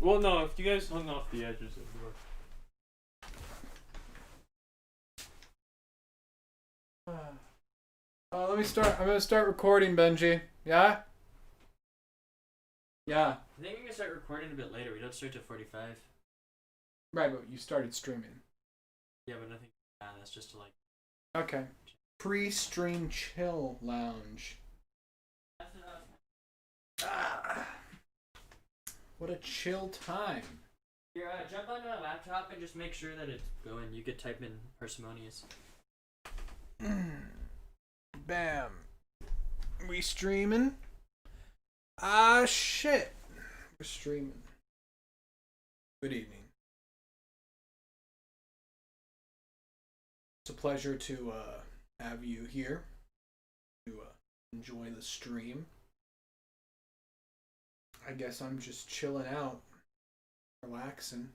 Well, no, if you guys hung off the edges, it would work. Let me start. I'm gonna start recording, Benji. Yeah? Yeah. I think we can start recording a bit later. We don't start till 45. Right, but you started streaming. Yeah, but nothing. That's just to like. Okay. Pre-stream chill lounge. Ah, what a chill time. Here, jump onto my laptop and just make sure that it's going. You could type in parsimonious. Bam. We streaming? Shit. We're streaming. Good evening. It's a pleasure to have you here to enjoy the stream. I guess I'm just chilling out, relaxing.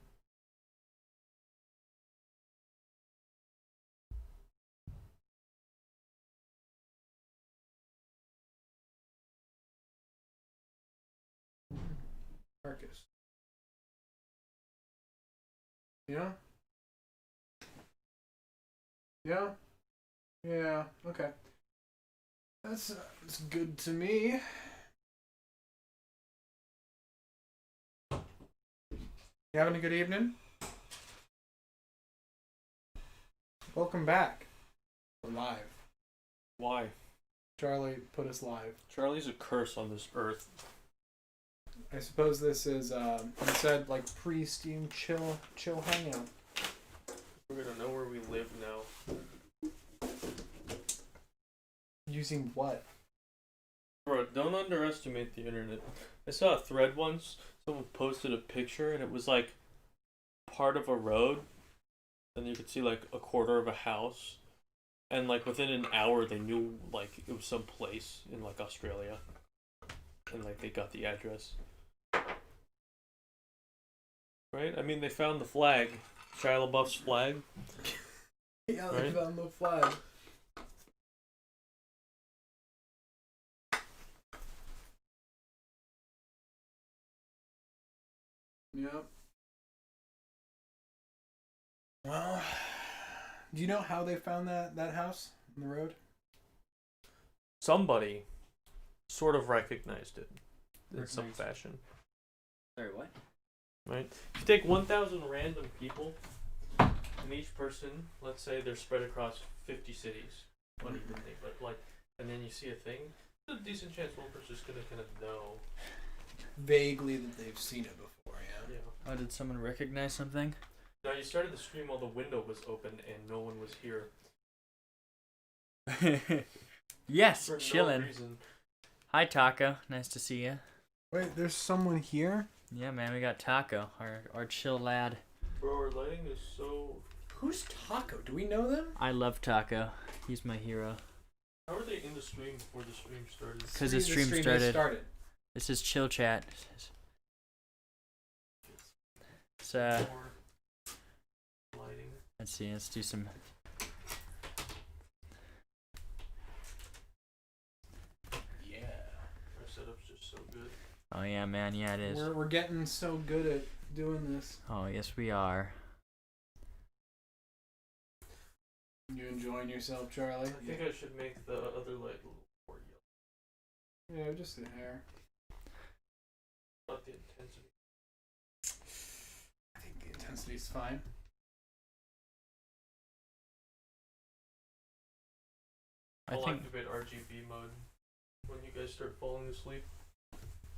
Marcus. Yeah? Yeah? Yeah, okay. That's good to me. You having a good evening? Welcome back. We're live. Why? Charlie put us live. Charlie's a curse on this earth. I suppose this is, he said, like, pre-Steam chill hangout. We're gonna know where we live now. Using what? Bro, don't underestimate the internet. I saw a thread once. Someone posted a picture and it was like part of a road. And you could see like a quarter of a house. And like within an hour they knew like it was some place in like Australia. And like they got the address. Right? I mean they found the flag. Shia LaBeouf's flag. Yeah, they right? found the flag. Yep. Well, do you know how they found that house on the road? Somebody sort of recognized it in some Recognized. fashion. Sorry, what? Right? If you take 1,000 random people, and each person, let's say they're spread across 50 cities, unevenly, but like, and then you see a thing, there's a decent chance one person's gonna kind of know. Vaguely that they've seen it before, yeah. Oh, did someone recognize something? Now you started the stream while the window was open and no one was here. Yes, For chilling. no reason. Hi, Taco. Nice to see you. Wait, there's someone here? Yeah, man, we got Taco, our chill lad. Bro, our lighting is so... Who's Taco? Do we know them? I love Taco. He's my hero. How are they in the stream before the stream started? Because the stream has started. This is chill chat. It's More lighting. let's see. Let's do some. Yeah. Our setup's just so good. Oh yeah, man. Yeah, it is. We're getting so good at doing this. Oh yes, we are. You enjoying yourself, Charlie? I think I should make the other light a little more yellow. Yeah, just the hair. Not the intensity. I think the intensity's fine. I'll activate RGB mode when you guys start falling asleep.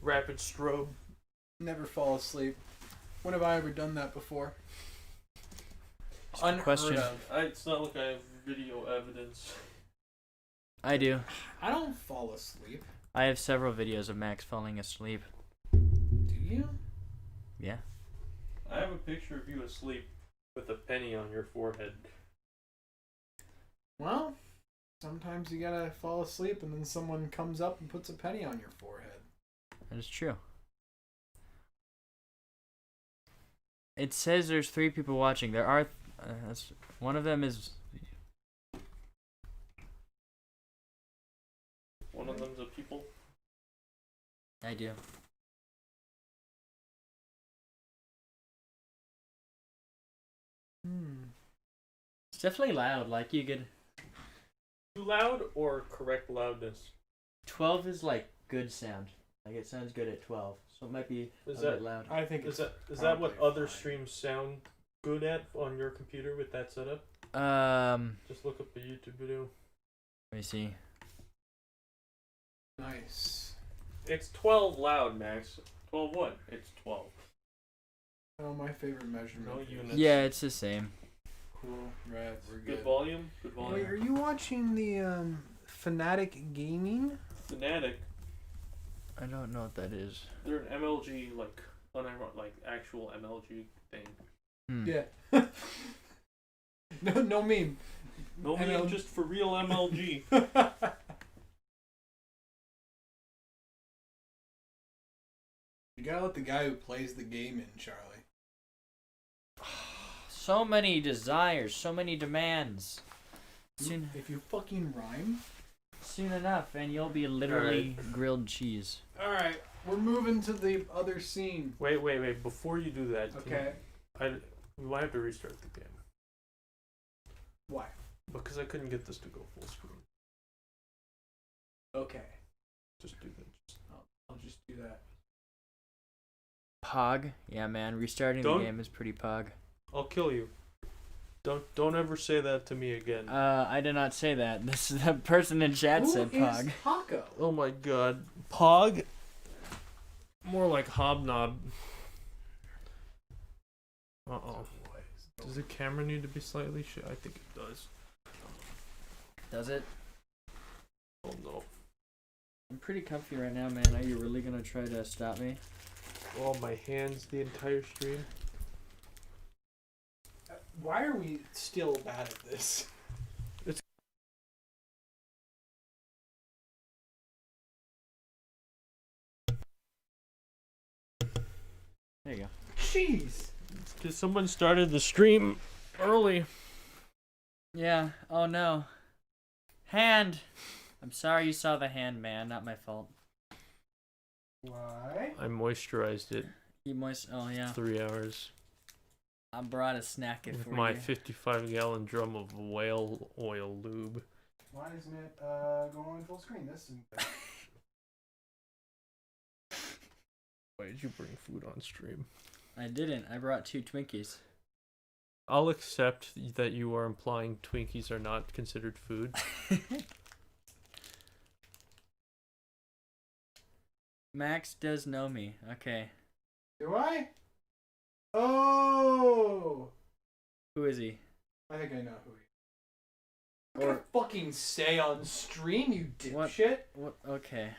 Rapid strobe. Never fall asleep. When have I ever done that before? Just a Unheard question. of. It's not like I have video evidence. I do. I don't fall asleep. I have several videos of Max falling asleep. Do you? Yeah. I have a picture of you asleep with a penny on your forehead. Well, sometimes you gotta fall asleep and then someone comes up and puts a penny on your forehead. That is true. It says there's 3 people watching. There are. One of them is. One of them's a people. I do. definitely loud. Like you could. Too loud or correct loudness? 12 is like good sound. Like it sounds good at 12, so it might be a bit loud. I think Is that what other streams sound good at on your computer with that setup? Let Just look up the YouTube video. me see. Nice. It's 12 loud, Max. 12 what? It's 12. Oh, my favorite measurement. No units. Yeah, it's the same. Cool. Right. We're Good good. volume. Good volume. Wait, are you watching the Fanatic Gaming? Fanatic. I don't know what that is. They're an MLG like actual MLG thing. Yeah. no meme. No meme, just for real MLG. You gotta let the guy who plays the game in, Charlie. So many desires, so many demands. Soon, If you fucking rhyme. soon enough, and you'll be literally grilled cheese. Alright, we're moving to the other scene. Wait. Before you do that, Okay. we might have to restart the game Why? because I couldn't get this to go full screen. Okay. Just do that. I'll just do that. Pog? Yeah, man, restarting the game is pretty pog. I'll kill you. Don't ever say that to me again. I did not say that. This is the person in chat said pog. Is Paco? Oh my god. Pog? More like hobnob. Uh-oh. Does the camera need to be slightly shit? I think it does. Does it? Oh no. I'm pretty comfy right now, man. Are you really gonna try to stop me? Oh, my hands the entire stream. Why are we still bad at this? There you go. Jeez. Because someone started the stream early. Yeah. Oh no. Hand. I'm sorry you saw the hand, man. Not my fault. Why? I moisturized it You moist. Oh yeah. 3 hours. I brought a snack it With for my you. 55-gallon drum of whale oil lube. Why isn't it going full screen? This isn't. Why did you bring food on stream? I didn't. I brought 2 Twinkies. I'll accept that you are implying Twinkies are not considered food. Max does know me. Okay. Do I? Oh! Who is he? I think I know who he is. Or fucking say on stream, you What? dipshit. What? Okay.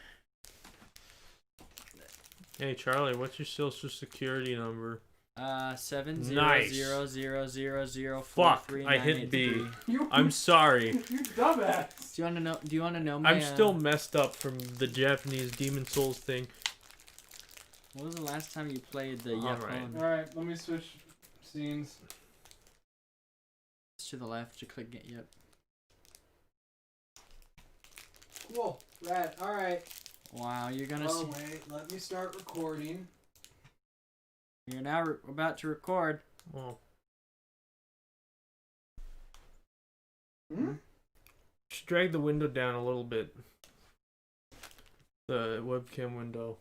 Hey Charlie, what's your social security number? 70000043983. Fuck, I hit B. You, I'm sorry. you dumbass. Do you want to know my? I'm still messed up from the Japanese Demon Souls thing. What was the last time you played the Alright. Yapon? Alright, let me switch scenes. To the left to click it. Yep. Cool. Rad. Alright. Wow, you're gonna Oh, see. wait. Let me start recording. You're now about to record. Oh, Hmm? just drag the window down a little bit. The webcam window.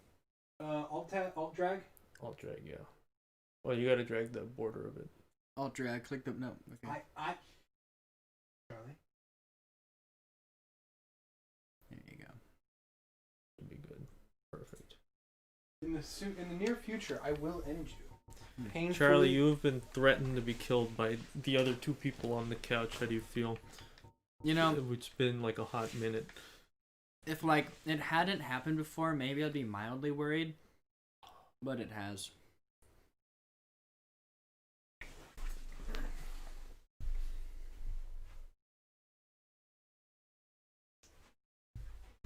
Alt drag. I'll drag, yeah. Well, you gotta drag the border of it. Alt drag. Click the no. Okay. Charlie. There you go. It'd be good. Perfect. In the near future, I will end you. Painfully. Charlie, you have been threatened to be killed by the other 2 people on the couch. How do you feel? You know, It's been like a hot minute. if like it hadn't happened before, maybe I'd be mildly worried. But it has.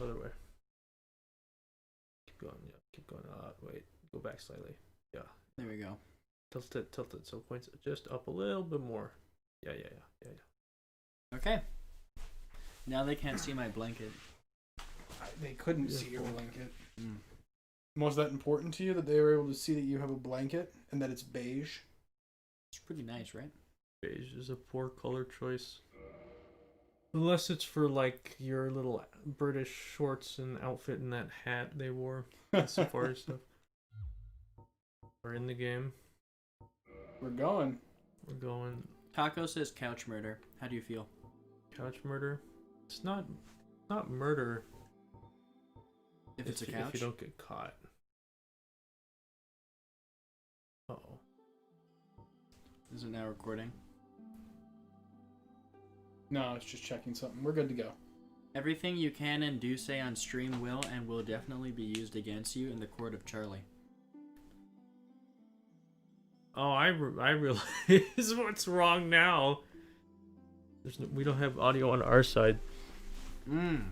Other way. Keep going, yeah. Keep going. Wait. Go back slightly. Yeah. There we go. Tilt it. So points just up a little bit more. Yeah. Okay. Now they can't see my blanket. They couldn't see your Beautiful. blanket. Mm. Was that important to you that they were able to see that you have a blanket and that it's beige? It's pretty nice, right? Beige is a poor color choice. Unless it's for like your little British shorts and outfit and that hat they wore. And safari stuff. We're in the game. We're going. We're going. Taco says couch murder. How do you feel? Couch murder? It's not murder If it's a couch? if you don't get caught. Uh-oh. Is it now recording? No, it's just checking something. We're good to go. Everything you can and do say on stream will definitely be used against you in the court of Charlie. Oh, I realize what's wrong now. We don't have audio on our side. Glad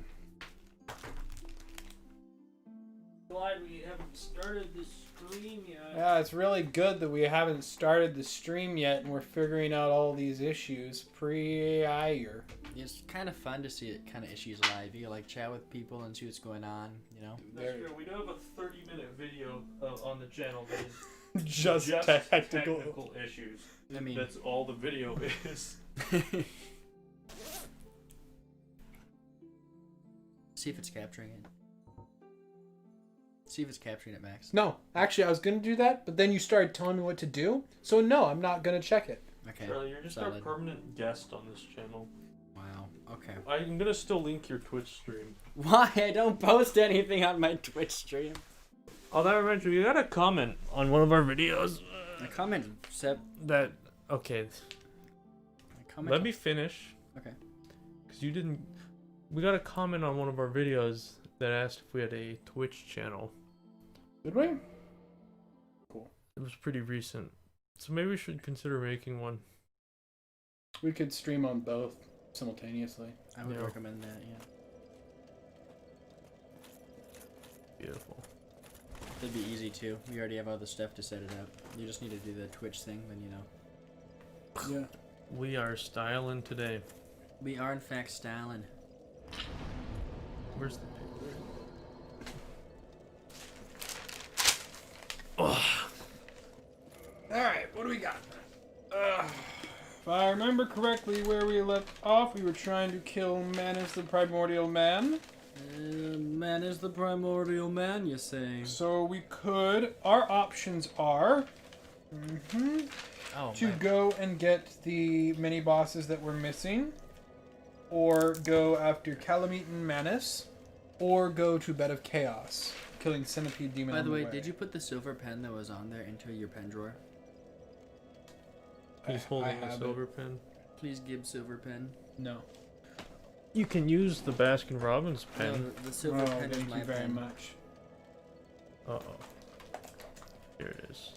we haven't started the stream yet. Yeah, it's really good that we haven't started the stream yet and we're figuring out all these issues prior. It's kind of fun to see it kind of issues live. You can, like, chat with people and see what's going on, you know? That's true. We do have a 30-minute video on the channel that is just technical issues. I mean, That's all the video is. see if it's capturing it. See if it's capturing it, Max. No, actually, I was going to do that, but then you started telling me what to do. So, no, I'm not going to check it. Okay. Charlie, you're just solid. our permanent guest on this channel. Wow. Okay. I'm going to still link your Twitch stream. Why? I don't post anything on my Twitch stream. Oh, that reminds me. You got a comment on one of our videos. I comment, Seb. That... Okay. I comment. Let me finish. Okay. Because you didn't... We got a comment on one of our videos that asked if we had a Twitch channel. Did we? Cool. It was pretty recent. So maybe we should consider making one. We could stream on both simultaneously. I would Yeah. recommend that, yeah. Beautiful. It'd be easy too. We already have all the stuff to set it up. You just need to do the Twitch thing, then you know. Yeah. We are styling today. We are in fact styling. Where's the paper? Oh. Alright, what do we got? If I remember correctly where we left off, we were trying to kill Manus the Primordial Man. Man is the primordial man, you say? So we could, our options are Oh, to my. go and get the mini bosses that we're missing, or go after Calamite and Manus, or go to Bed of Chaos, killing Centipede Demon. By the way, did you put the silver pen that was on there into your pen drawer? He's holding the have silver pen. Please give silver pen. No. You can use the Baskin Robbins pen. No, the silver Oh, pen is thank my you very pen. much. Uh-oh. Here it is.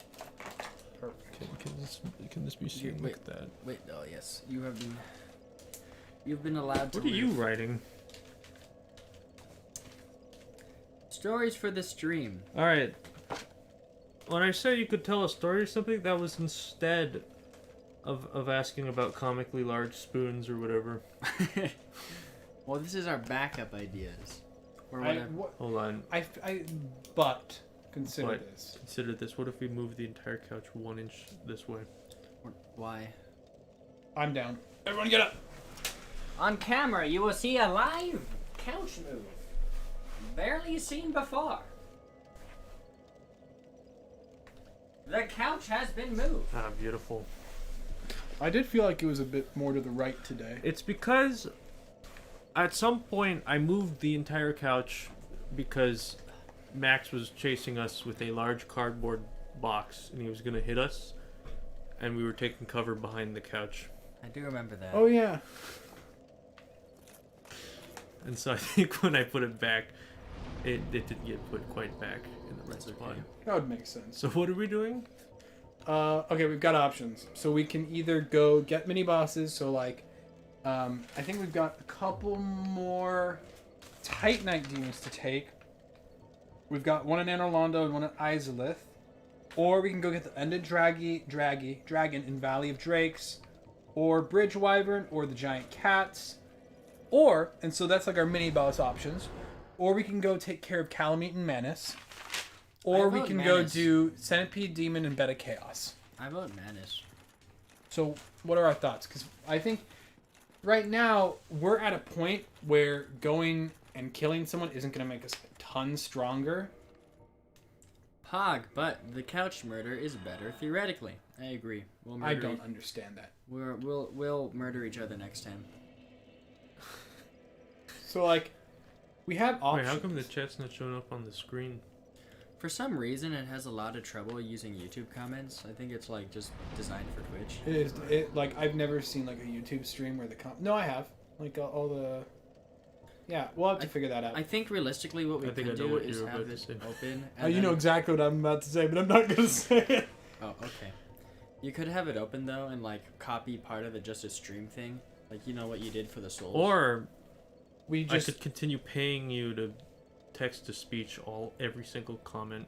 Perfect. Can this be seen? Wait. Look at that. Wait, oh yes, you've been allowed to. What are you live. writing? Stories for the stream. Alright. When I said you could tell a story or something, that was instead of asking about comically large spoons or whatever. Well, this is our backup ideas. Or whatever. Hold on. But consider What? this. Consider this. What if we move the entire couch 1 inch this way? Why? I'm down. Everyone get up. On camera, you will see a live couch move. Barely seen before. The couch has been moved. Ah, beautiful. I did feel like it was a bit more to the right today. It's because at some point I moved the entire couch because Max was chasing us with a large cardboard box and he was going to hit us, and we were taking cover behind the couch. I do remember that. Oh yeah. And so I think when I put it back, it didn't get put quite back in the right That's spot. okay. That would make sense. So what are we doing? Okay, we've got options. So we can either go get mini bosses. So like, I think we've got a couple more Titanite demons to take. We've got one in Anorlando and one at Izalith. Or we can go get the Ended Dragon in Valley of Drakes, or Bridge Wyvern, or the Giant Cats. Or, and so that's like our mini boss options. Or we can go take care of Calamite and Manus. Or I we vote can go Manus. do Centipede Demon and Bed of Chaos. I vote Manus. So what are our thoughts? Because I think right now we're at a point where going and killing someone isn't going to make us a ton stronger. Pog, but the couch murder is better theoretically. I agree. We'll murder I don't understand that. We'll murder each other next time. So like, we have Wait, options. how come the chat's not showing up on the screen? For some reason, it has a lot of trouble using YouTube comments. I think it's like just designed for Twitch. It is like I've never seen like a YouTube stream where no, I have like all the. Yeah, we'll have to figure that out. I think realistically, what we I think could I know do what is you're have about it to say. open. Oh, you know exactly what I'm about to say, but I'm not gonna say it. Oh, okay. You could have it open though, and like copy part of it just a stream thing, like you know what you did for the souls. Or We just I could continue paying you to text to speech every single comment.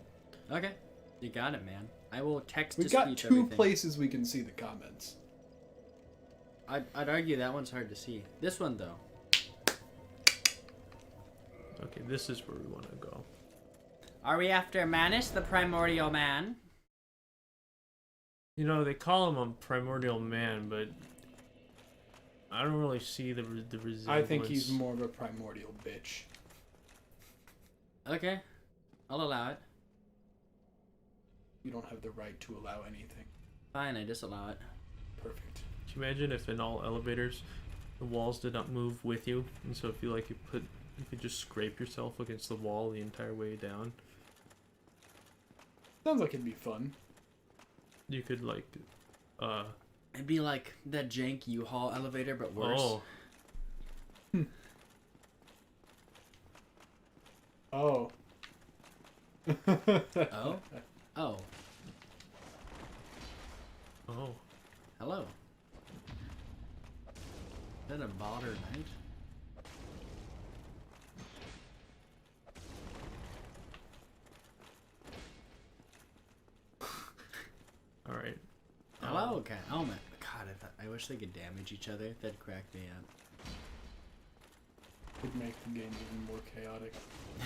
Okay, you got it, man. I will text we've to got speech two everything. places we can see the comments. I'd argue that one's hard to see. This one though. Okay, this is where we want to go. Are we after Manus, the primordial man? You know, they call him a primordial man, but I don't really see the resemblance. I think he's more of a primordial bitch. Okay, I'll allow it. You don't have the right to allow anything. Fine, I disallow it. Perfect. Can you imagine if in all elevators the walls did not move with you, and so if you could just scrape yourself against the wall the entire way down. Sounds like it'd be fun. You could like, It'd be like that jank U-Haul elevator, but worse. oh, Oh. Oh? Oh. oh, Hello. Is that a Balder Knight? all right. Hello, okay. Oh my god, I wish they could damage each other. That'd crack me up. Could make the game even more chaotic.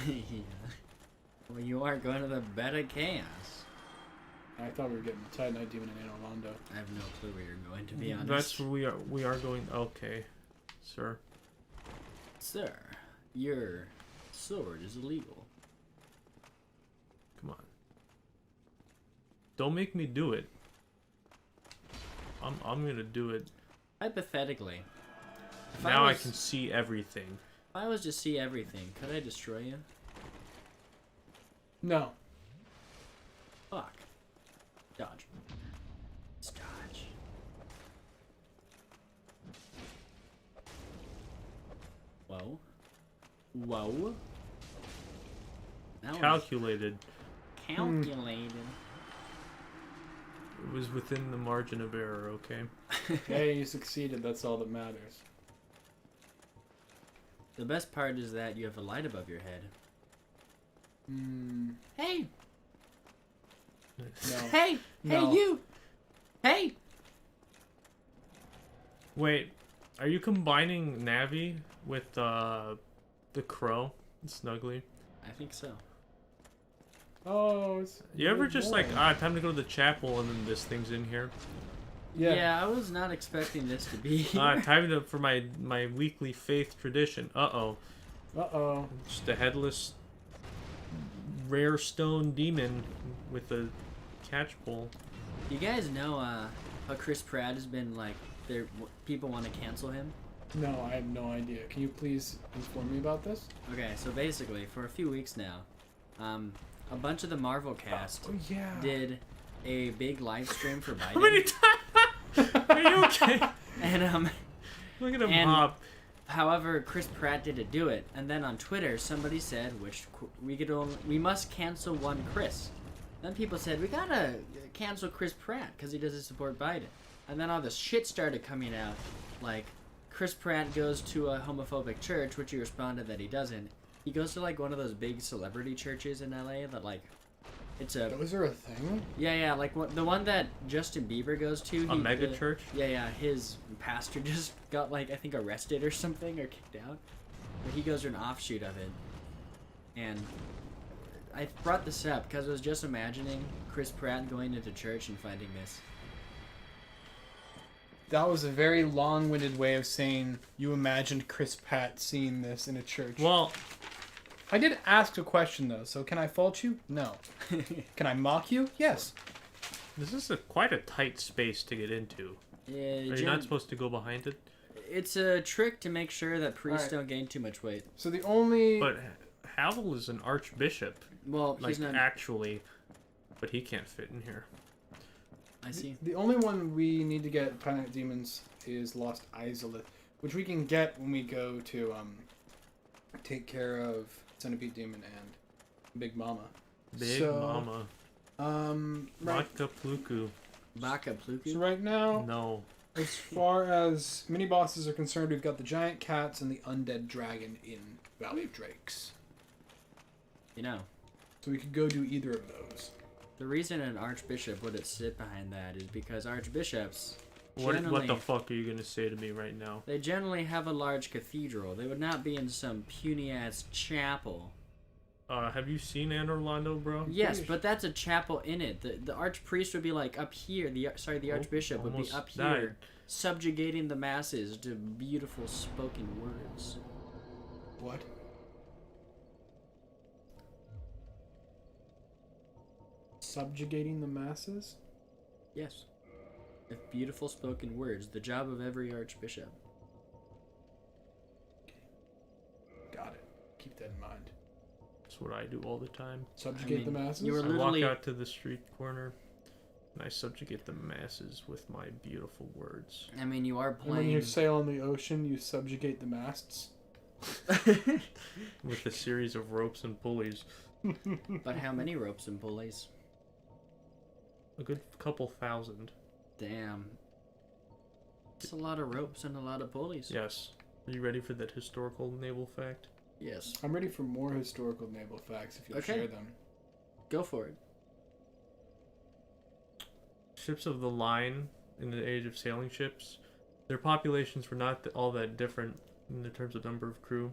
Yeah. Well, you are going to the bed of chaos. I thought we were getting the Titanite Demon in Orlando. I have no clue where you're going, to be honest. That's where we are going. Okay, sir. Sir, your sword is illegal. Come on. Don't make me do it. I'm gonna do it. Hypothetically, if Now I was- can see everything. If I was to see everything, could I destroy you? No. Fuck. Dodge. Let's dodge. Whoa. Whoa. That was Calculated. calculated. It was within the margin of error. Okay. Hey, you succeeded. That's all that matters. The best part is that you have a light above your head. Hmm. Hey! No. Hey! No. Hey, you! Hey! Wait, are you combining Navi with the crow, Snuggly? I think so. Oh, it's. You ever it's just boring. like time to go to the chapel and then this thing's in here? Yeah. I was not expecting this to be. For my weekly faith tradition. Uh-oh. Uh-oh. Just a headless rare stone demon with a catch pole. You guys know how Chris Pratt has been like, people want to cancel him? No, I have no idea. Can you please inform me about this? Okay, so basically, for a few weeks now, a bunch of the Marvel cast Oh, yeah. did a big live stream for Biden. How many times? Are you okay? And Look at him And- hop. however, Chris Pratt didn't do it, and then on Twitter somebody said, we must cancel one Chris. Then people said we gotta cancel Chris Pratt because he doesn't support Biden. And then all this shit started coming out, like Chris Pratt goes to a homophobic church, which he responded that he doesn't. He goes to like one of those big celebrity churches in LA that like, it's a Those are a thing? yeah like the one that Justin Bieber goes to. A mega church? Yeah, his pastor just got like I think arrested or something or kicked out. But he goes to an offshoot of it, and I brought this up because I was just imagining Chris Pratt going into church and finding this. That was a very long-winded way of saying you imagined Chris Pratt seeing this in a church. Well, I did ask a question though, so can I fault you? No. Can I mock you? Yes. this is quite a tight space to get into. Yeah, Are you not supposed to go behind it? it's a trick to make sure that priests Alright. don't gain too much weight. So the only But Havel is an archbishop, Well, like he's not. actually, but he can't fit in here. I see. the only one we need to get Planet Demons is Lost Izalith, which we can get when we go to take care of Centipede Demon and Big Mama. Big So, Mama. Right. Matka Pluku. Baka Pluku. So right now, No. as far as mini bosses are concerned, we've got the giant cats and the undead dragon in Valley of Drakes. You know, So we could go do either of those. the reason an archbishop wouldn't sit behind that is because archbishops What generally the fuck are you gonna say to me right now? they generally have a large cathedral. They would not be in some puny ass chapel. Have you seen Anne Orlando, bro? Yes, Pretty but that's a chapel in it. The archpriest would be like up here. The archbishop would be almost up here, died. subjugating the masses to beautiful spoken words. What? Subjugating the masses? Yes, with beautiful spoken words. The job of every archbishop. Got it. Keep that in mind. That's what I do all the time. Subjugate the mean, masses? you were I literally- walk out to the street corner, and I subjugate the masses with my beautiful words. I mean, you are And when playing. you sail on the ocean, you subjugate the masts? With a series of ropes and pulleys. But how many ropes and pulleys? A good couple thousand. Damn. It's a lot of ropes and a lot of pulleys. Yes. Are you ready for that historical naval fact? Yes. I'm ready for more historical naval facts if you'll Okay. share them. Go for it. Ships of the line in the age of sailing ships, their populations were not all that different in the terms of number of crew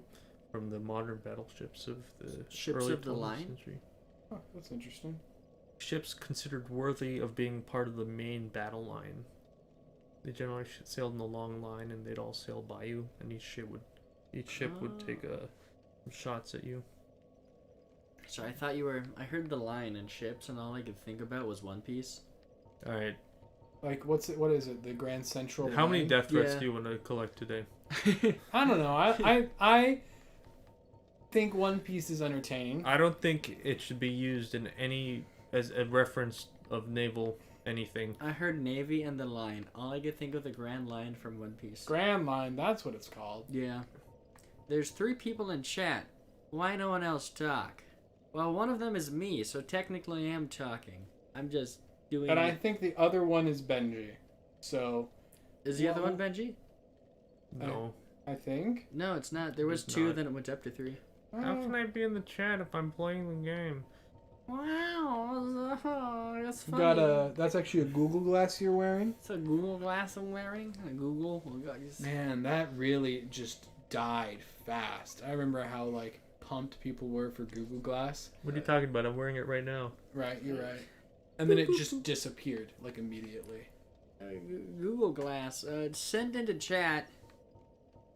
from the modern battleships of the Ships early of the 20th line? century. Oh, that's interesting. Ships considered worthy of being part of the main battle line. They generally sailed in a long line, and they'd all sail by you, and each ship would take some shots at you. So I thought you were. I heard the line and ships, and all I could think about was One Piece. All right. Like, what is it? The Grand Central How many Line? death threats Yeah. do you want to collect today? I don't know. I think One Piece is entertaining. I don't think it should be used in any as a reference of naval anything. I heard Navy and the line. All I could think of the Grand Line from One Piece. Grand Line, that's what it's called. Yeah. There's 3 people in chat. Why no one else talk? Well, one of them is me, so technically I am talking. I'm just doing. And I think the other one is Benji. So, Is the other Well- one Benji? No. I think. No, it's not. There was It's 2, not. then it went up to 3. How can I be in the chat if I'm playing the game? Wow, that's You funny. got a. That's actually a Google Glass you're wearing. It's a Google Glass I'm wearing. A Google. Oh, God, Man, that really just died fast. I remember how like pumped people were for Google Glass. What are you talking about? I'm wearing it right now. Right, you're right. And then it just disappeared like immediately. Google Glass. Send into chat.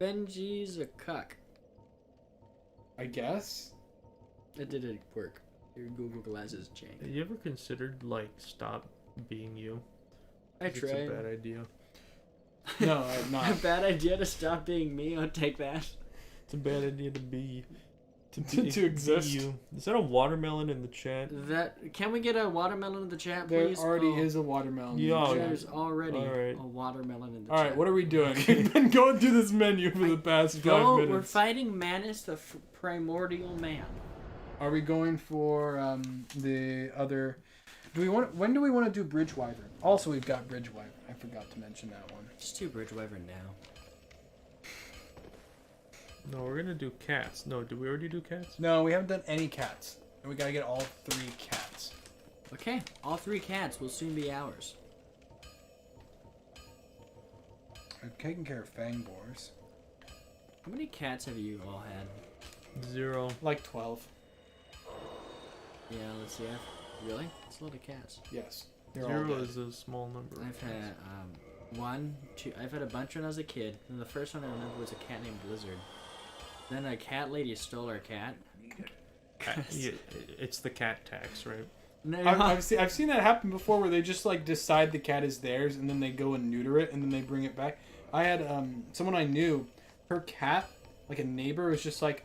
Benji's a cuck. I guess. It didn't work. Your Google Glass is jank. Have you ever considered like stop being you? I 'Cause It's tried. a bad idea. No, I'm A not. bad idea to stop being me. I'll take that. It's a bad idea to be To exist. you. Is that a watermelon in the chat? That can we get a watermelon in the chat, There please? already Oh, is a watermelon. in the Yeah. chat. There's already Alright. a watermelon in the All chat. right, what are we doing? We've been going through this menu for the past 5 Go. minutes. We're fighting Manus, the primordial man. Are we going for the other? Do we want? When do we want to do Bridge Wyvern? Also, we've got Bridge Wyvern. I forgot to mention that one. Just do Bridge Wyvern now. No, we're gonna do cats. No, did we already do cats? No, we haven't done any cats, and we gotta get all 3 cats. Okay, all 3 cats will soon be ours. I've taken care of Fangbores. How many cats have you all had? 0. Like 12. Yeah, let's see. Really? It's a lot of cats. Yes. They're all 0 dead. is a small number. I've had One, two. I've had a bunch when I was a kid. And the first one I remember was a cat named Blizzard. Then a cat lady stole our cat. Yeah, it's the cat tax, right? No, I've seen that happen before, where they just like decide the cat is theirs, and then they go and neuter it, and then they bring it back. I had someone I knew, her cat, like a neighbor, was just like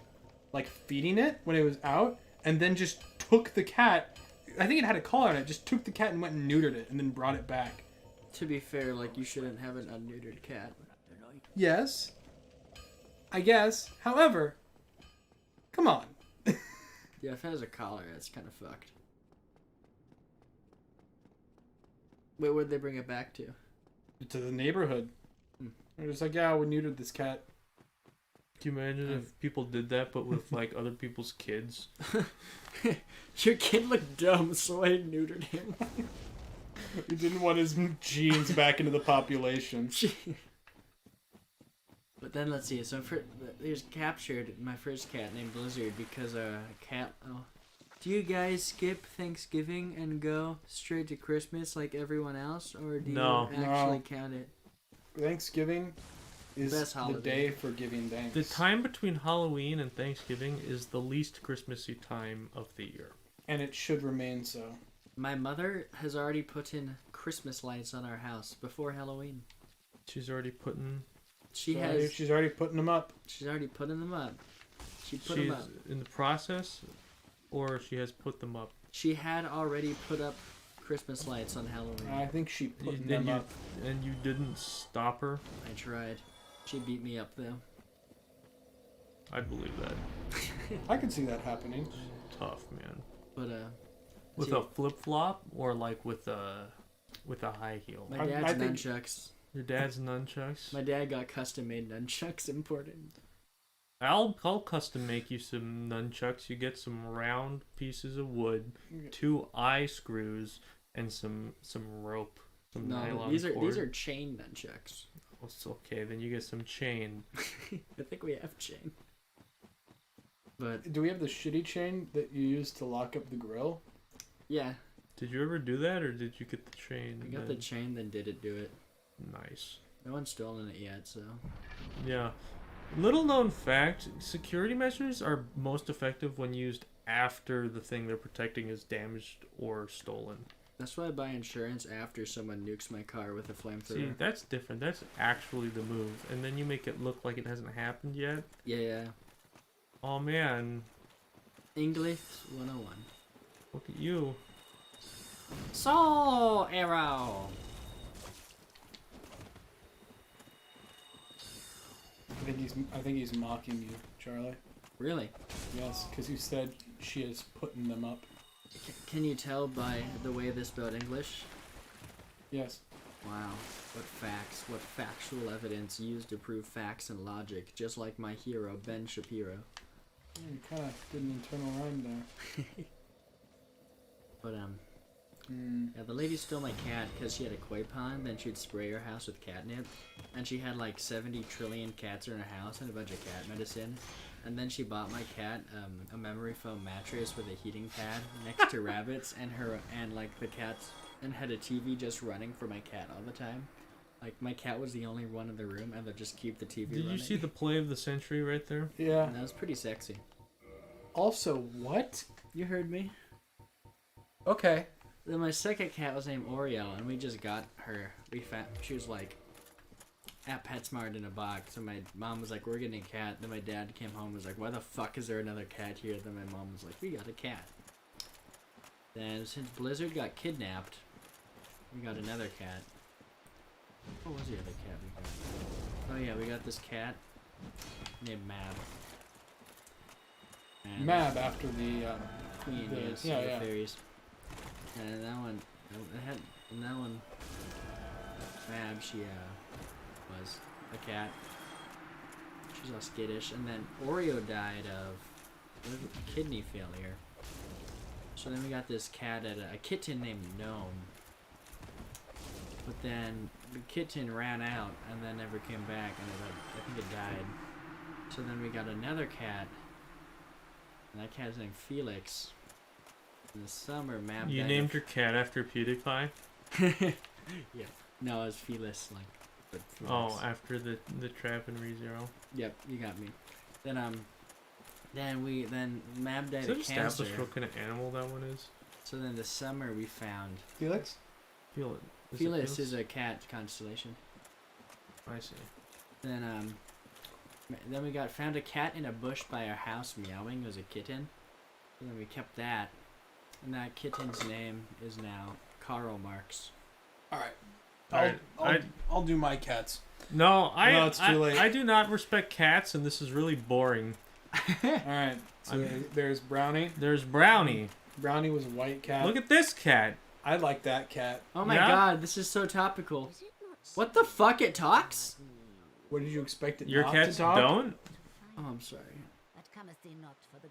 feeding it when it was out, and then just took the cat. I think it had a collar on it. Just took the cat and went and neutered it, and then brought it back. to be fair, like, you shouldn't have an unneutered cat. Yes, I guess. However, come on. Yeah, if it has a collar, that's kind of fucked. Wait, where'd they bring it back to? To the neighborhood. They're just like, yeah, we neutered this cat. Can you imagine if people did that, but with like other people's kids? Your kid looked dumb, so I neutered him. He didn't want his genes back into the population. But then let's see. So there's captured my first cat named Blizzard because a cat. Oh, do you guys skip Thanksgiving and go straight to Christmas like everyone else, or do No. you actually No. count it? Thanksgiving is Best the holiday. day for giving thanks. The time between Halloween and Thanksgiving is the least Christmassy time of the year. And it should remain so. My mother has already put in Christmas lights on our house before Halloween. She's already putting. She's already putting them up. She's already putting them up. She put them She's up. in the process, or she has put them up. She had already put up Christmas lights on Halloween. I think she putting Then them up. and you didn't stop her. I tried. She beat me up though. I believe that. I could see that happening. Tough, man. But With see, a flip flop or like with a high heel. my I dad's think- nunchucks. Your dad's nunchucks. My dad got custom made nunchucks imported. I'll custom make you some nunchucks. You get some round pieces of wood, 2 eye screws, and some rope, some No, nylon these cord. are chain nunchucks. Oh, it's okay. Then you get some chain. I think we have chain. But Do we have the shitty chain that you use to lock up the grill? yeah, Did you ever do that, or did you get the chain? we got the then? chain, then didn't do it. Nice. No one's stolen it yet, so. Yeah. Little known fact: security measures are most effective when used after the thing they're protecting is damaged or stolen. That's why I buy insurance after someone nukes my car with a See, flamethrower. that's different. That's actually the move, and then you make it look like it hasn't happened yet. Yeah. Oh man, English 101. look at you. So, arrow. I think he's mocking you, Charlie. Really? Yes, because you said she is putting them up. Can you tell by the way they spelled English? Yes. Wow. What facts, what factual evidence used to prove facts and logic, just like my hero, Ben Shapiro. Yeah, you kind of did an internal rhyme there. But, Hmm. yeah, the lady stole my cat because she had a koi pond, then she'd spray her house with catnip. And she had like 70 trillion cats in her house and a bunch of cat medicine. And then she bought my cat a memory foam mattress with a heating pad next to rabbits and like the cats, and had a TV just running for my cat all the time. Like my cat was the only one in the room, and they'll just keep the TV Did running. you see the play of the century right there? Yeah. And that was pretty sexy. Also, what? You heard me. Okay. Then my second cat was named Oreo, and we just got her. She was like at PetSmart in a box. And my mom was like, "We're getting a cat." Then my dad came home and was like, "Why the fuck is there another cat here?" Then my mom was like, "We got a cat." Then since Blizzard got kidnapped, we got another cat. What was the other cat we got? Oh yeah, we got this cat named Mab. And Mab after the Queen, the- yes, yeah, of the yeah. fairies. And that one, Mab, she was a cat. She's all skittish. And then Oreo died of kidney failure. So then we got this cat at a kitten named Gnome. But then the kitten ran out and then never came back, and I think it died. So then we got another cat, and that cat's named Felix. In the summer, Mab You died named of- your cat after PewDiePie? Yeah. No, it's Felis, like. But Oh, Felis. after the trap and ReZero. Yep, you got me. Then Mab died Is of it cancer. established what kind of animal that one is? So then this summer we found Felix? Feel it. Is it Felis is a cat constellation. I see. Then we found a cat in a bush by our house meowing. It was a kitten. And then we kept that. And that kitten's name is now Karl Marx. All right. Alright, I'll do my cats. No, it's too late. I do not respect cats, and this is really boring. All right. So there's Brownie. There's Brownie. Brownie was a white cat. Look at this cat. I like that cat. Oh my Yeah? god, this is so topical. What the fuck? It talks? What did you expect it Your not cats to talk? don't? Oh, I'm sorry.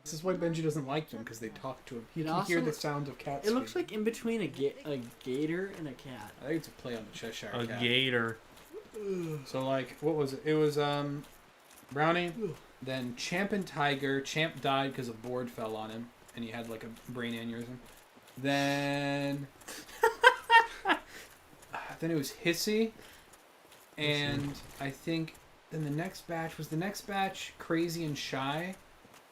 This is why Benji doesn't like them, because they talk to him. He It can also- hear the sound of cats. It looks like in between a gator and a cat. I think it's a play on the Cheshire A cat. gator. So like, what was it? It was Brownie, then Champ and Tiger. Champ died because a board fell on him, and he had like a brain aneurysm. Then, then it was Hissy, and I think then the next batch Crazy and Shy.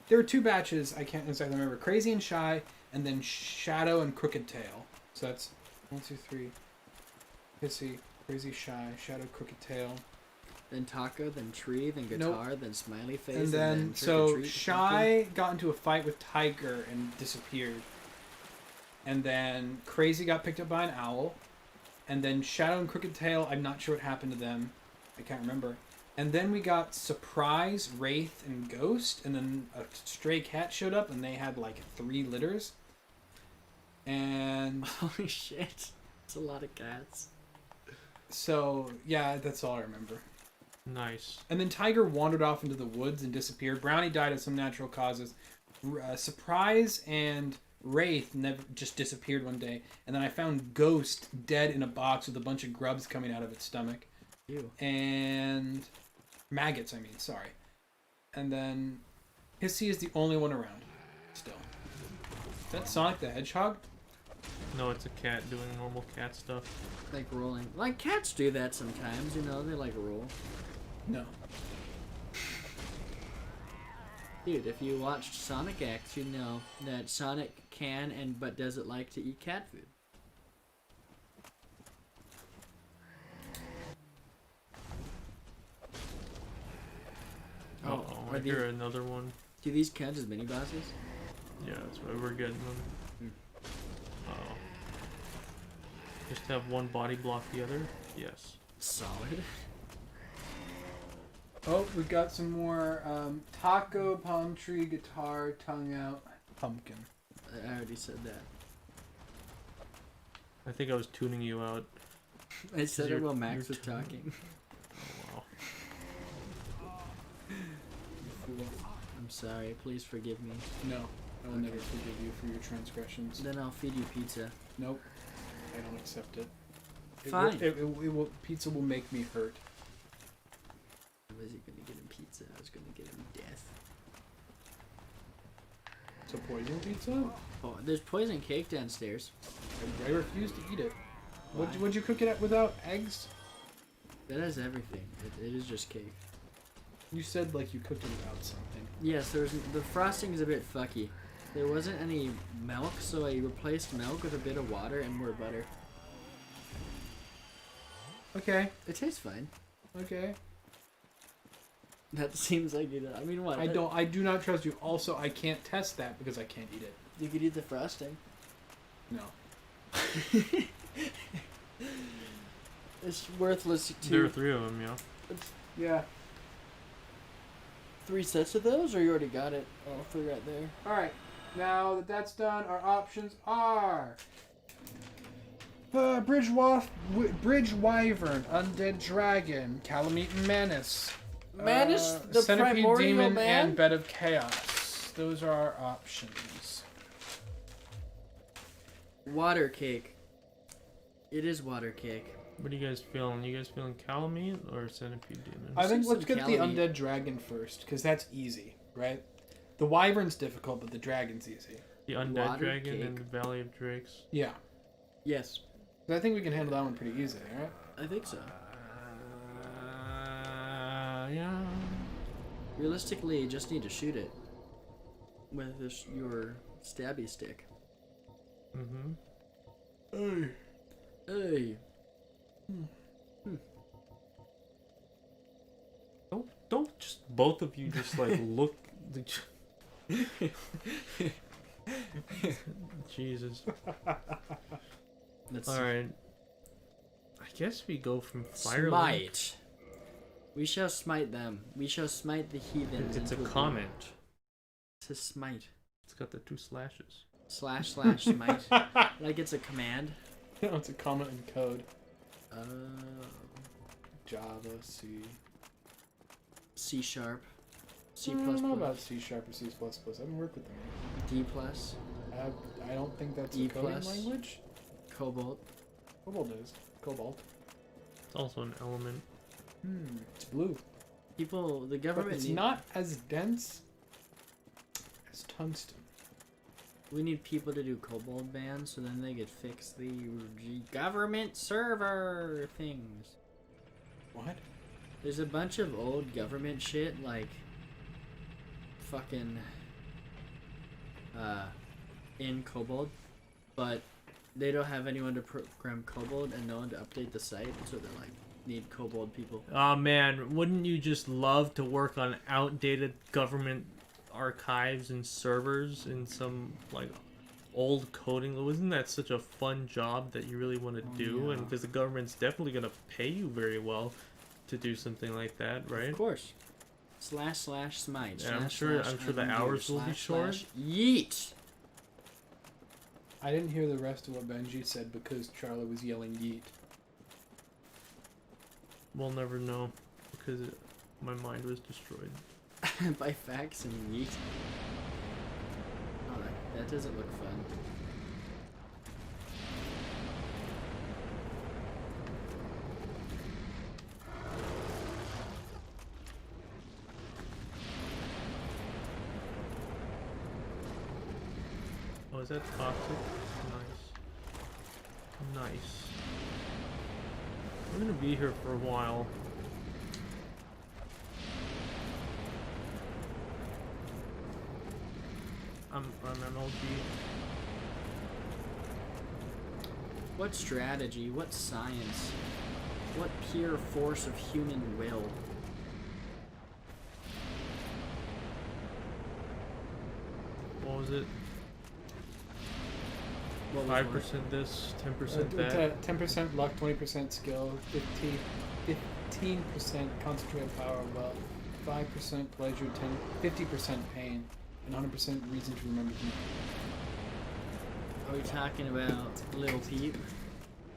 There were two batches. I can't exactly remember. Crazy and Shy, and then Shadow and Crooked Tail. So that's 1, 2, 3. Hissy, Crazy, Shy, Shadow, Crooked Tail. Then taco, then tree, then guitar, then smiley face, And then trick or so treat, Shy got into a fight with Tiger and disappeared. And then Crazy got picked up by an owl. And then Shadow and Crooked Tail, I'm not sure what happened to them. I can't remember. And then we got Surprise, Wraith, and Ghost. And then a stray cat showed up, and they had like 3 litters. And Holy shit. It's a lot of cats. so, yeah, that's all I remember. Nice. And then Tiger wandered off into the woods and disappeared. Brownie died of some natural causes. Surprise and Wraith just disappeared one day. And then I found Ghost dead in a box with a bunch of grubs coming out of its stomach. Ew. And maggots, sorry. And then Hissy is the only one around still. Is that Sonic the Hedgehog? No, it's a cat doing normal cat stuff. Like rolling. Like cats do that sometimes, you know, they like roll. No. Dude, if you watched Sonic X, you know that Sonic can but doesn't like to eat cat food. Oh, I hear another one. Do these count as mini bosses? Yeah, that's why we're getting them. Oh. Just have one body block the other? Yes. Solid. Oh, we got some more taco, palm tree, guitar, tongue out, pumpkin. I already said that. I think I was tuning you out. I said it You're- while Max you're was talking. Oh, wow. I'm sorry, please forgive me. No, I will never forgive you for your transgressions. Then I'll feed you pizza. Nope, I don't accept it. Fine. Pizza will make me hurt. I wasn't gonna get him pizza, I was gonna get him death. So poison pizza? Oh, there's poison cake downstairs. I refuse to eat it. Why? Would you cook it without eggs? That has everything. It is just cake. You said like you cooked it without something. Yes, the frosting is a bit fucky. There wasn't any milk, so I replaced milk with a bit of water and more butter. Okay. It tastes fine. Okay. That seems like it. I mean, what? I do not trust you. Also, I can't test that because I can't eat it. You could eat the frosting. No. It's worthless There are too. 3 of them, yeah. Yeah. 3 sets of those, or you already got it? All 3 right there. All right. Now that that's done, our options are Bridge Wyvern, Undead Dragon, Calamite Menace, Manus, the Centipede primordial Demon, man? and Bed of Chaos. Those are our options. Water cake. It is water cake. What are you guys feeling? You guys feeling Calamite or Centipede Demon? I think see let's some get the Calamite. Undead Dragon first, because that's easy, right? The Wyvern's difficult, but the Dragon's easy. The Undead Water Dragon cake. and the Valley of Drakes. Yeah. Yes. 'Cause I think we can handle that one pretty easily, right? I think so. Yeah. Realistically, you just need to shoot it with your stabby stick. Mm-hmm. Hey. Hey. Don't just both of you just like look. Jesus. Let's All right. I guess we go from fire. smite. We shall smite them. We shall smite the heathens. It's a into comment. It's a smite. It's got the 2 slashes. / smite. Like it's a command. No, it's a comment in code. Java, C. C#, C++, I don't know about C# or C++. I haven't worked with them. D+, I don't think that's E+. a coding language. Cobalt. Cobalt is. Cobalt. It's also an element. It's blue. People, the But government it's need, not as dense as tungsten. we need people to do cobalt bans so then they could fix the government server things. What? There's a bunch of old government shit like fucking in Cobalt, but they don't have anyone to program Cobalt and no one to update the site, so they're like need Cobalt people. Oh man, wouldn't you just love to work on outdated government archives and servers in some like old coding? Wasn't that such a fun job that you really want to do? yeah. And because the government's definitely gonna pay you very well to do something like that, right? Of course. / smite. Yeah, I'm / sure the undo, hours will be / short. Yeet. I didn't hear the rest of what Benji said because Charlie was yelling yeet. We'll never know because my mind was destroyed. By fax and yeet. Oh, that doesn't look fun. Oh, is that toxic? Nice. I'm gonna be here for a while. I'm an OG. What strategy? What science? What pure force of human will? What was it? What was 5% this, 10% that. 10% luck, 20% skill, 15% concentrated power, wealth, 5% pleasure, 50% pain, and 100% reason to remember people. Are we talking about Lil Peep?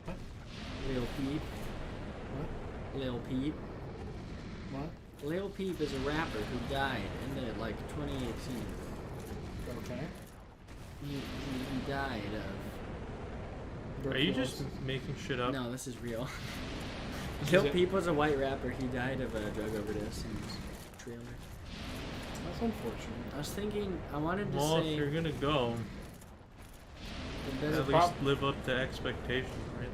What? Lil Peep? What? Lil Peep? What? Lil Peep is a rapper who died in the 2018. Okay. He died of. Are you just making shit up? No, this is real. Is Lil it- Peep was a white rapper. He died of a drug overdose in his trailer. That's unfortunate. I was thinking, I wanted to Well, say. if you're gonna go, the better at least live up to expectations, right?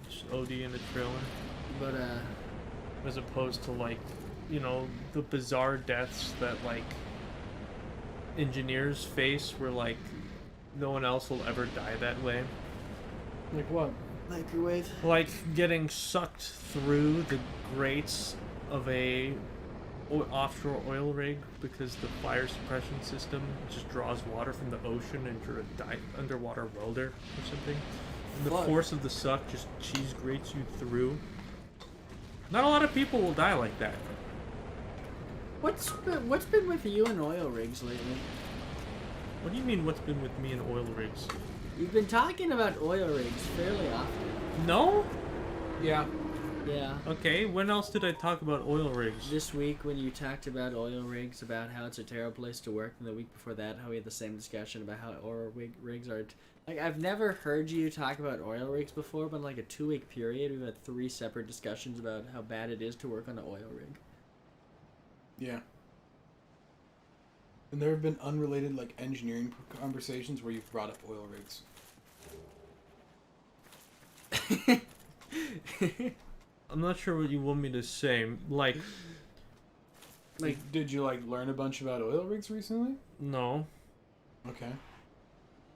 Just OD in the trailer. But As opposed to the bizarre deaths that engineers face where no one else will ever die that way. Like what? microwave. Like getting sucked through the grates of a offshore oil rig because the fire suppression system just draws water from the ocean and you're a underwater welder or something. And the Fuck. force of the suck just cheese grates you through. Not a lot of people will die like that. What's been with you and oil rigs lately? What do you mean what's been with me and oil rigs? You've been talking about oil rigs fairly often. No? Yeah. Yeah. Okay, when else did I talk about oil rigs? This week when you talked about oil rigs, about how it's a terrible place to work, and the week before that, how we had the same discussion about how oil rigs are... I've never heard you talk about oil rigs before, but in a 2-week period, we've had 3 separate discussions about how bad it is to work on an oil rig. Yeah. And there have been unrelated engineering conversations where you've brought up oil rigs. I'm not sure what you want me to say. Like, Did you like learn a bunch about oil rigs recently? no, Okay.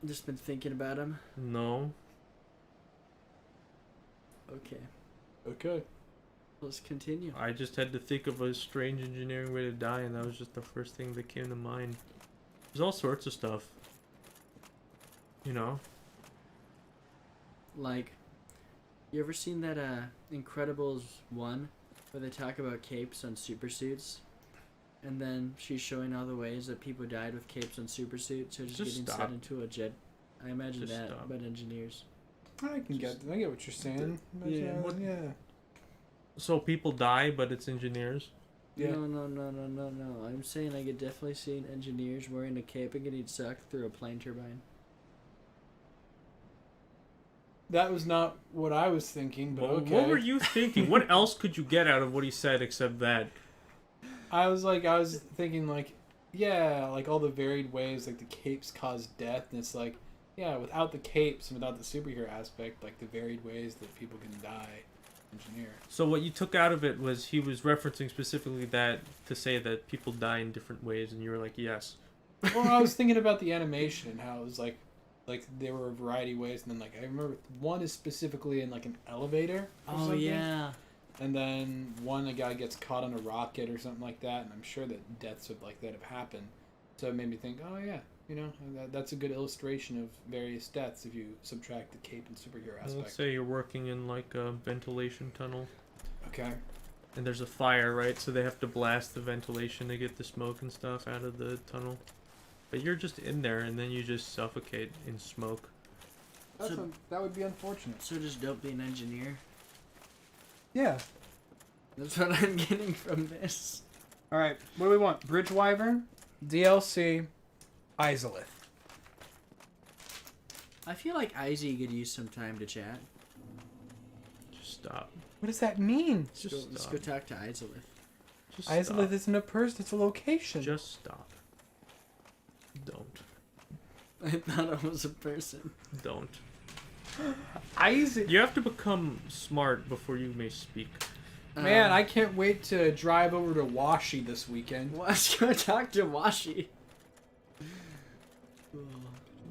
Just been thinking about him. no. Okay, Okay. let's continue. I just had to think of a strange engineering way to die, and that was just the first thing that came to mind. There's all sorts of stuff. You know? Like, you ever seen that Incredibles 1 where they talk about capes on super suits? And then she's showing all the ways that people died with capes on super suits, or just getting stop. set into a jet. I imagine Just that, stop. but engineers. I get what you're saying. Yeah. Yeah. So people die, but it's engineers. Yeah. No. I'm saying I could definitely see engineers wearing a cape and getting sucked through a plane turbine. That was not what I was thinking, but Well, okay. what were you thinking? What else could you get out of what he said except that? I was thinking like, yeah, like all the varied ways like the capes cause death, and it's like, yeah, without the capes and without the superhero aspect, like the varied ways that people can die, engineer. So what you took out of it was he was referencing specifically that to say that people die in different ways, and you were like, yes. Well, I was thinking about the animation and how it was like there were a variety of ways, and then like I remember one is specifically in like an elevator. Or Oh something. yeah. And then a guy gets caught on a rocket or something like that, and I'm sure that deaths like that have happened. So it made me think, oh yeah, you know, that's a good illustration of various deaths if you subtract the cape and superhero aspect. Let's say you're working in like a ventilation tunnel, Okay. and there's a fire, right? So they have to blast the ventilation to get the smoke and stuff out of the tunnel. But you're just in there, and then you just suffocate in smoke. That would be unfortunate. So just don't be an engineer. Yeah. That's what I'm getting from this. All right. What do we want? Bridge Wyvern, DLC, Izalith. I feel like Izzy could use some time to chat. Just stop. What does that mean? Let's go talk to Izalith. Just Izalith stop. isn't a person; it's a location. Just stop. Don't. I thought I was a person. Don't. Isaac. You have to become smart before you may speak. Man, I can't wait to drive over to Washi this weekend. Let's go talk to Washi.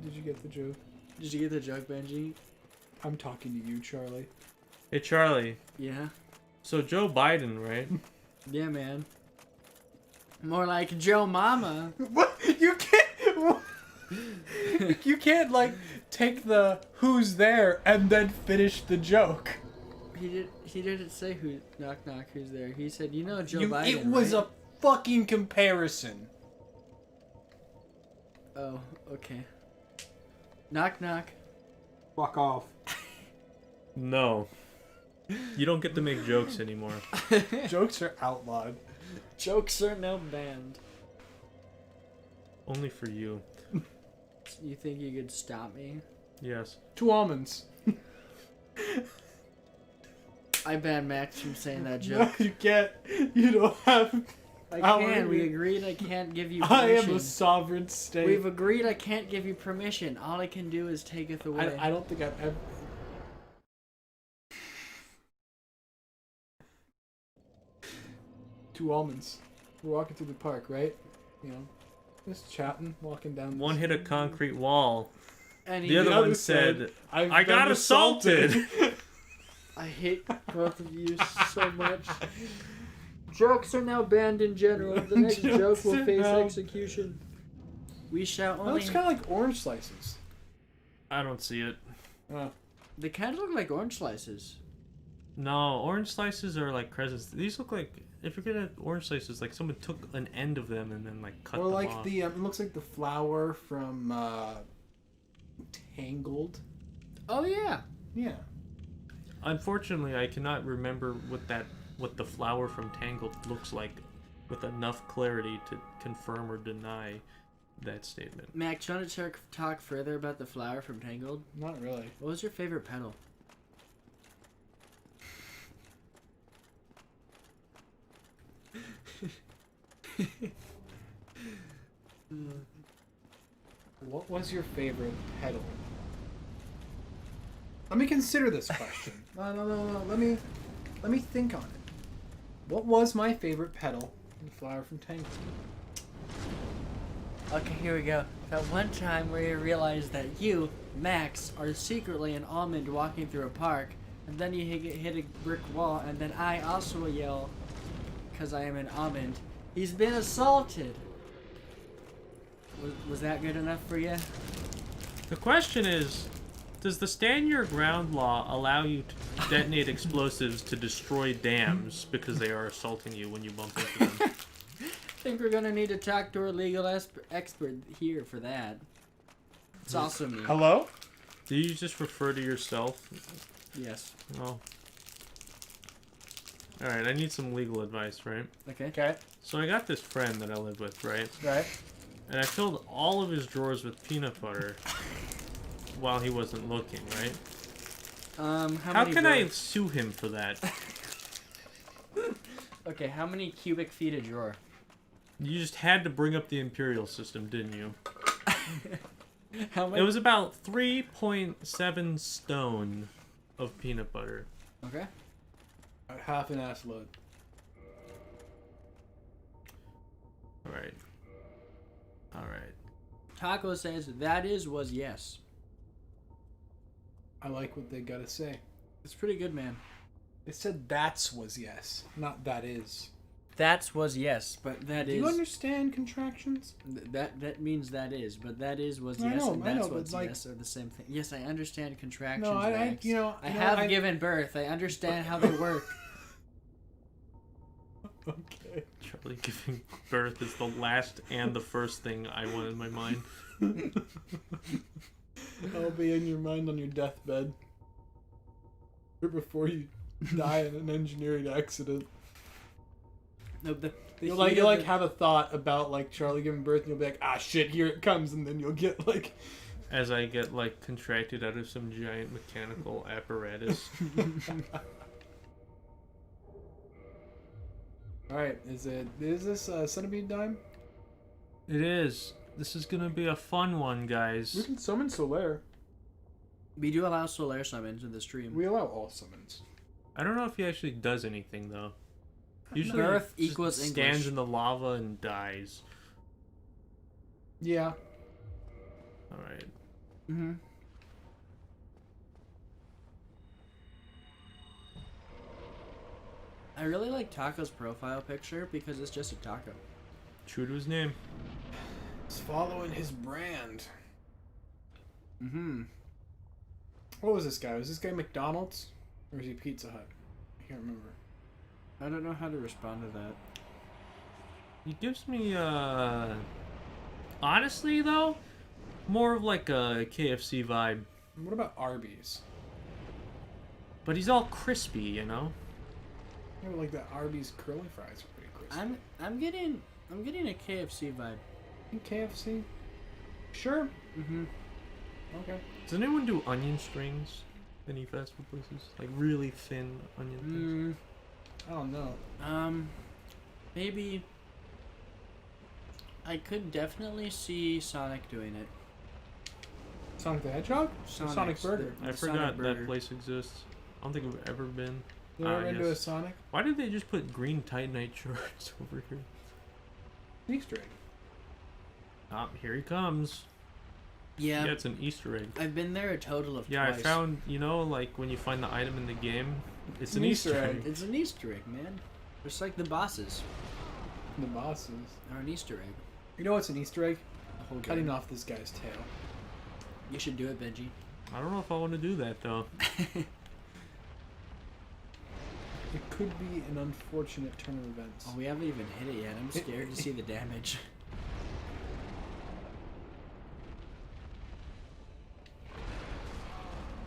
Did you get the joke? Did you get the joke, Benji? I'm talking to you, Charlie. Hey, Charlie. Yeah. So Joe Biden, right? Yeah, man. More like Joe Mama. What? You can't. You can't like take the "who's there" and then finish the joke. He didn't say who. Knock knock. Who's there? He said, you know Joe Biden. It was right? a fucking comparison. Oh, okay. Knock knock. Fuck off. No. You don't get to make jokes anymore. Jokes are outlawed. Jokes are now banned. Only for you. You think you could stop me? Yes. 2 almonds. I banned Max from saying that No, joke. you can't. You don't have. I How can. are We you? agreed I can't give you I permission. am a sovereign state. We've agreed I can't give you permission. All I can do is taketh away. I don't think I've ever. 2 almonds. We're walking through the park, right? You know, just chatting, walking down. One hit a concrete wall. And The other one said, "I've I been got assaulted. I hate both of you so much. Jokes are now banned in general. The next joke Jokes will are face now- execution. We shall That only. looks kind of like orange slices. I don't see it. They kind of look like orange slices. No, orange slices are like crescents. These look like, if you're gonna orange slices, like someone took an end of them and then like cut Or them like off. the it looks like the flower from Tangled. Oh yeah. Yeah. Unfortunately, I cannot remember what the flower from Tangled looks like with enough clarity to confirm or deny that statement. Mac, do you want to talk further about the flower from Tangled? Not really. What was your favorite petal? What was your favorite petal? Let me consider this question. No. Let me think on it. What was my favorite petal in Flower from Tangled? Okay, here we go. That one time where you realize that you, Max, are secretly an almond walking through a park, and then you hit a brick wall, and then I also yell, because I am an almond, he's been assaulted. Was that good enough for you? The question is, does the stand your ground law allow you to detonate explosives to destroy dams because they are assaulting you when you bump into them? I think we're gonna need to talk to our legal expert here for that. It's also me. Hello? Do you just refer to yourself? Yes. Oh. Alright, I need some legal advice, right? Okay. Okay. So I got this friend that I live with, right? Right. And I filled all of his drawers with peanut butter while he wasn't looking, right? How can I sue him for that? Okay, how many cubic feet a drawer? You just had to bring up the imperial system, didn't you? How many? It was about 3.7 stone of peanut butter. Okay. Half an ass load. Alright. Alright. Taco says that was yes. I like what they gotta say. It's pretty good, man. They said that's was yes, not that is. That was yes, but that Do is. you understand contractions? That means that is, but that is was I yes, know, and I that's know, what's but, like- yes are the same thing. Yes, I understand contractions. No, I Max. I know, have given birth. I understand how they work. Okay. Charlie giving birth is the last and the first thing I want in my mind. I'll be in your mind on your deathbed. Or before you die in an engineering accident. No, the You'll heat like of the- have a thought about like Charlie giving birth and you'll be like, ah shit, here it comes, and then you'll get like As I get like contracted out of some giant mechanical apparatus. Alright, is this centipede time? It is. This is gonna be a fun one, guys. We can summon Solaire. We do allow Solaire summons in the stream. We allow all summons. I don't know if he actually does anything though. Usually Birth he just equals stands English. in the lava and dies. Yeah. Alright. Mm-hmm. I really like Taco's profile picture because it's just a taco. True to his name. He's following his brand. Mm-hmm. What was this guy? Was this guy McDonald's? Or was he Pizza Hut? I can't remember. I don't know how to respond to that. He gives me honestly though, more of like a KFC vibe. What about Arby's? But he's all crispy, you know? Yeah, but like the Arby's curly fries are pretty crispy. I'm getting a KFC vibe. KFC? Sure. Mm-hmm. Okay. Does anyone do onion strings? Any fast food places? Like really thin onion things? I don't know. Maybe. I could definitely see Sonic doing it. Sonic the Hedgehog? Sonic Burger. I Sonic forgot Burger. that place exists. I don't think we've ever been. You ever been to a yes. Sonic? Why did they just put green Titanite shorts over here? Easter egg. Ah, here he comes. Yeah, Yeah, it's an Easter egg. I've been there a total of Yeah, twice. I found, you know, like when you find the item in the game, it's an Easter egg. It's an Easter egg, man. Just like the bosses The bosses. are an Easter egg. You know what's an Easter egg? The whole Cutting game. off this guy's tail. You should do it, Benji. I don't know if I want to do that though. It could be an unfortunate turn of events. Oh, we haven't even hit it yet. I'm scared to see the damage.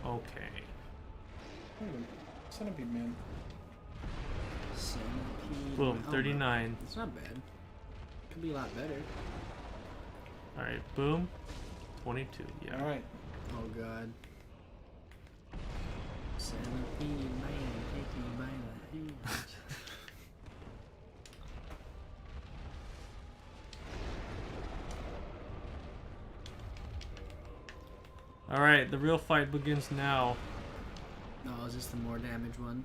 Okay. Centipede man. Centipede. Boom, Oh, 39. It's not bad. Could be a lot better. Alright, boom. 22, yeah. Alright. Oh god. Centipede man, take me by the hand. Alright, the real fight begins now. is this the more damage one?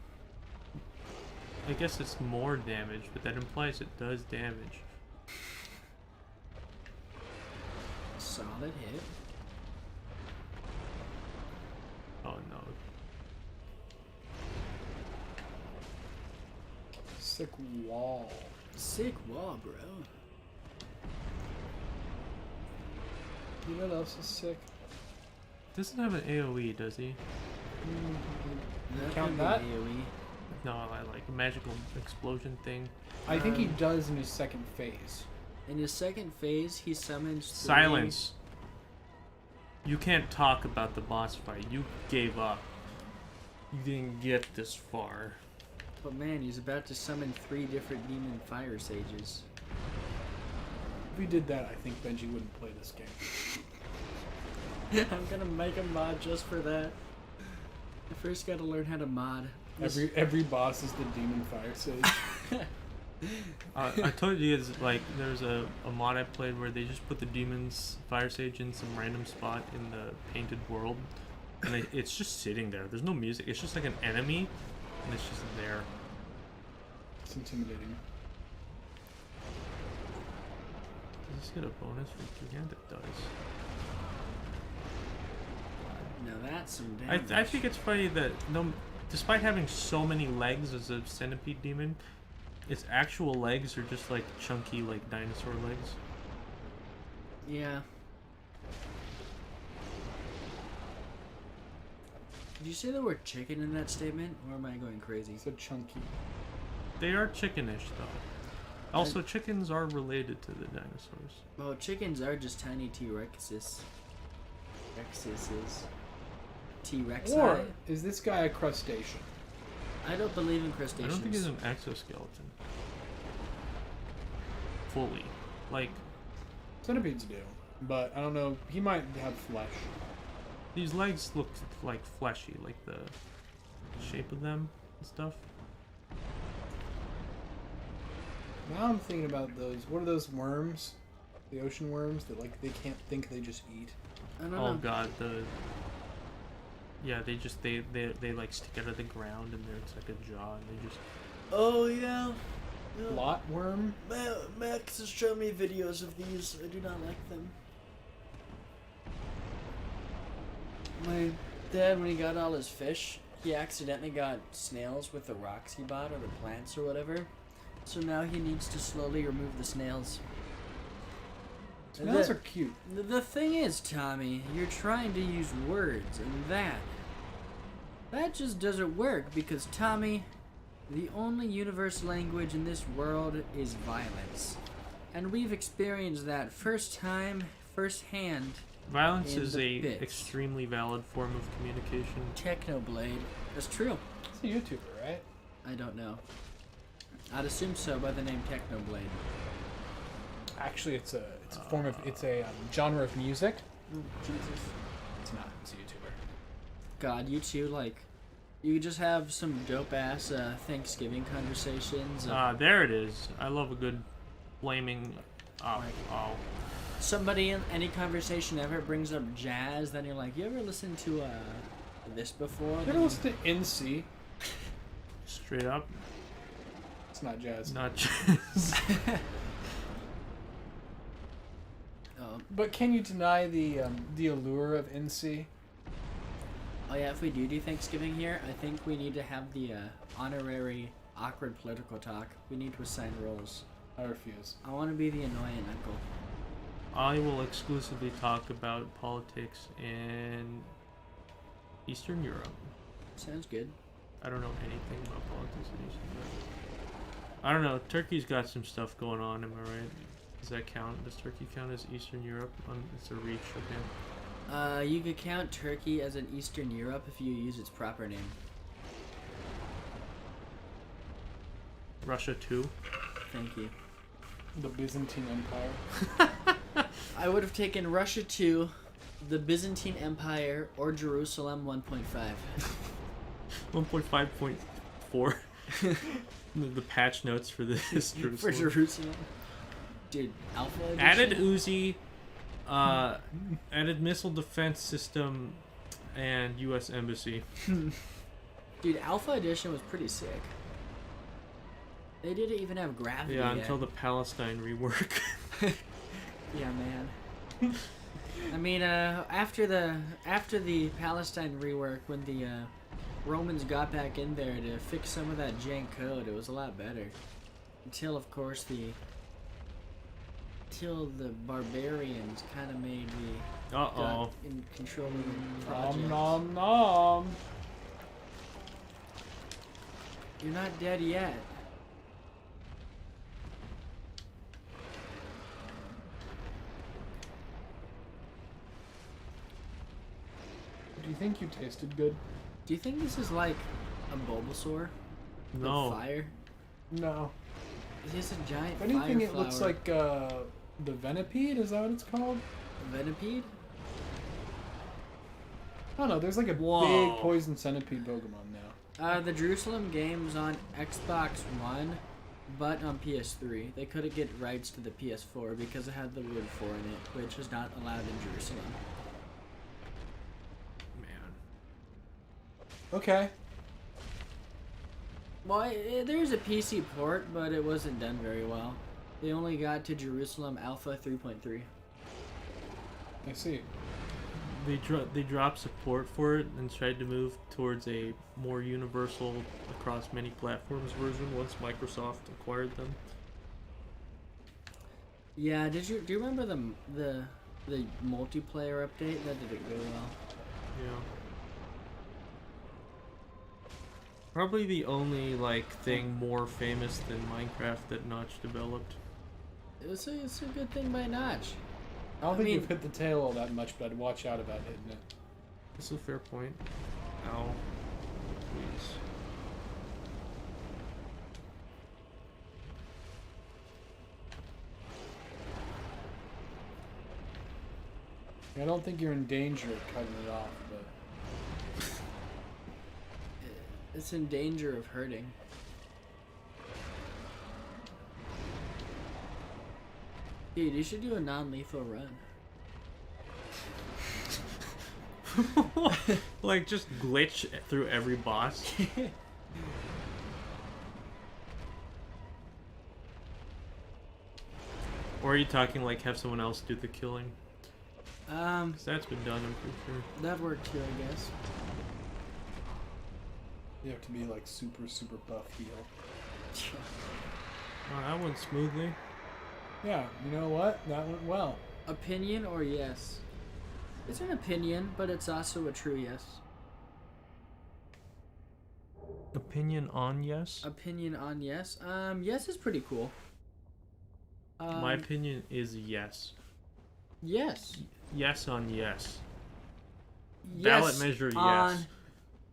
I guess it's more damage, but that implies it does damage. Solid hit. Oh no. Sick wall. Sick wall, bro. You know what else is sick? Doesn't have an AoE, does he? Count could be that? AoE. No, I like a magical explosion thing. I think he does in his second phase. In his second phase, he summons Silence. You can't talk about the boss fight. You gave up. You didn't get this far. But man, he's about to summon 3 different demon fire sages. If we did that, I think Benji wouldn't play this game. I'm gonna make a mod just for that. I first gotta learn how to mod. Every boss is the demon fire sage. I told you guys, like, there's a mod I played where they just put the demon's fire sage in some random spot in the painted world, and it's just sitting there. There's no music. It's just like an enemy, and it's just there. It's intimidating. Does this get a bonus for Gigant? It does. Now that's some damage. I think it's funny that despite having so many legs as a centipede demon, its actual legs are just like chunky, like dinosaur legs. Yeah. Did you say the word chicken in that statement, or am I going crazy? So chunky. They are chickenish though. Also, chickens are related to the dinosaurs. Well, chickens are just tiny T-Rexes. T-Rexi. Or is this guy a crustacean? I don't believe in I crustaceans. don't think he's an exoskeleton. Fully. Like, Centipedes do, but I don't know. He might have flesh. these legs look like fleshy, like the shape of them and stuff. Now I'm thinking about those. What are those worms? The ocean worms that like they can't think, they just eat. I don't Oh know. god, yeah, they like stick out of the ground and there's like a jaw and they just Oh yeah. Blot worm? Max has shown me videos of these. I do not like them. My dad, when he got all his fish, he accidentally got snails with the rocks he bought or the plants or whatever. So now he needs to slowly remove the snails. Snails are cute. The thing is, Tommy, you're trying to use words, and that just doesn't work because, Tommy, the only universal language in this world is violence. And we've experienced that firsthand. violence In is the a bits. extremely valid form of communication. Technoblade. That's true. It's a YouTuber, right? I don't know. I'd assume so by the name Technoblade. Actually, it's a form of genre of music. Jesus. It's not. It's a YouTuber. God, you two, like, you just have some dope ass Thanksgiving conversations. There it is. I love a good blaming. Oh. Somebody in any conversation ever brings up jazz, then you're like, you ever listened to this before? You ever listen to NC? Straight up. It's not jazz. Not jazz. But can you deny the allure of NC? Oh yeah, if we do Thanksgiving here, I think we need to have the honorary awkward political talk. We need to assign roles. I refuse. I want to be the annoying uncle. I will exclusively talk about politics in Eastern Europe. Sounds good. I don't know anything about politics in Eastern Europe. I don't know. Turkey's got some stuff going on. Am I right? Does that count? Does Turkey count as Eastern Europe? It's a reach. Okay. You could count Turkey as an Eastern Europe if you use its proper name. Russia too. Thank you. The Byzantine Empire. I would have taken Russia 2, the Byzantine Empire, or Jerusalem 1.5. 1.5.4. The patch notes for this Jerusalem. For Jerusalem. Dude, Alpha Edition? Added Uzi, added missile defense system, and U.S. Embassy. Dude, Alpha Edition was pretty sick. They didn't even have gravity Yeah, yet. until the Palestine rework. Yeah, man. I mean, after the Palestine rework, when the Romans got back in there to fix some of that jank code, it was a lot better. Until, of course, the barbarians kind of made the got in control of the project. Nom nom nom. You're not dead yet. Do you think you tasted good? Do you think this is like a Bulbasaur? No. With fire? No. Is this a giant If anything, fire it looks flower? like the Venipede. Is that what it's called? A Venipede? I don't know. There's like a Whoa. big poison centipede Pokemon now. The Jerusalem game's on Xbox One, but on PS3. They couldn't get rights to the PS4 because it had the word 4 in it, which is not allowed in Jerusalem. Man. Okay. Well, there's a PC port, but it wasn't done very well. They only got to Jerusalem Alpha 3.3. I see. They dropped support for it and tried to move towards a more universal across many platforms version once Microsoft acquired them. Yeah, do you remember the multiplayer update? That didn't go well. Yeah. Probably the only thing more famous than Minecraft that Notch developed. It's a good thing by Notch. I don't think mean- you've hit the tail all that much, but I'd watch out about hitting it. That's a fair point. Ow. Please. I don't think you're in danger of cutting it off, but It's in danger of hurting. Dude, you should do a non-lethal run. Just glitch through every boss. Or are you talking have someone else do the killing? 'Cause that's been done, I'm pretty sure. That worked too, I guess. you have to be super buff heel. Oh, that went smoothly. Yeah, you know what? That went well. Opinion or yes? It's an opinion, but it's also a true yes. Opinion on yes? Opinion on yes? Yes is pretty cool. My opinion is yes. Yes. Yes on yes. Yes Ballot measure on yes.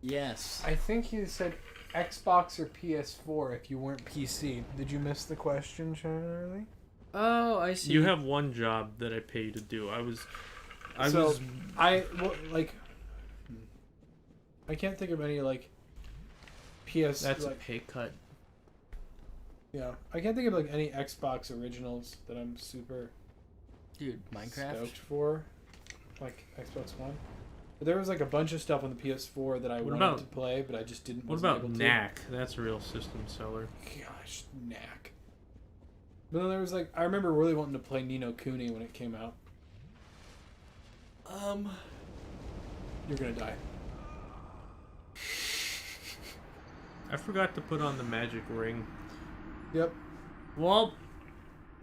yes. I think you said Xbox or PS4 if you weren't PC. Did you miss the question, Charlie? Oh, I see. You have one job that I pay you to do. I can't think of any PS. That's a pay cut. Yeah, I can't think of any Xbox originals that I'm super Dude, Minecraft. stoked for, Xbox One. But there was a bunch of stuff on the PS4 that I wanted to play, but I just didn't. What wasn't about able to. Knack? That's a real system seller. Gosh, Knack. But then there was I remember really wanting to play Nino Kuni when it came out. You're gonna die. I forgot to put on the magic ring. Yep. Well,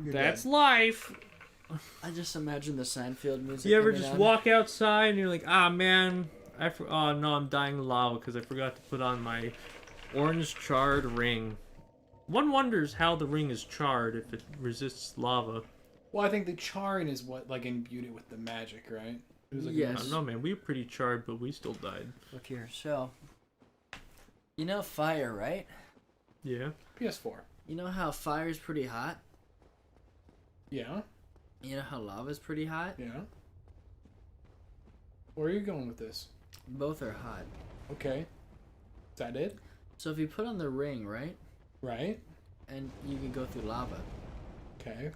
You're that's dead. life. I just imagine the Seinfeld music. You ever coming just on. walk outside and you're like, ah, man, oh no, I'm dying of lava because I forgot to put on my orange charred ring. One wonders how the ring is charred if it resists lava. Well, I think the charring is what imbued it with the magic, right? It was Yes. I don't know, man. We were pretty charred, but we still died. Look here. So, you know fire, right? Yeah. PS4. You know how fire's pretty hot? Yeah. You know how lava's pretty hot? Yeah. Where are you going with this? Both are hot. Okay. Is that it? So if you put on the ring, right? Right. And you can go through lava, Okay.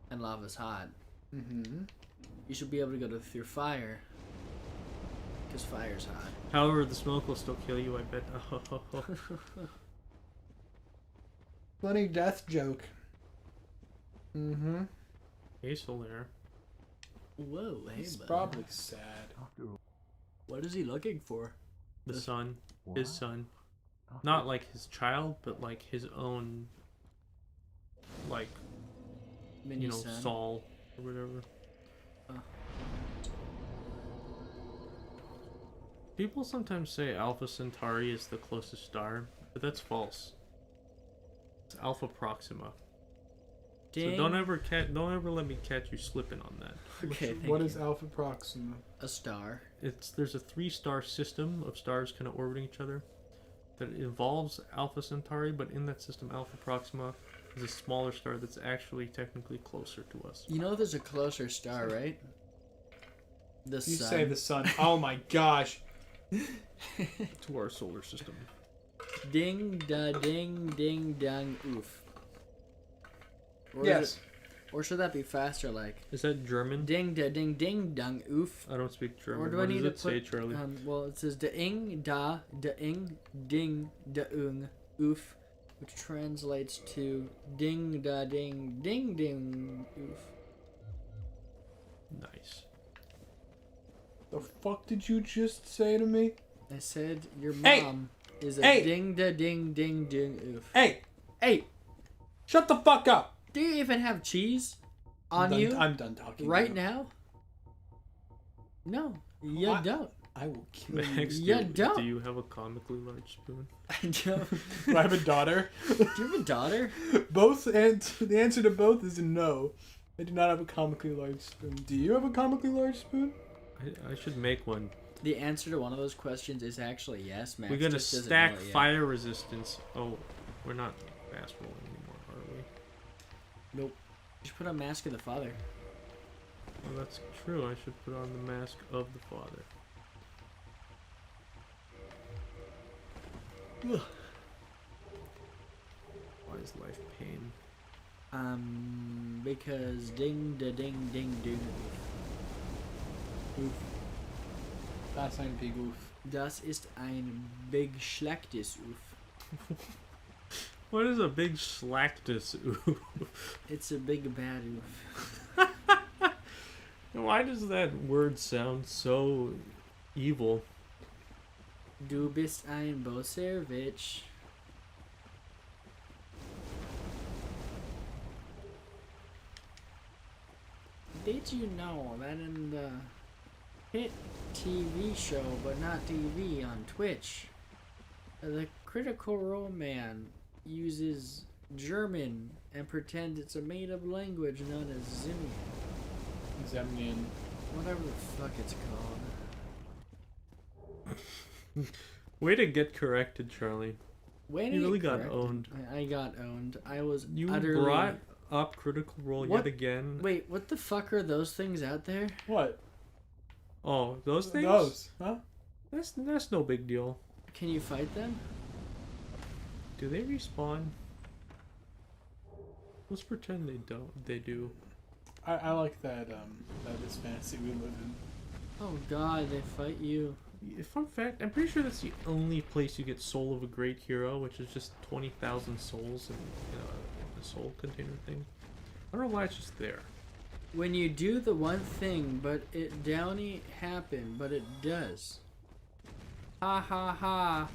and lava's hot. Mm-hmm. You should be able to go through fire, because fire's hot. However, the smoke will still kill you, I bet. Funny death joke. Mm-hmm. He's still there. Whoa, hey, He's bud. probably sad. What is he looking for? The son. His son. Not like his child, but like his own, like, Mini son. Saul or whatever. People sometimes say Alpha Centauri is the closest star, but that's false. It's Alpha Proxima. Ding. So don't ever let me catch you slipping on that. Okay, thank What you. is Alpha Proxima? A star? There's a 3-star system of stars kind of orbiting each other that involves Alpha Centauri, but in that system, Alpha Proxima is a smaller star that's actually technically closer to us. You know there's a closer star, right? The You sun. say the sun. Oh my gosh. To our solar system. Ding da ding ding dang oof. Or is Yes. it- or should that be faster, like Is that German? ding da ding ding dang oof? I don't speak German. Or do What I need does to it put? say, Charlie? Well, it says da ing da ing ding da oof, which translates to ding da ding ding ding oof. Nice. The fuck did you just say to me? I said your Hey! mom is a Hey! ding da ding ding ding oof. Hey! Hey, Shut the fuck up! do you even have cheese on I'm you done, I'm done talking. right now? No, you What? don't. I will kill you. Max, You do don't. you have a comically large spoon? I don't. Do I have a daughter? Do you have a daughter? Both and the answer to both is no. I do not have a comically large spoon. Do you have a comically large spoon? I should make one. The answer to one of those questions is actually yes, Max. We're gonna just doesn't stack know it yet. fire resistance. Oh, we're not fast rolling anymore, are we? Nope. You should put on Mask of the Father. Well, that's true. I should put on the mask of the Father. Ugh. Why is life pain? Because ding da ding ding ding. Oof. Das ein Big Oof. Das ist ein big schlechtes Oof. What is a big schlachtus? Ooh. It's a big bad Oof. Why does that word sound so evil? Du bist ein böser Witch. Did you know that in the hit TV show, but not TV, on Twitch, the Critical Role Man uses German and pretends it's a made-up language known as Zimian. Zemnian. Whatever the fuck it's called. Way to get corrected, Charlie. When You really got owned. I got owned. I was You utterly... brought up Critical Role What? yet again. Wait, what the fuck are those things out there? What? Oh, those things? Those, huh? That's no big deal. Can you fight them? Do they respawn? Let's pretend they don't. They do. I like that this fantasy we live in. Oh god, they fight you. Fun fact, I'm pretty sure that's the only place you get Soul of a Great Hero, which is just 20,000 souls in a soul container thing. I don't know why it's just there. When you do the one thing, but it downy happen, but it does. Ha ha ha.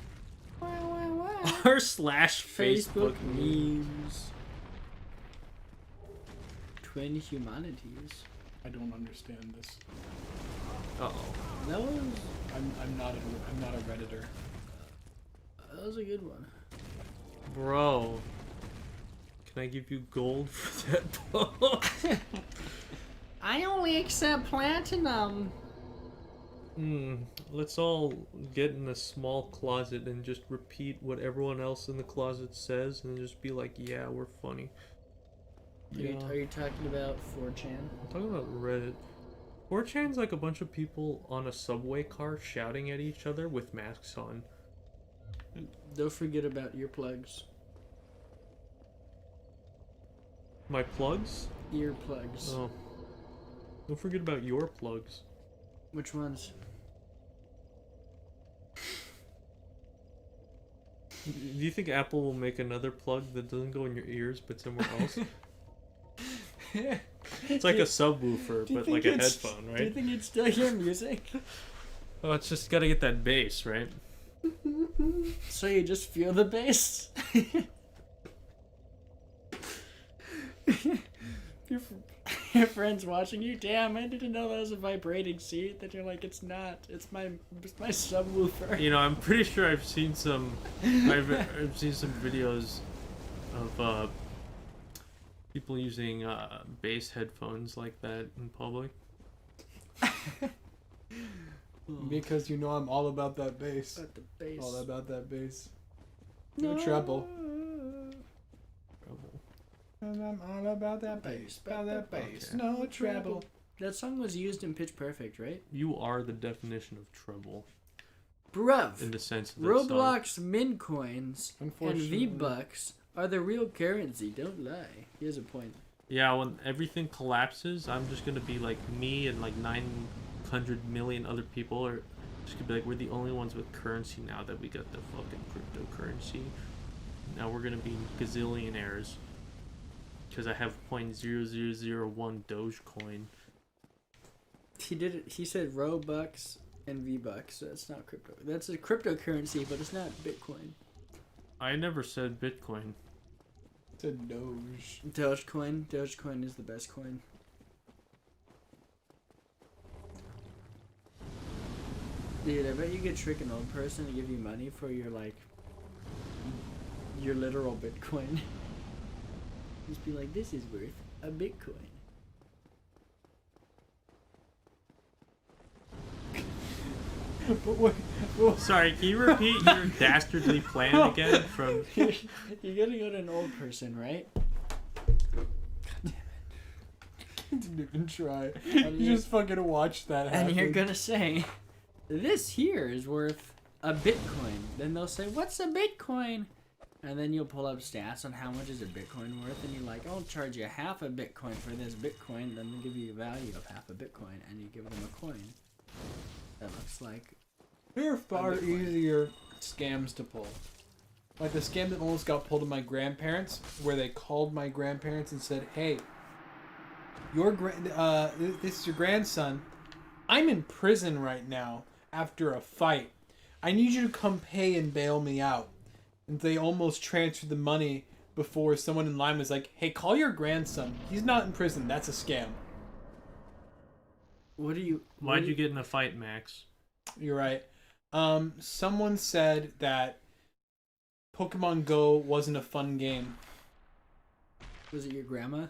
Wah, wah, wah. R slash Facebook Facebook memes. Twin humanities. I don't understand this. Uh oh. That was I'm not a redditor. a good one. Bro. Can I give you gold for that book? I only accept platinum. Let's all get in a small closet and just repeat what everyone else in the closet says and just be like, yeah, we're funny. Are you talking about 4chan? I'm talking about Reddit. 4chan's like a bunch of people on a subway car shouting at each other with masks on. Don't forget about your plugs. My plugs? Earplugs. Oh. Don't forget about your plugs. Which ones? Do you think Apple will make another plug that doesn't go in your ears but somewhere else? It's like a subwoofer, but like a headphone, right? Do you think you'd still hear music? Oh, it's just gotta get that bass, right? So you just feel the bass? Your friend's watching you. Damn, I didn't know that was a vibrating seat. Then you're like, it's not. It's my subwoofer. You know, I'm pretty sure I've seen some. I've seen some videos of people using bass headphones like that in public. Because you know I'm all about that bass. But the bass. All about that bass. No treble. And I'm all about that bass. About that bass. Okay. No treble. That song was used in Pitch Perfect, right? You are the definition of trouble Bruv. in the sense of that Roblox min coins and Unfortunately. V-Bucks are the real currency. Don't lie. Here's a point. Yeah, when everything collapses, I'm just gonna be like me and like 900 million other people are just gonna be like, we're the only ones with currency now that we got the fucking cryptocurrency. Now we're gonna be gazillionaires because I have 0.0001 Dogecoin. He did it. He said Robux and V-Bucks. So that's not crypto. That's a cryptocurrency, but it's not Bitcoin. I never said Bitcoin. It's a Doge. Dogecoin. Dogecoin is the best coin. Dude, I bet you could trick an old person to give you money for your literal Bitcoin. Just be like, this is worth a Bitcoin. But wait, Sorry, can you repeat your dastardly plan again from... You gotta go to an old person, right? didn't even try. You just fucking watched that happen. And you're gonna say, this here is worth a Bitcoin. Then they'll say, what's a Bitcoin? And then you'll pull up stats on how much is a Bitcoin worth, and you're like, I'll charge you half a Bitcoin for this Bitcoin. Then they'll give you a value of half a Bitcoin, and you give them a coin that looks like. There are far Bitcoin. easier scams to pull. Like the scam that almost got pulled on my grandparents, where they called my grandparents and said, "Hey, this is your grandson. I'm in prison right now after a fight. I need you to come pay and bail me out." And they almost transferred the money before someone in line was like, "Hey, call your grandson. He's not in prison. That's a scam." What do you? Why'd you get in a fight, Max? You're right. Someone said that Pokemon Go wasn't a fun game. Was it your grandma?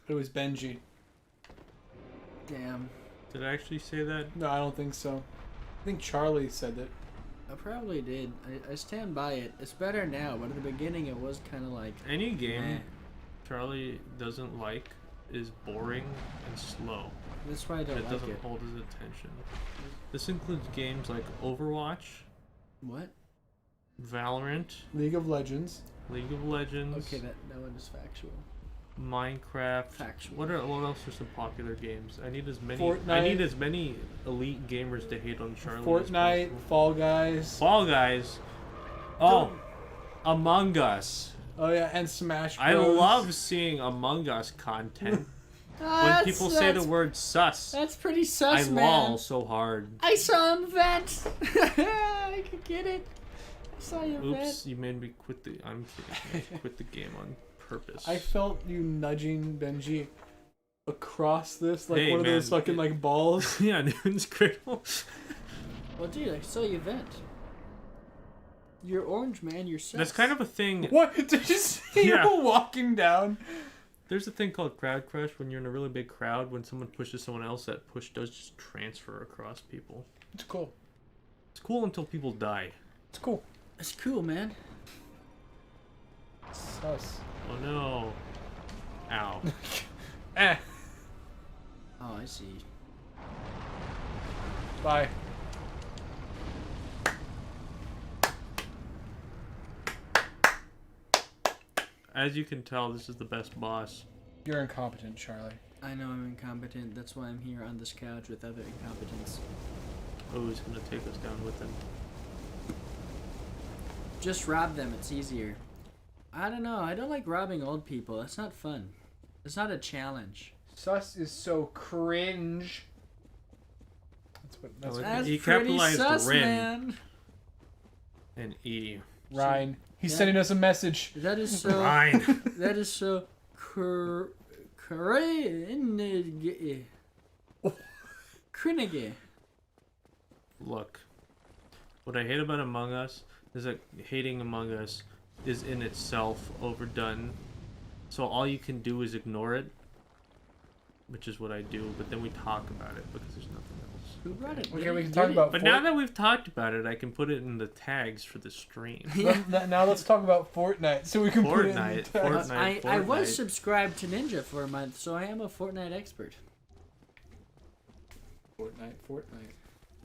It was Benji. Damn. Did I actually say that? No, I don't think so. I think Charlie said it. I probably did. I stand by it. It's better now, but at the beginning it was kind of like. Any game Meh. Charlie doesn't like is boring and slow. That's why I don't It like doesn't it. hold his attention. This includes games like Overwatch, What? Valorant, League of Legends. League of Legends, Okay, that one is factual. Minecraft. Factual. What else are some popular games? I need as many. Fortnite. I need as many elite gamers to hate on Charlie. as Fortnite, possible. Fall Guys. Fall Guys. Oh, Among Us. Oh yeah, and Smash Bros. I love seeing Among Us content. When people say the word sus, That's pretty I sus, man. lol so hard. I saw him vent. I could get it. I saw you Oops, vent. you made me quit the. I'm kidding. I quit the game on purpose. I felt you nudging Benji across this like Hey, one of those man. fucking like balls. Yeah, Newton's cradle. Well, dude, I saw you vent. You're orange, man. You're sus. That's kind of a thing. What? Did you see Yeah. you walking down? There's a thing called crowd crush when you're in a really big crowd. When someone pushes someone else, that push does just transfer across people. It's cool. It's cool until people die. It's cool. It's cool, man. Sus. Oh no. Ow. Eh. Oh, I see. Bye. As you can tell, this is the best boss. You're incompetent, Charlie. I know I'm incompetent. That's why I'm here on this couch with other incompetents. Oh, he's gonna take us down with him. Just rob them. It's easier. I don't know. I don't like robbing old people. That's not fun. It's not a challenge. Sus is so cringe. That's what That's He pretty capitalized sus, Rin. man. And E. Ryan. He's Yeah. sending us a message. That is so. Ryan. That is so. Cringe. Cringe. Look, what I hate about Among Us is that hating Among Us is in itself overdone. So all you can do is ignore it, which is what I do, but then we talk about it because there's nothing else. Who brought it? Okay, we can talk about. But now that we've talked about it, I can put it in the tags for the stream. Now let's talk about Fortnite, so we can put it in the Fortnite, text. Fortnite. I was subscribed to Ninja for a month, so I am a Fortnite expert. Fortnite.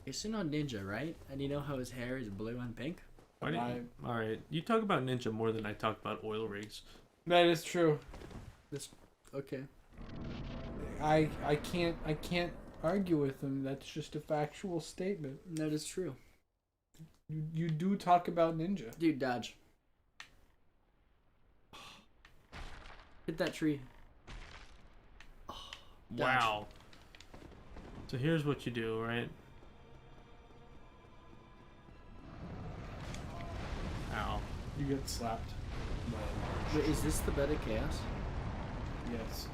You still know Ninja, right? And you know how his hair is blue and pink? Why do you, all right, you talk about Ninja more than I talk about oil rigs. That is true. Okay. I can't argue with him. That's just a factual statement. That is true. You do talk about Ninja. Dude, dodge. Hit that tree. Wow. So here's what you do, right? Ow. You get slapped. Wait, is this the bed of chaos? Yes.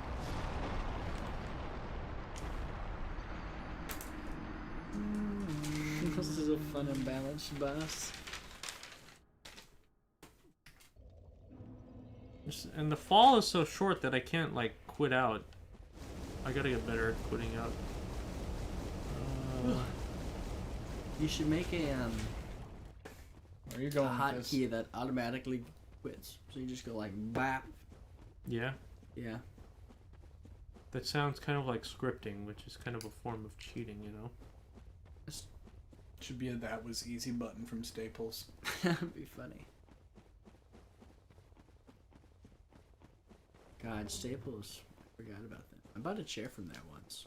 This is a fun unbalanced boss. And the fall is so short that I can't, like, quit out. I gotta get better at quitting out. You should make a Where are you going with this? hotkey that automatically quits. So you just go like bap. Yeah? Yeah. That sounds kind of like scripting, which is kind of a form of cheating, you know? Should be a "that was easy" button from Staples. That'd be funny. God, Staples. I forgot about that. I bought a chair from there once.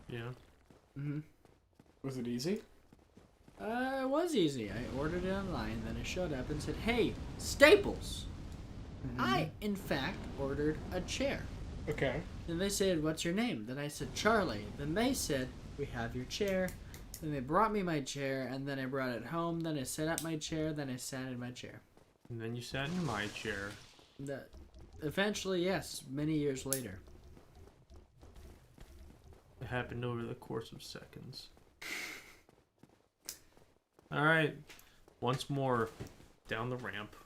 Yeah. Mm-hmm. Was it easy? It was easy. I ordered it online, then it showed up and said, "Hey, Staples." I, in fact, ordered a chair. Okay. Then they said, "What's your name?" Then I said, "Charlie." Then they said, "We have your chair." Then they brought me my chair, and then I brought it home. Then I set up my chair. Then I sat in my chair. And then you sat in my chair. That, eventually, yes, many years later. It happened over the course of seconds. Alright. Once more, down the ramp.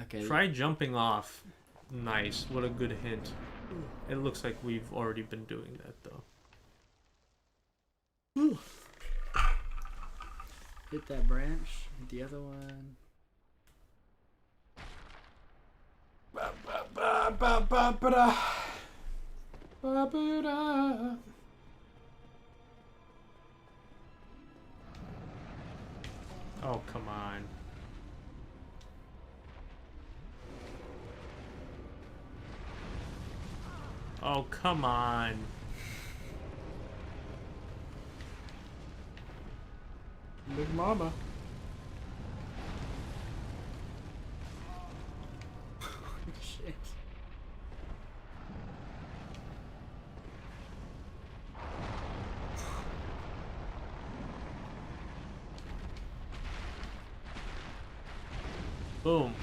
Okay. Try jumping off. Nice. What a good hint. It looks like we've already been doing that, though. Hit that branch. Hit the other one. Oh, come on. Oh, come on. Big Mama. Shit. Boom.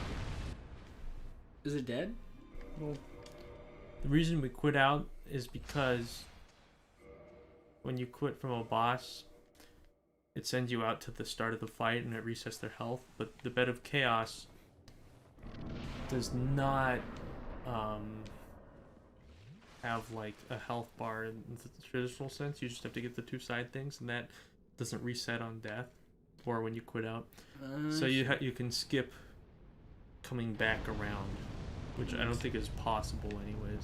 Is it dead? Well, The reason we quit out is because when you quit from a boss, it sends you out to the start of the fight and it resets their health. But the Bed of Chaos does not have like a health bar in the traditional sense. You just have to get the two side things, and that doesn't reset on death or when you quit out. So you can skip coming back around, which I don't think is possible anyways.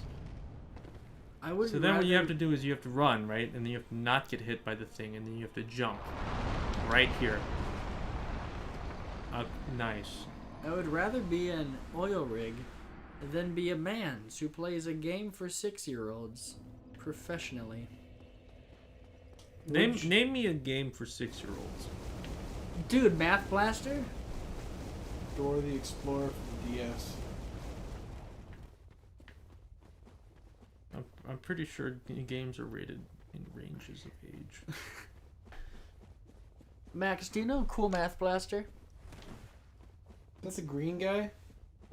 I would. So then what you have to do is you have to run, right? And then you have to not get hit by the thing, and then you have to jump. Right here. Nice. I would rather be an oil rig than be a man who plays a game for 6-year-olds professionally. Name me a game for 6-year-olds. Dude, Math Blaster? Dora the Explorer for the DS. I'm pretty sure games are rated in ranges of age. Max, do you know Cool Math Blaster? That's a green guy?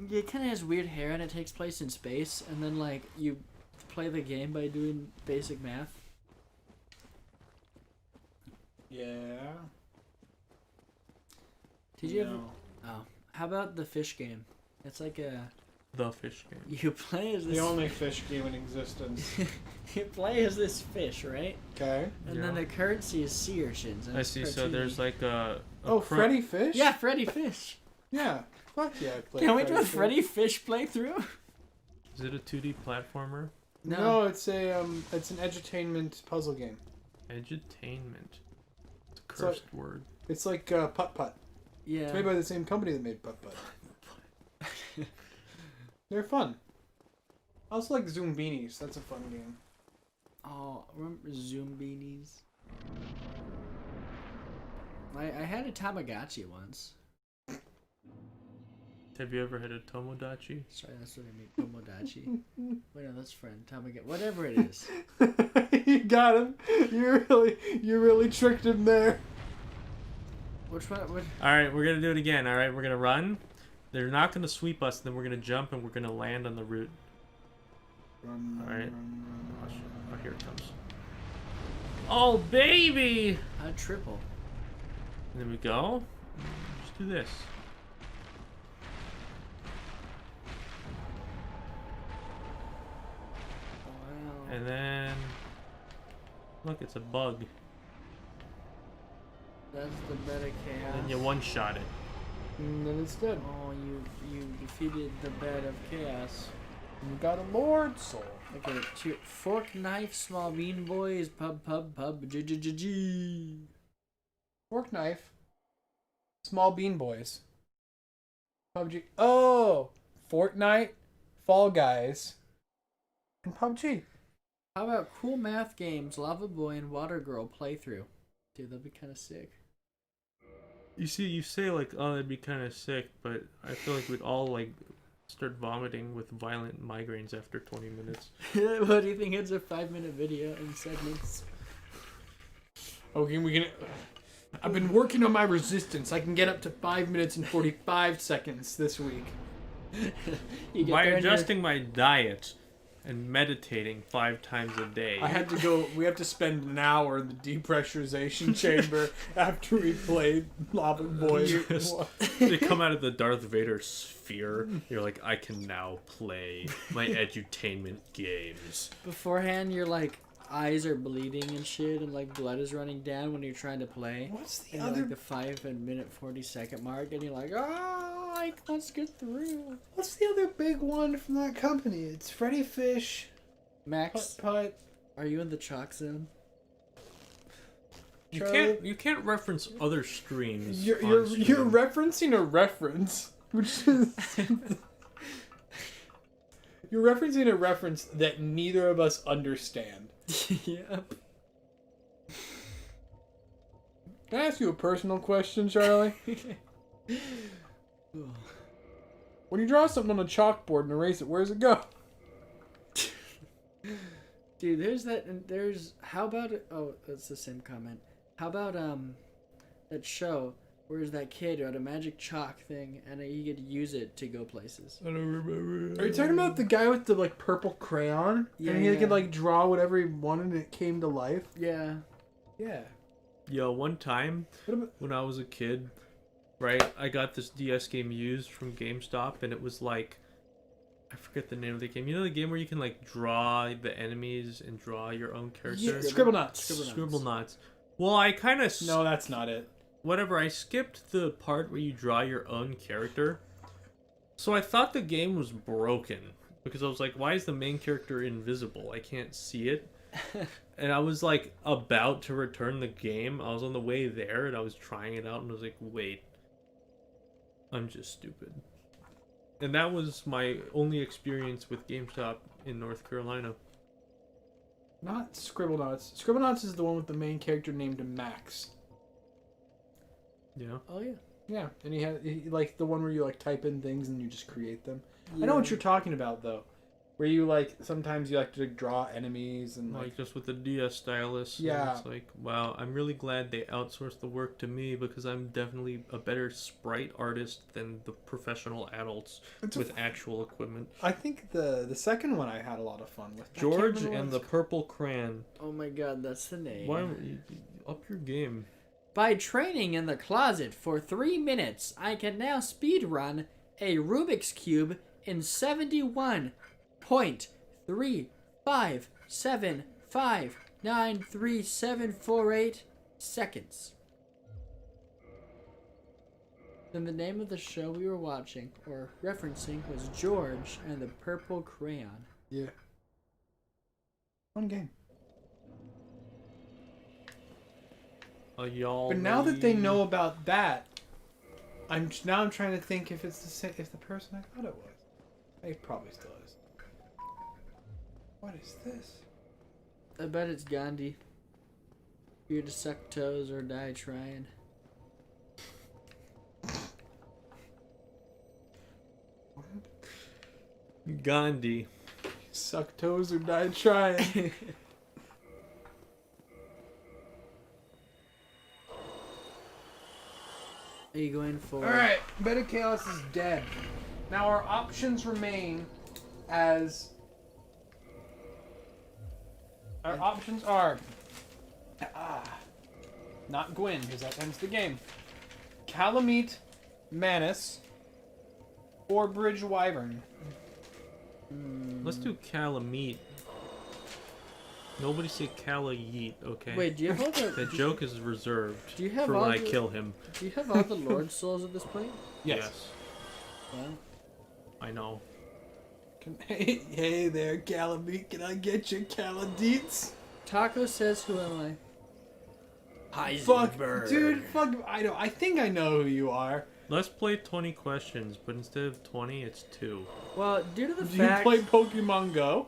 Yeah, it kind of has weird hair and it takes place in space, and then like you play the game by doing basic math. Yeah. Did you ever? No. Oh, how about the fish game? It's like The fish game. you play as this. The only fish game in existence. You play as this fish, right? Okay. And Yeah. then the currency is sea urchins. And I it's see. So there's cartoony. like a Oh, Freddy Fish? Yeah, Freddy Fish. Yeah. Fuck yeah, I played Can we do a Fish. Freddy Fish playthrough? Is it a 2D platformer? No, it's it's an edutainment puzzle game. Edutainment. It's a So- cursed word. It's like Putt Putt. Yeah. It's made by the same company that made Putt Putt. They're fun. I also like Zoom Beanies. That's a fun game. Oh, remember Zoom Beanies? I had a Tamagotchi once. Have you ever had a Tomodachi? Sorry, that's what I mean. Tomodachi. Wait, no, that's friend. Tamagotchi. Whatever it is. You got him. You really tricked him there. Which one? What? All right, we're gonna do it again. All right, we're gonna run. They're not gonna sweep us. Then we're gonna jump and we're gonna land on the route. Run, All right. run, Oh, run, shit. run. Oh, here it comes. Oh baby! A triple. And then we go. Just do this. Wow. And then look, it's a bug. That's the bed of chaos. And then you one-shot it. And then it's dead. Oh, you defeated the bed of chaos. You got a Lord Soul. Okay, fork, knife, small bean boys, pub, g. Fork Knife. Small Bean Boys. PUBG. Oh! Fortnite, Fall Guys, and PUBG. How about Cool Math Games, Lava Boy, and Water Girl playthrough? Dude, that'd be kind of sick. You see, you say like, oh, that'd be kind of sick, but I feel like we'd all like start vomiting with violent migraines after 20 minutes. What do you think? It's a 5-minute video in segments. Okay, we can. I've been working on my resistance. I can get up to 5 minutes and 45 seconds this week. You get By there and you're- adjusting my diet and meditating 5 times a day. I had to go. We have to spend an hour in the depressurization chamber after we played Lava Boy. Yes. They come out of the Darth Vader sphere. You're like, I can now play my edutainment games. Beforehand, your like eyes are bleeding and shit, and like blood is running down when you're trying to play. What's the And other? like the 5-minute 40-second mark, and you're like, let's get through. What's the other big one from that company? It's Freddy Fish. Max, Putt. are you in the chalk zone? You can't reference other streams. You're on stream. referencing a reference, which is you're referencing a reference that neither of us understand. Yep. Can I ask you a personal question, Charlie? When you draw something on a chalkboard and erase it, where does it go? Dude, there's how about it? Oh, that's the same comment. How about that show where there's that kid who had a magic chalk thing and he could use it to go places. I don't remember. Are you talking about the guy with the like purple crayon? Yeah, and he yeah. could like draw whatever he wanted and it came to life? Yeah. Yeah. Yo, one time What about when I was a kid, right, I got this DS game used from GameStop, and it was like, I forget the name of the game. You know the game where you can like draw the enemies and draw your own character? Scribble Nuts. Knots. Well, I kind of No, that's not it. whatever. I skipped the part where you draw your own character, so I thought the game was broken because I was like, why is the main character invisible? I can't see it. And I was like about to return the game. I was on the way there and I was trying it out and I was like, wait, I'm just stupid. And that was my only experience with GameStop in North Carolina. Not Scribble Nuts. Scribble Nuts is the one with the main character named Max. Yeah. Oh yeah. Yeah, and like the one where you like type in things and you just create them. I know what you're talking about though, where you like sometimes you like to draw enemies and Like just with the DS stylus. Yeah. It's like, wow, I'm really glad they outsourced the work to me because I'm definitely a better sprite artist than the professional adults with actual equipment. I think the second one I had a lot of fun with. George and the Purple Crayon. Oh my god, that's the name. Why don't you up your game? By training in the closet for 3 minutes, I can now speedrun a Rubik's Cube in 71.357593748 seconds. Then the name of the show we were watching, or referencing, was George and the Purple Crayon. Yeah. Fun game. But now that they know about that, I'm trying to think if it's if the person I thought it was. It probably still is. What is this? I bet it's Gandhi. Here to suck toes or die trying. Gandhi. Suck toes or die trying. Are you going for... Alright, Beta Chaos is dead. Now our options remain as... Our options are... not Gwyn, because that ends the game. Calamite, Manus, or Bridge Wyvern. Let's do Calamite. Nobody say Cala Yeet, okay? Wait, do you have all the... That joke is reserved Do you have for all when I the- kill him. Do you have all the Lord Souls at this point? Yes. Well, I know. Hey there, Calamite. Can I get your Caladeets? Taco says, who am I? Fuck, dude, fuck. I think I know who you are. Let's play 20 questions, but instead of 20, it's 2. Well, due to the Do fact... you play Pokemon Go?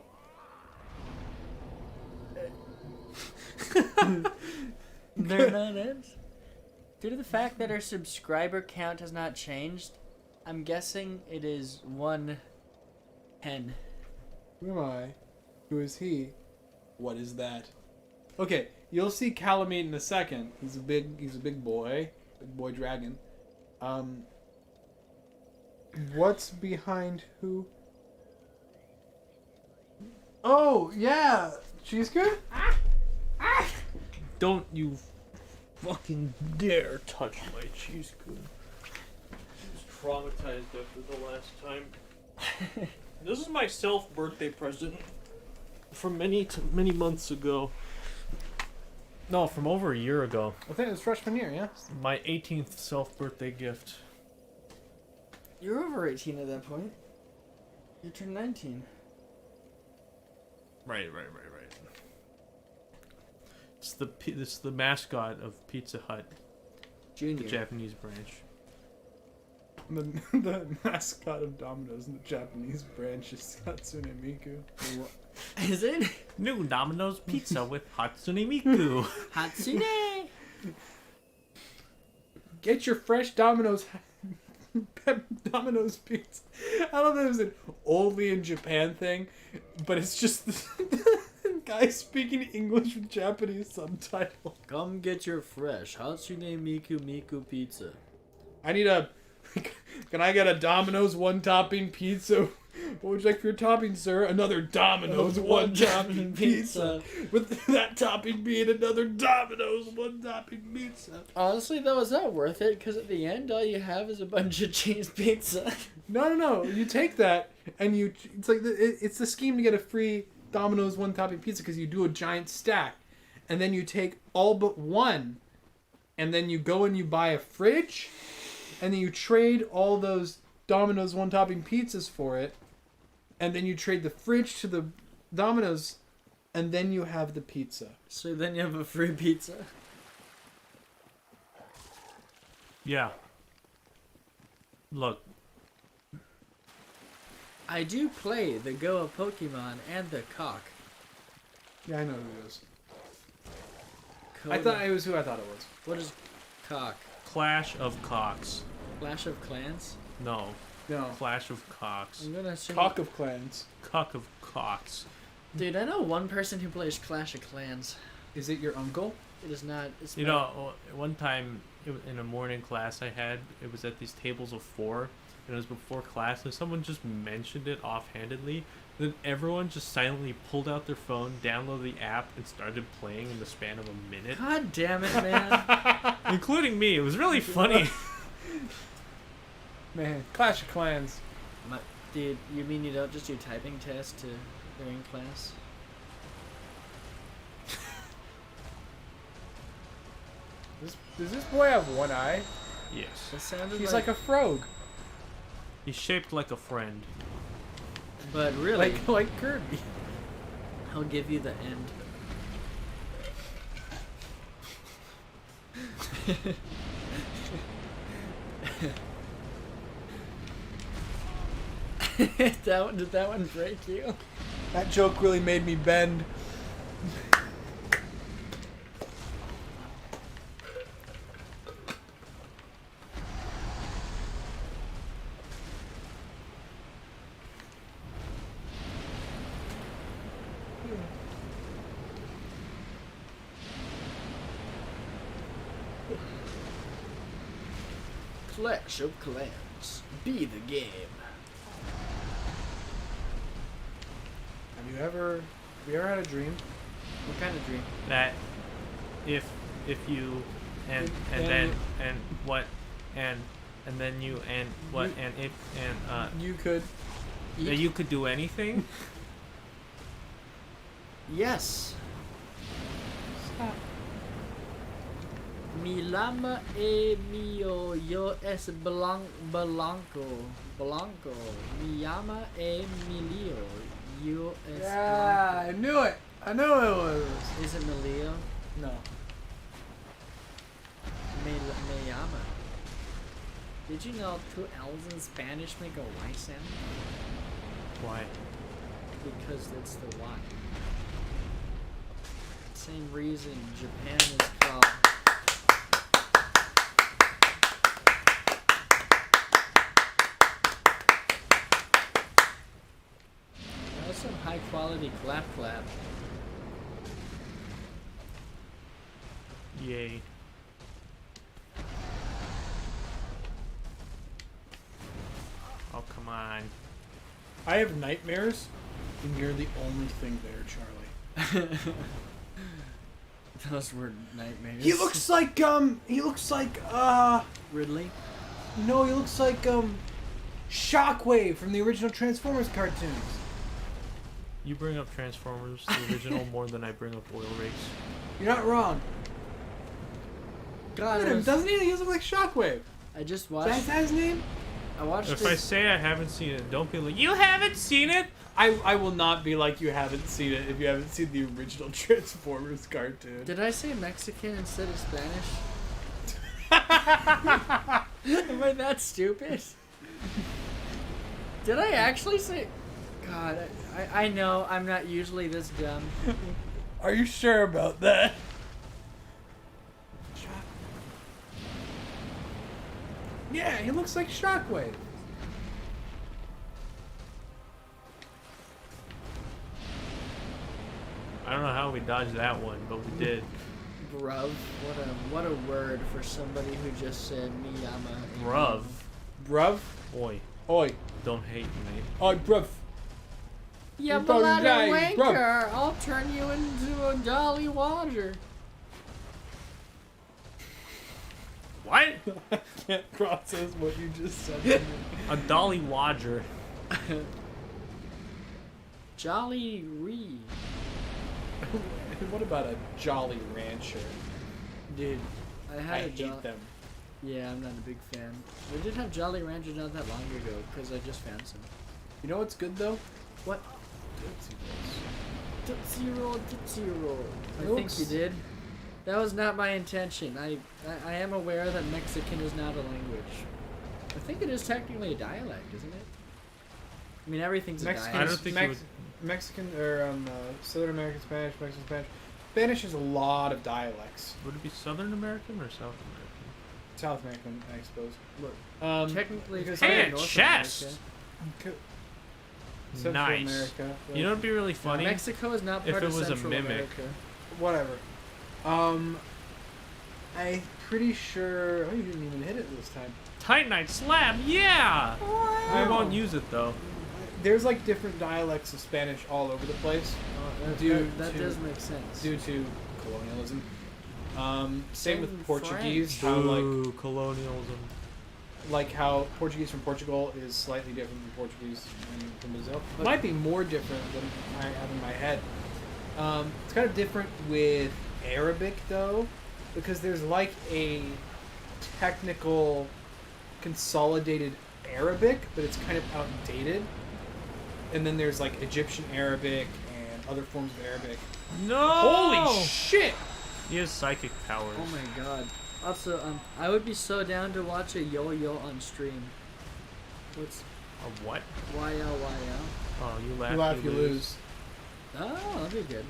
They're not ends. Due to the fact that our subscriber count has not changed, I'm guessing it is 110. Who am I? Who is he? What is that? Okay, you'll see Calamite in a second. He's a big boy dragon. What's behind who? Oh yeah, she's good. Don't you fucking dare touch my cheese good. I was traumatized after the last time. This is my birthday present from many months ago. No, from over a year ago. I think it was freshman year, yeah. My 18th birthday gift. You're over 18 at that point. You turned 19. Right. It's the mascot of Pizza Hut, the Junior. Japanese branch. The mascot of Domino's in the Japanese branch is Hatsune Miku. Is it? New Domino's pizza with Hatsune Miku. Hatsune! Get your fresh Domino's pizza. I don't know if it's an only in Japan thing, but it's just the guy speaking English with Japanese subtitle. Come get your fresh Hatsune Miku pizza. I need a... Can I get a Domino's one-topping pizza? What would you like for your topping, sir? Another Domino's one-topping pizza. With that topping being another Domino's one-topping pizza. Honestly, though, it's not worth it, because at the end, all you have is a bunch of cheese pizza. No. You take that, and it's like it's the scheme to get a free Domino's one-topping pizza, because you do a giant stack. And then you take all but one, and then you go and you buy a fridge, and then you trade all those Domino's one-topping pizzas for it, and then you trade the fridge to the Domino's, and then you have the pizza. So then you have a free pizza. Yeah. Look. I do play the Go of Pokemon and the Cock. Yeah, I know who it is. Code I thought it was who I thought it was. What is Cock? Clash of Cocks. Clash of Clans. No, No. Clash of Cocks. I'm gonna assume. Cock of Clans. Cock of Cocks. Dude, I know one person who plays Clash of Clans. Is it your uncle? It is not. It's You my- know, one time in a morning class I had, it was at these tables of 4, and it was before class, and someone just mentioned it offhandedly. Then everyone just silently pulled out their phone, downloaded the app, and started playing in the span of a minute. God damn it, man. Including me. It was really funny. Man, Clash of Clans. Dude, you mean you don't just do typing tests during class? Does this boy have one eye? Yes. That sounded He's like a frog. He's shaped like a friend. But really, Like Kirby. I'll give you the end. Did that one break you? That joke really made me bend. Clash of Clans. Be the game. Have you ever had a dream? What kind of dream? That if you and And then you- and what and then you and what You- and if and You could. that you could do anything. Yes. Stop. Mi lama e mio yo es blanco. Mi llama Emilio. Yo es Yeah, I knew it. I knew it was. blanco. Is it Emilio? No. Me llama. Did you know 2 L's in Spanish make a Y sound? Why? Because it's the Y. Same reason Japan is called. That was some high quality clap. Yay. Oh, come on. I have nightmares, and you're the only thing there, Charlie. Those were nightmares. He looks like Ridley. no, he looks like Shockwave from the original Transformers cartoons. You bring up Transformers, the original, more than I bring up oil rigs. You're not wrong. God, Look at him, doesn't he? He looks like Shockwave. I just Is watched. that his name? I watched If this. I say I haven't seen it, don't be like, you haven't seen it? I will not be like you haven't seen it if you haven't seen the original Transformers cartoon. Did I say Mexican instead of Spanish? Am I that stupid? Did I actually say? God, I know I'm not usually this dumb. Are you sure about that? Yeah, he looks like Shockwave. I don't know how we dodged that one, but we did. Bruv, what a word for somebody who just said me yama. Bruv. Bruv? Oi. Oi. Don't hate me. Oi, bruv. Yeah, You're but probably dying, wanker, I'll turn you into a Dolly Water. What? I can't process what you just said to me. A Dolly Wadger. Jolly Ree. What about a Jolly Rancher? Dude, I had I a hate Jolly. them. Yeah, I'm not a big fan. We did have Jolly Ranchers not that long ago because I just found some. You know what's good though? What? Tootsie Roll, Tootsie Roll. I think Looks- you did. That was not my intention. I am aware that Mexican is not a language. I think it is technically a dialect, isn't it? I mean, everything's a Mexican, I dialect. don't think it would- Mexican or Southern American Spanish, Mexican Spanish. Spanish has a lot of dialects. Would it be Southern American or South South America, I suppose. Look, technically, because it's Hey, kinda a North chest! America. Central Nice. America. You know what'd be really funny? Mexico is not if part it of was a Central mimic. America. Whatever. I'm pretty sure. Oh, you didn't even hit it this time. Titanite slab, yeah! I won't use it though. There's like different dialects of Spanish all over the place Oh, that to- does make sense. due to colonialism. Same Same with in Portuguese. French. How Boo, colonialism. like how Portuguese from Portugal is slightly different from Portuguese from Brazil. It But- might be more different than I have in my head. It's kind of different with Arabic though, because there's like a technical consolidated Arabic, but it's kind of outdated. And then there's like Egyptian Arabic and other forms of Arabic. No! Holy shit! He has psychic powers. Oh my god. Also, I would be so down to watch a yo-yo on stream. What's A what? YL? Oh, you laugh, You laugh, you lose. Oh, that'd be good.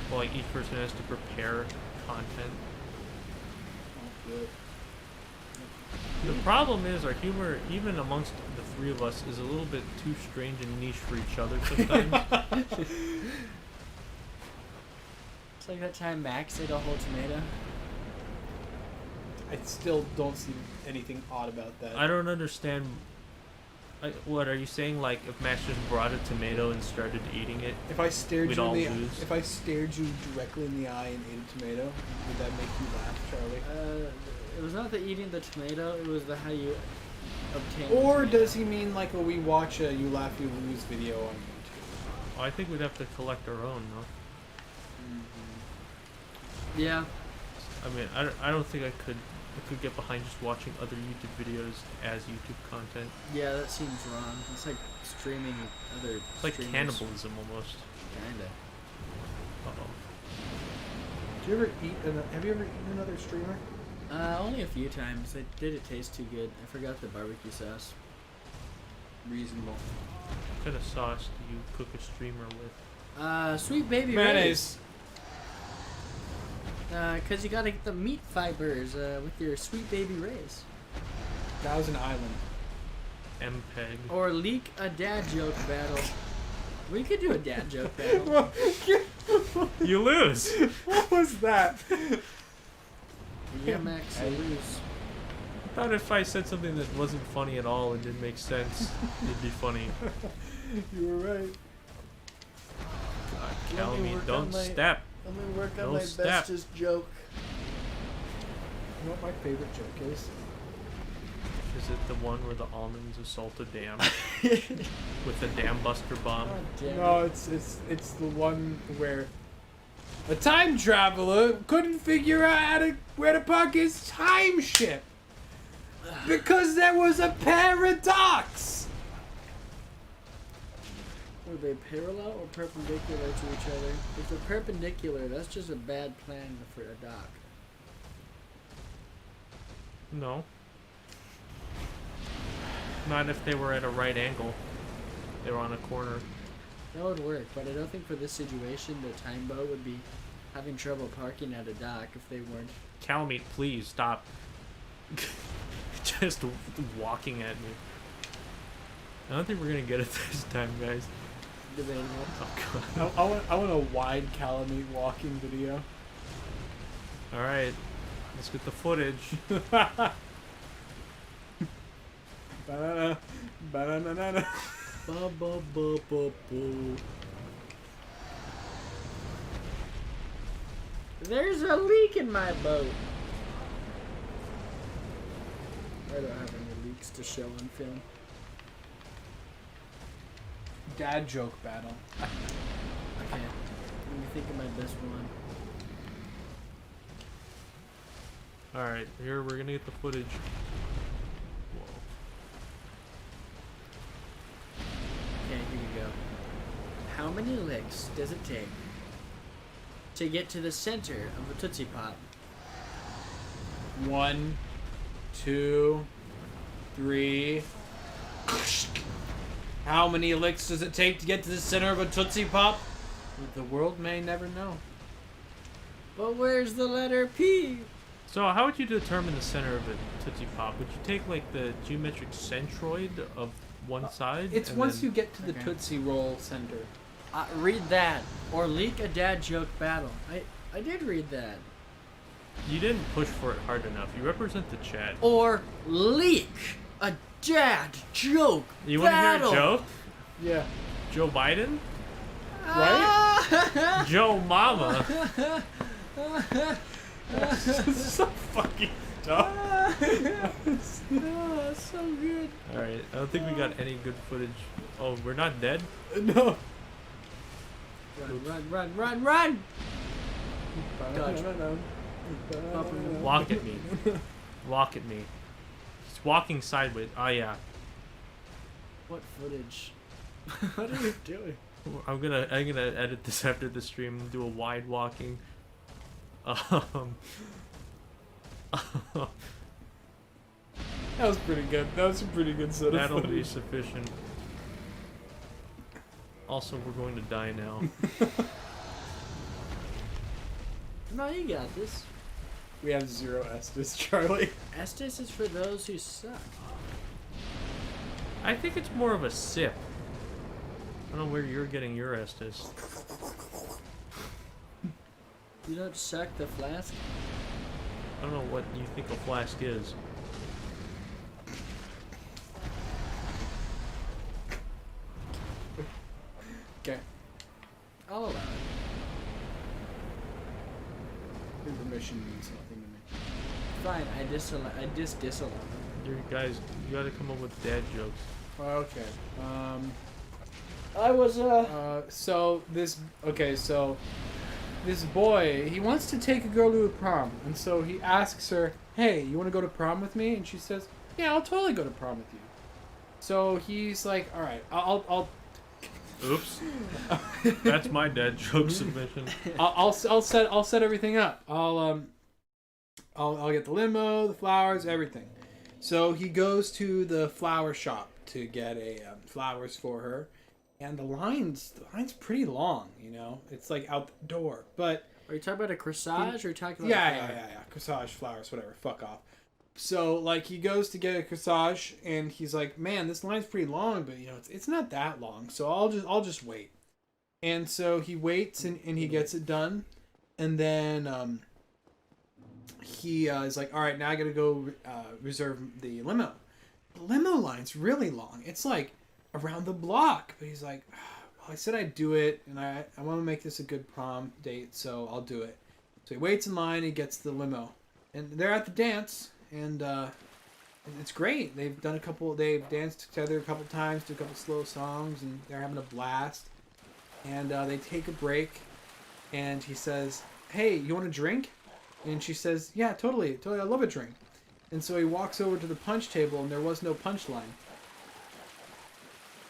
Well, like each person has to prepare content. The problem is our humor, even amongst the three of us, is a little bit too strange and niche for each other sometimes. It's like that time Max ate a whole tomato. I still don't see anything odd about that. I don't understand. What are you saying? Like, if Max just brought a tomato and started eating it, If I stared we'd you all in the lose. if I stared you directly in the eye and ate a tomato, would that make you laugh, Charlie? It was not the eating the tomato. It was the how you obtain. the Or tomato. does he mean like a we watch a you laugh you lose video on YouTube? I think we'd have to collect our own, no? Yeah. I mean, I don't think I could get behind just watching other YouTube videos as YouTube content. Yeah, that seems wrong. It's like streaming other. It's like streamers. cannibalism almost. Kinda. Uh-oh. Do you ever eat? Have you ever eaten another streamer? Only a few times. It didn't taste too good. I forgot the barbecue sauce. Reasonable. What kind of sauce do you cook a streamer with? Sweet baby Mayonnaise. Cause you gotta get the meat fibers with your sweet baby rays. Thousand Island. MPEG. Or leak a dad joke battle. We could do a dad joke battle. You lose! What was that? Yeah, Max, you lose. I thought if I said something that wasn't funny at all and didn't make sense, it'd be funny. You were right. God, Let me Calamy, work don't on my- step. Let me work on No my step. bestest joke. You know what my favorite joke is? Is it the one where the almonds assault a dam with the dam buster bomb? God damn No, it. it's the one where a time traveler couldn't figure out where to park his time ship because there was a paradox. Are they parallel or perpendicular to each other? If they're perpendicular, that's just a bad plan for a dock. No. Not if they were at a right angle. They were on a corner. That would work, but I don't think for this situation the time boat would be having trouble parking at a dock if they weren't. Calamy, please stop. Just walking at me. I don't think we're gonna get it this time, guys. Debatable. Oh god. I want a wide Calamite walking video. Alright. Let's get the footage. Banana, banana. Ba ba ba ba ba. There's a leak in my boat. I don't have any leaks to show on film. Dad joke battle. Okay. Let me think of my best one. Alright, here we're gonna get the footage. Whoa. Okay, here you go. How many licks does it take to get to the center of a Tootsie Pop? 1, 2, 3. How many licks does it take to get to the center of a Tootsie Pop? The world may never know. But where's the letter P? So how would you determine the center of a Tootsie Pop? Would you take like the geometric centroid of one side? It's and once then- you get to the Okay. Tootsie Roll center. Read that. Or leak a dad joke battle. I did read that. You didn't push for it hard enough. You represent the chat. Or leak a dad joke You want to hear a battle. joke? Yeah. Joe Biden? Right? Joe Mama? So fucking dumb. Oh, so good. Alright, I don't think we got any good footage. Oh, we're not dead? No. Run! Dodge. Walk at me. Walk at me. He's walking sideways. Oh yeah. What footage? What are you doing? I'm gonna edit this after the stream and do a wide walking. That was pretty good. That was a pretty good set of That'll be footage. sufficient. Also, we're going to die now. No, you got this. We have 0 Estes, Charlie. Estes is for those who suck. I think it's more of a sip. I don't know where you're getting your Estes. You don't suck the flask? I don't know what you think a flask is. Okay. I'll allow it. Your permission means nothing to me. Fine, I disallow. You guys, you gotta come up with dad jokes. Okay. I was So this boy, he wants to take a girl to a prom, and so he asks her, "Hey, you want to go to prom with me?" And she says, "Yeah, I'll totally go to prom with you." So he's like, "All right, I'll Oops. That's my dad joke submission. I'll set everything up. I'll get the limo, the flowers, everything." So he goes to the flower shop to get flowers for her, and the line's pretty long. You know, it's like out the door. But Are you talking about a corsage or are you talking about yeah, corsage, flowers, whatever. Fuck off. So like he goes to get a corsage, and he's like, "Man, this line's pretty long, but you know, it's not that long. So I'll just wait." And so he waits, and he gets it done, and then he is like, "All right, now I gotta go reserve the limo." The limo line's really long. It's like around the block. But he's like, "Well, I said I'd do it, and I want to make this a good prom date, so I'll do it." So he waits in line. He gets the limo, and they're at the dance, and it's great. They've danced together a couple times, do a couple slow songs, and they're having a blast. And they take a break, and he says, "Hey, you want a drink?" And she says, "Yeah, totally, I love a drink." And so he walks over to the punch table, and there was no punch line.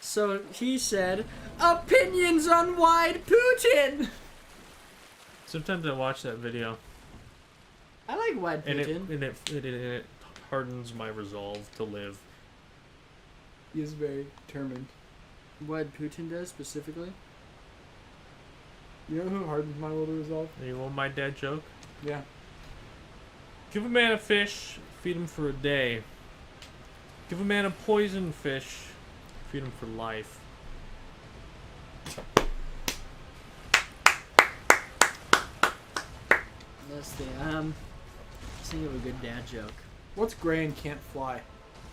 So he said, "Opinions on wide Putin." Sometimes I watch that video, I like wide and Putin. it hardens my resolve to live. He is very determined. What Putin does specifically? You know who hardens my will to resolve? You want my dad joke? Yeah. Give a man a fish, feed him for a day. Give a man a poison fish, feed him for life. Let's see. Just think of a good dad joke. What's gray and can't fly?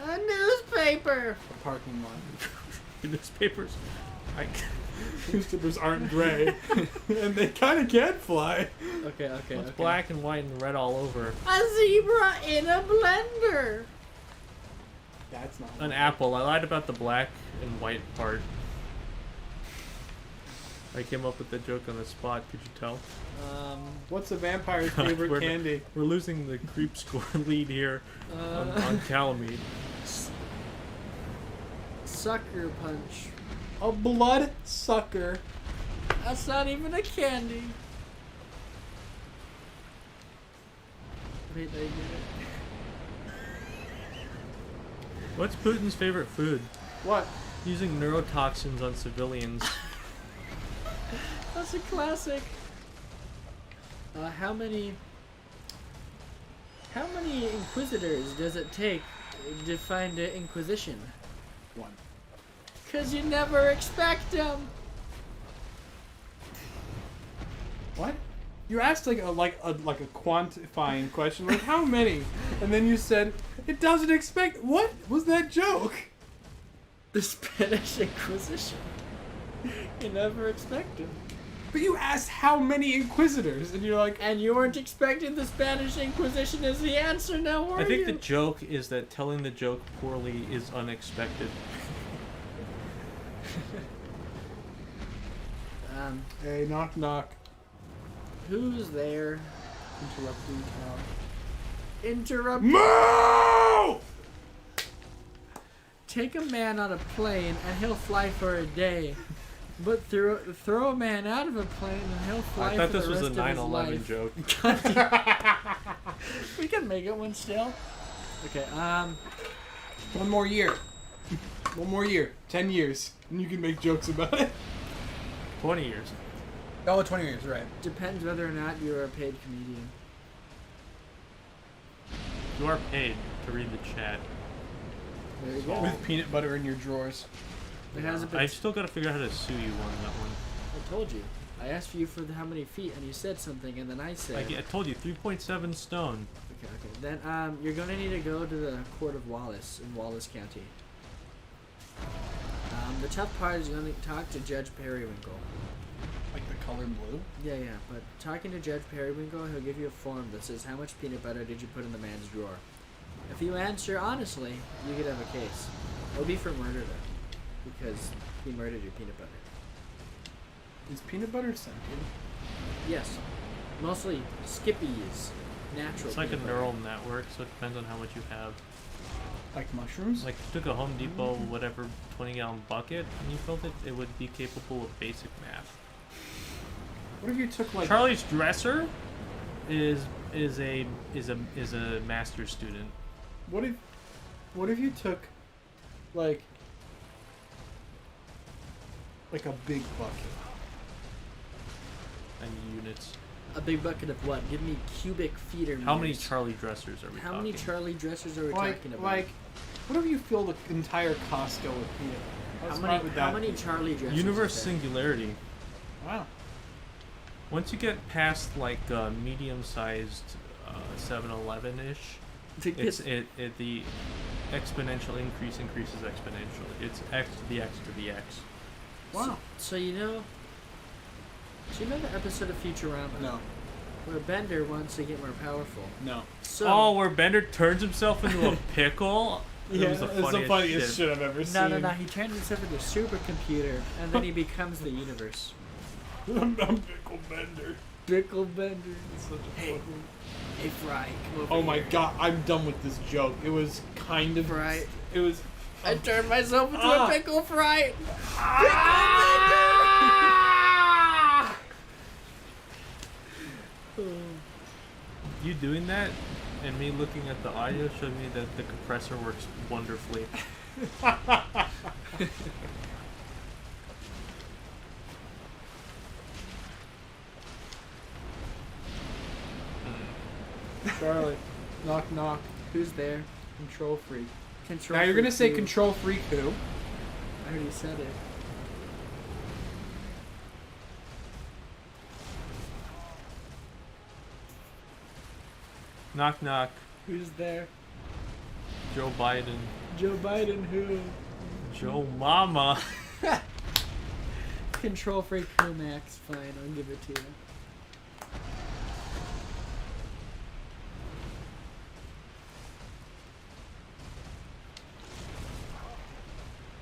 A newspaper. A parking lot. Newspapers. Newspapers aren't gray, and they kind of can fly. Okay. It's black and white and red all over. A zebra in a blender. That's not An apple. I lied about the black and white part. I came up with the joke on the spot. Could you tell? What's a vampire's favorite We're- candy? We're losing the creep score lead here on Calamite. Sucker punch. A blood sucker. That's not even a candy. Wait, I did it. What's Putin's favorite food? What? Using neurotoxins on civilians. That's a classic. How many How many Inquisitors does it take to find an Inquisition? 1. Cause you never expect them. What? You asked like a quantifying question, like how many, and then you said it doesn't expect. What was that joke? The Spanish Inquisition. You never expect them. But you asked how many Inquisitors, and you're like, And you weren't expecting the Spanish Inquisition as the answer, now were I think you? the joke is that telling the joke poorly is unexpected. hey, knock knock, Who's there? interrupting cow. Interrupt. Moo! Take a man on a plane and he'll fly for a day. But throw a man out of a plane and he'll fly I thought for this the was rest a of his 9/11 life. joke. We can make it one still. Okay, One more year. 10 years, and you can make jokes about it. 20 years. Oh, 20 years, right. depends whether or not you're a paid comedian. You are paid to read the chat. There you So- go. With peanut butter in your drawers. It has a bit. I've still got to figure out how to sue you on that one. I told you. I asked you for how many feet, and you said something, and then I said. I told you, 3.7 stone. Okay. Then you're gonna need to go to the Court of Wallace in Wallace County. The tough part is you're gonna talk to Judge Periwinkle. Like the color blue? Yeah. But talking to Judge Periwinkle, he'll give you a form that says how much peanut butter did you put in the man's drawer. If you answer honestly, you could have a case. It'll be for murder though, because he murdered your peanut butter. Is peanut butter sentient? Yes, mostly Skippy's natural. It's like a peanut butter. neural network, so it depends on how much you have. Like mushrooms? Like, if you took a Home Depot, whatever, 20-gallon bucket, and you filled it, it would be capable of basic math. What if you took like... Charlie's dresser is a master's student. What if you took like a big bucket? And units. A big bucket of what? Give me cubic feet or How many meters. Charlie dressers are we How talking? many Charlie dressers are we talking about? Like, what if you filled the entire Costco with peanut butter? how many Charlie dressers? Universe is there? singularity. Wow. Once you get past like medium-sized 7-Eleven-ish, To get- the exponential increase increases exponentially. It's x to the x to the x. Wow. So you know. Do you know the episode of Futurama? No. Where Bender wants to get more powerful. No. So Oh, where Bender turns himself into a pickle? Yeah, It was it's the funniest shit I've ever seen. no. He turns himself into a supercomputer, and then he becomes the universe. I'm Pickle Bender. Bickle Bender. It's such a Hey. fucking... Hey, Fry, come over Oh my here. god, I'm done with this joke. It was kind of... Fry. It was... I turned myself into Ah. a pickle fry. You doing that and me looking at the audio showed me that the compressor works wonderfully. Charlie, knock knock. Who's there? Control freak. Control. Now you're gonna freak say who? control freak who? I already said it. Knock knock. Who's there? Joe Biden. Joe Biden. Who? Joe Mama. Control freak who, Max? Fine, I'll give it to you.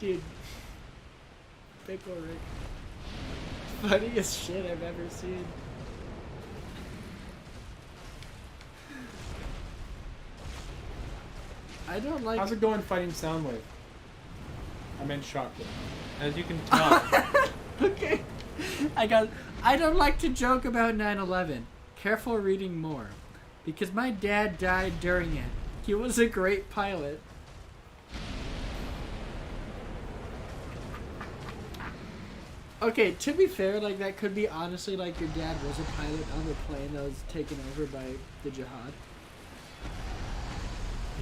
Dude, Pickle Rick. Funniest shit I've ever seen. I don't like. How's it going fighting Soundwave? I meant Shockwave. As you can tell, Okay. I don't like to joke about 9/11. Careful reading more. Because my dad died during it. He was a great pilot. Okay, to be fair, like that could be honestly like your dad was a pilot on the plane that was taken over by the jihad.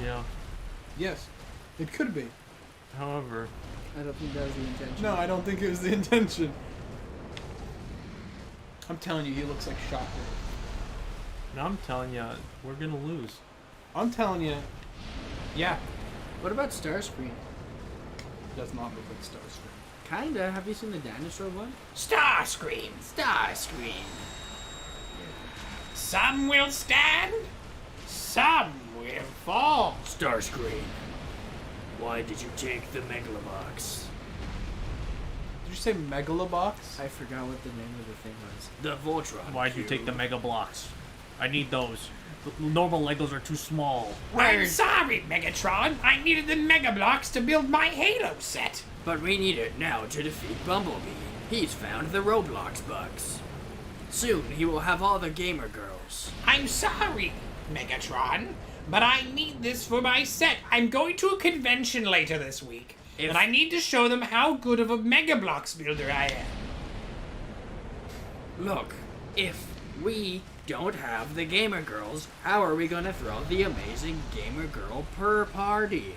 Yeah. Yes, it could be. However, I don't think that was the intention. No, I don't think it was the intention. I'm telling you, he looks like Shockwave. now I'm telling you, we're gonna lose. I'm telling you, yeah. What about Starscream? Does not look like Starscream. Kinda. Have you seen the dinosaur one? Starscream. Starscream. Some will stand, some will fall. Starscream. Why did you take the Megalobox? Did you say Megalobox? I forgot what the name of the thing was. The Voltron. Why'd you take the Mega Blocks? I need those. The normal Legos are too small. I'm sorry, Megatron. I needed the Mega Blocks to build my Halo set. But we need it now to defeat Bumblebee. He's found the Roblox bugs. Soon he will have all the gamer girls. I'm sorry, Megatron, but I need this for my set. I'm going to a convention later this week, and I need to show them how good of a Mega Blocks builder I am. Look, if we don't have the gamer girls, how are we gonna throw the amazing gamer girl party?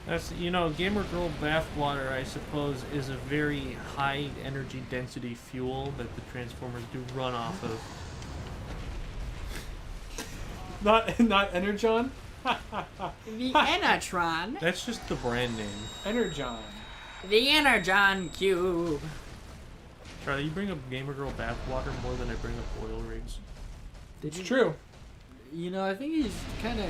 That's, Gamer Girl bathwater, I suppose, is a very high energy density fuel that the Transformers do run off of. Not Energon? The Enertron. That's just the brand name. Energon. The Energon Cube. Charlie, you bring up Gamer Girl bathwater more than I bring up oil rigs. It's true. I think he's kind of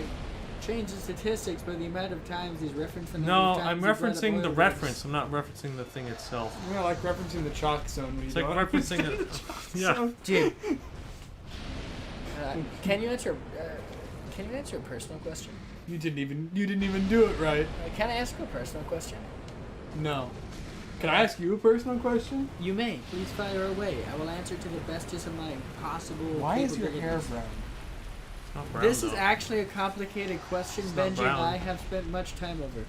changed the statistics by the amount of times he's referenced the number No, of times I'm he's brought up referencing oil the rigs. reference. I'm not referencing the thing itself. Like referencing the chalk zone. When It's you like don't referencing understand it. the chalk Yeah. zone. Dude. Can you answer a personal question? You didn't even do it right. Can I ask a personal question? No. Can I ask you a personal question? You may. Please fire away. I will answer to the bestest of my possible Why is your hair capabilities. brown? It's not brown, This is though. actually a complicated question It's not Benji and brown. I have spent much time over.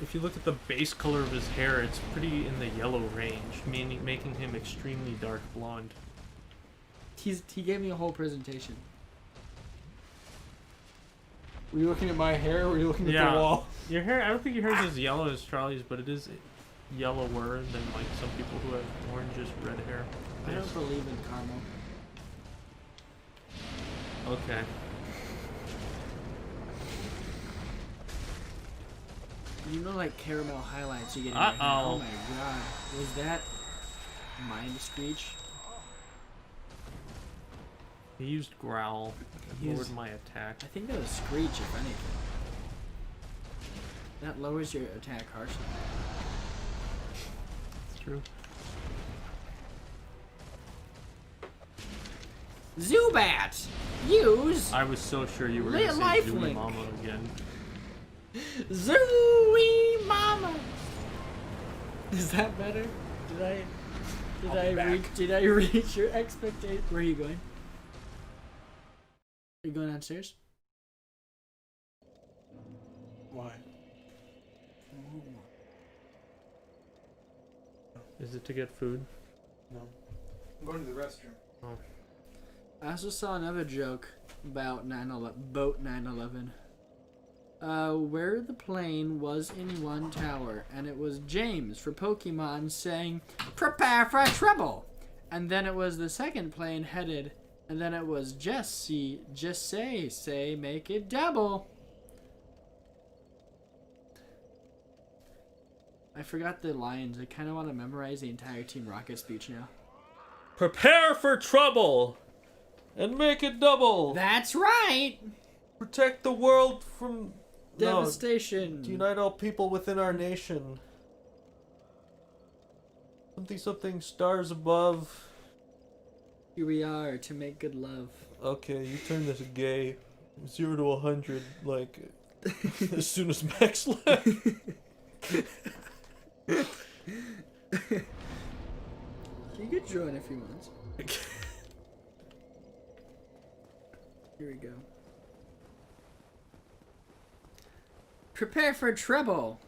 If you look at the base color of his hair, it's pretty in the yellow range, meaning making him extremely dark blonde. He gave me a whole presentation. Were you looking at my hair or were you looking at Yeah. the wall? Your hair, I don't think your hair is as yellow as Charlie's, but it is yellower than like some people who have orangish red hair. I don't believe in caramel. Okay. Like caramel highlights you get in your hair. Uh-oh. Oh my god. Was that Mind Screech? He used growl. He Lowered used- my attack. I think that was Screech, if anything. That lowers your attack harshly. It's true. Zubat! Use I was so sure you were Li- going to say Zooey lifelink. Mama again. Zooey Mama! Is that better? Did I reach your expectation? Where are you going? Are you going downstairs? Why? Is it to get food? No. I'm going to the restroom. Oh. I also saw another joke about Boat 9/11. Where the plane was in one tower, and it was James for Pokemon saying, "Prepare for trouble," and then it was the second plane headed, and then it was Jesse, just say, make it double. I forgot the lines. I kind of want to memorize the entire Team Rocket speech now. Prepare for trouble! And make it double! That's right! Protect the world from... Devastation. To unite all people within our nation. Something stars above. Here we are to make good love. Okay, you turn this gay. 0 to 100, like, as soon as Max left. You could join if he wants. Here we go. Prepare for trouble.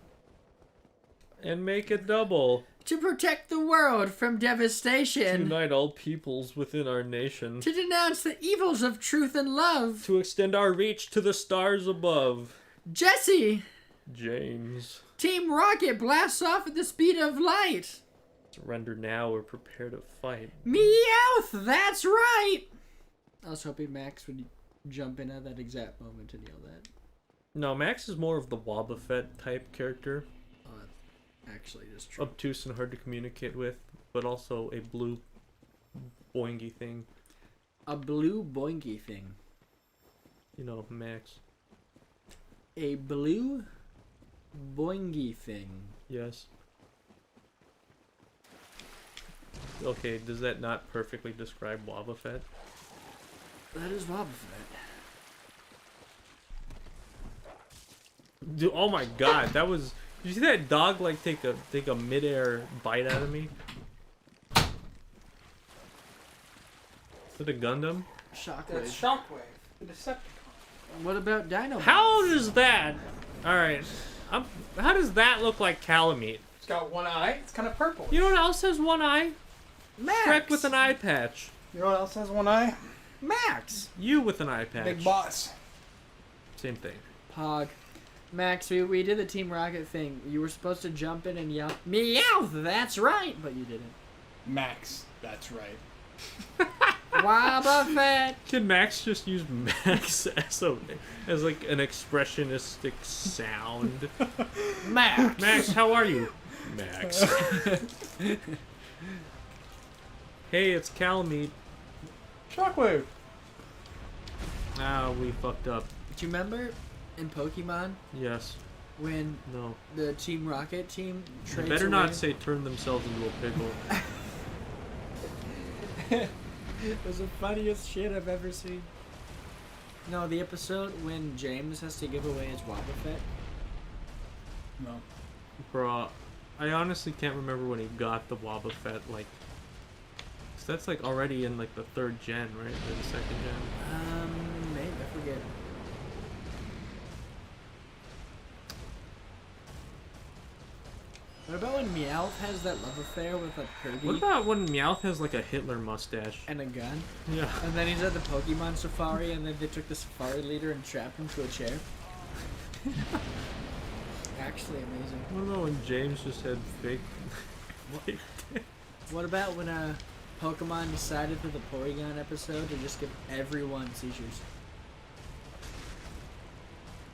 And make it double. To protect the world from devastation. Unite all peoples within our nation. To denounce the evils of truth and love. To extend our reach to the stars above. Jesse! James. Team Rocket blasts off at the speed of light. Surrender now or prepare to fight. Meowth! That's right! I was hoping Max would jump in at that exact moment and yell that. No, Max is more of the Wobbuffet type character. Actually, that's true. Obtuse and hard to communicate with, but also a blue boingy thing. A blue boingy thing. You know, Max. A blue boingy thing. Yes. Okay, does that not perfectly describe Wobbuffet? That is Wobbuffet. Dude, oh my god, that was... Did you see that dog like take a midair bite out of me? Is it a Gundam? Shockwave. That's Shockwave, the Decepticon. What about Dino? How does that? All right, how does that look like Calamite? It's got one eye. It's kind of purple. You know what else has one eye? Max! Shrek with an eye patch. You know what else has one eye? Max! You with an eye patch. Big Boss. Same thing. Pog. Max, we did the Team Rocket thing. You were supposed to jump in and yell, Meowth! That's right! But you didn't. Max. That's right. Wobbuffet! Can Max just use Max as like an expressionistic sound? Max! Max, how are you? Max. Hey, it's Calamite. Shockwave. Ah, we fucked up. Do you remember in Pokemon Yes. when No. the Team Rocket team They trades better away? not say turn themselves into a pickle. It was the funniest shit I've ever seen. No, the episode when James has to give away his Wobbuffet. No. Bro, I honestly can't remember when he got the Wobbuffet, like... 'cause that's like already in like the 3rd gen, right? Or the 2nd gen. Maybe, I forget. What about when Meowth has that love affair with a Kirby What about when Meowth has like a Hitler mustache? and a gun? Yeah. And then he's at the Pokemon Safari and then they took the safari leader and strapped him to a chair? Actually amazing. What about when James just had fake... fake What about when Pokemon decided for the Porygon episode to just give everyone seizures?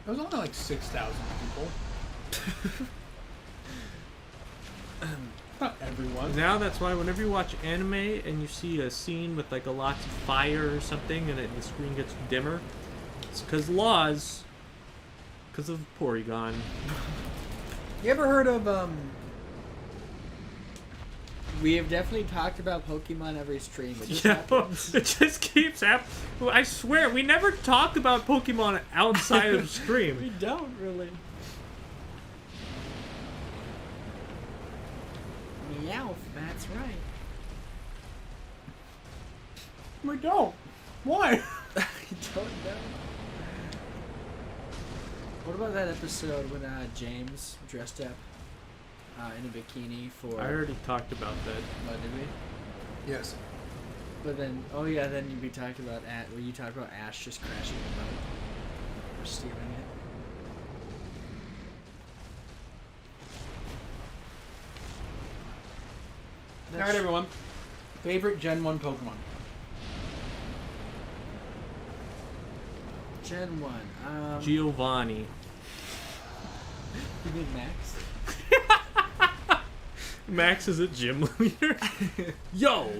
There was only like 6,000 people. Not everyone. Now that's why whenever you watch anime and you see a scene with like a lots of fire or something and the screen gets dimmer, it's because laws, because of Porygon. You ever heard of We have definitely talked about Pokemon every stream. It just Yeah, happens. it just keeps happening. I swear, we never talk about Pokemon outside of We stream. don't really. Meowth, that's right. We don't. Why? I don't know. What about that episode when James dressed up in a bikini for... I already talked about that. Oh, did we? Yes. But then, oh yeah, then we talked about where you talked about Ash just crashing the boat. Or stealing it. Alright, everyone. Favorite Gen 1 Pokemon? Gen 1. Giovanni. You mean Max? Max is a gym leader. Yo,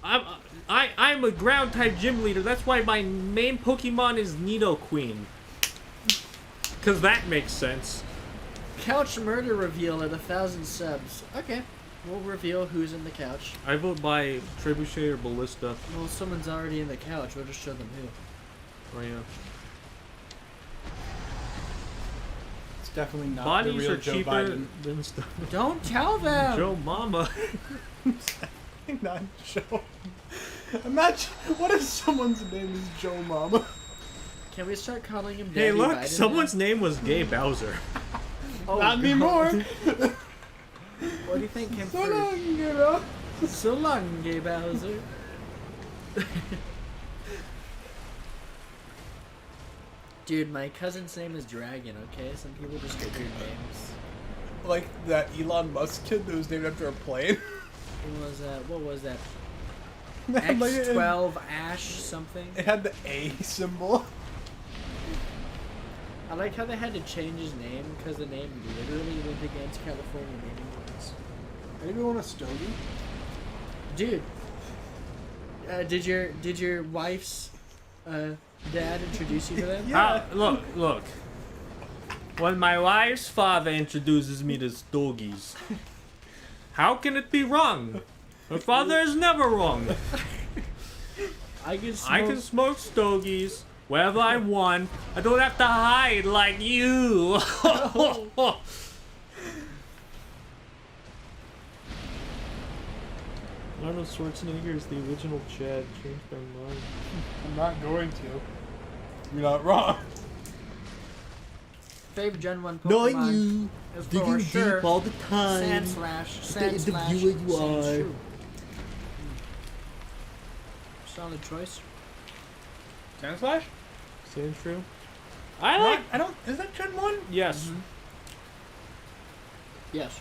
I'm a ground type gym leader. That's why my main Pokemon is Nidoqueen. Cause that makes sense. Couch murder reveal at 1,000 subs. Okay. We'll reveal who's in the couch. I vote by Trebuchet or Ballista. Well, someone's already in the couch. We'll just show them who. Oh yeah. It's definitely not the Bodies real are Joe cheaper Biden. than stuff. Don't tell them! Joe Mama. Not Joe. Imagine, what if someone's name is Joe Mama? Can we start calling him Hey, Daddy look, Biden someone's name was Gay Bowser. now? Not anymore. What's do you think came So first? long, you know. So long, Gay Bowser. Dude, my cousin's name is Dragon, okay? Some people just get weird names. Like that Elon Musk kid that was named after a plane. What was that? It had, like, X12 Ash something? It had the A symbol. I like how they had to change his name because the name literally went against California naming laws. Maybe want a stogie? Dude, did your wife's dad introduce you to them? Yeah. Look. When my wife's father introduces me to stogies, how can it be wrong? Her father is never wrong. I can smoke stogies wherever I want. I don't have to hide like you. Arnold Schwarzenegger is the original Chad. Changed my mind. I'm not going to. You're not wrong. Favorite Gen 1 Pokemon Knowing you, is digging for sure deep all the time. Sand the Slash, viewer you Sandshrew. are. Solid choice. Sandslash? Sandshrew. I don't. Is that Gen 1? Yes. Mm-hmm. Yes.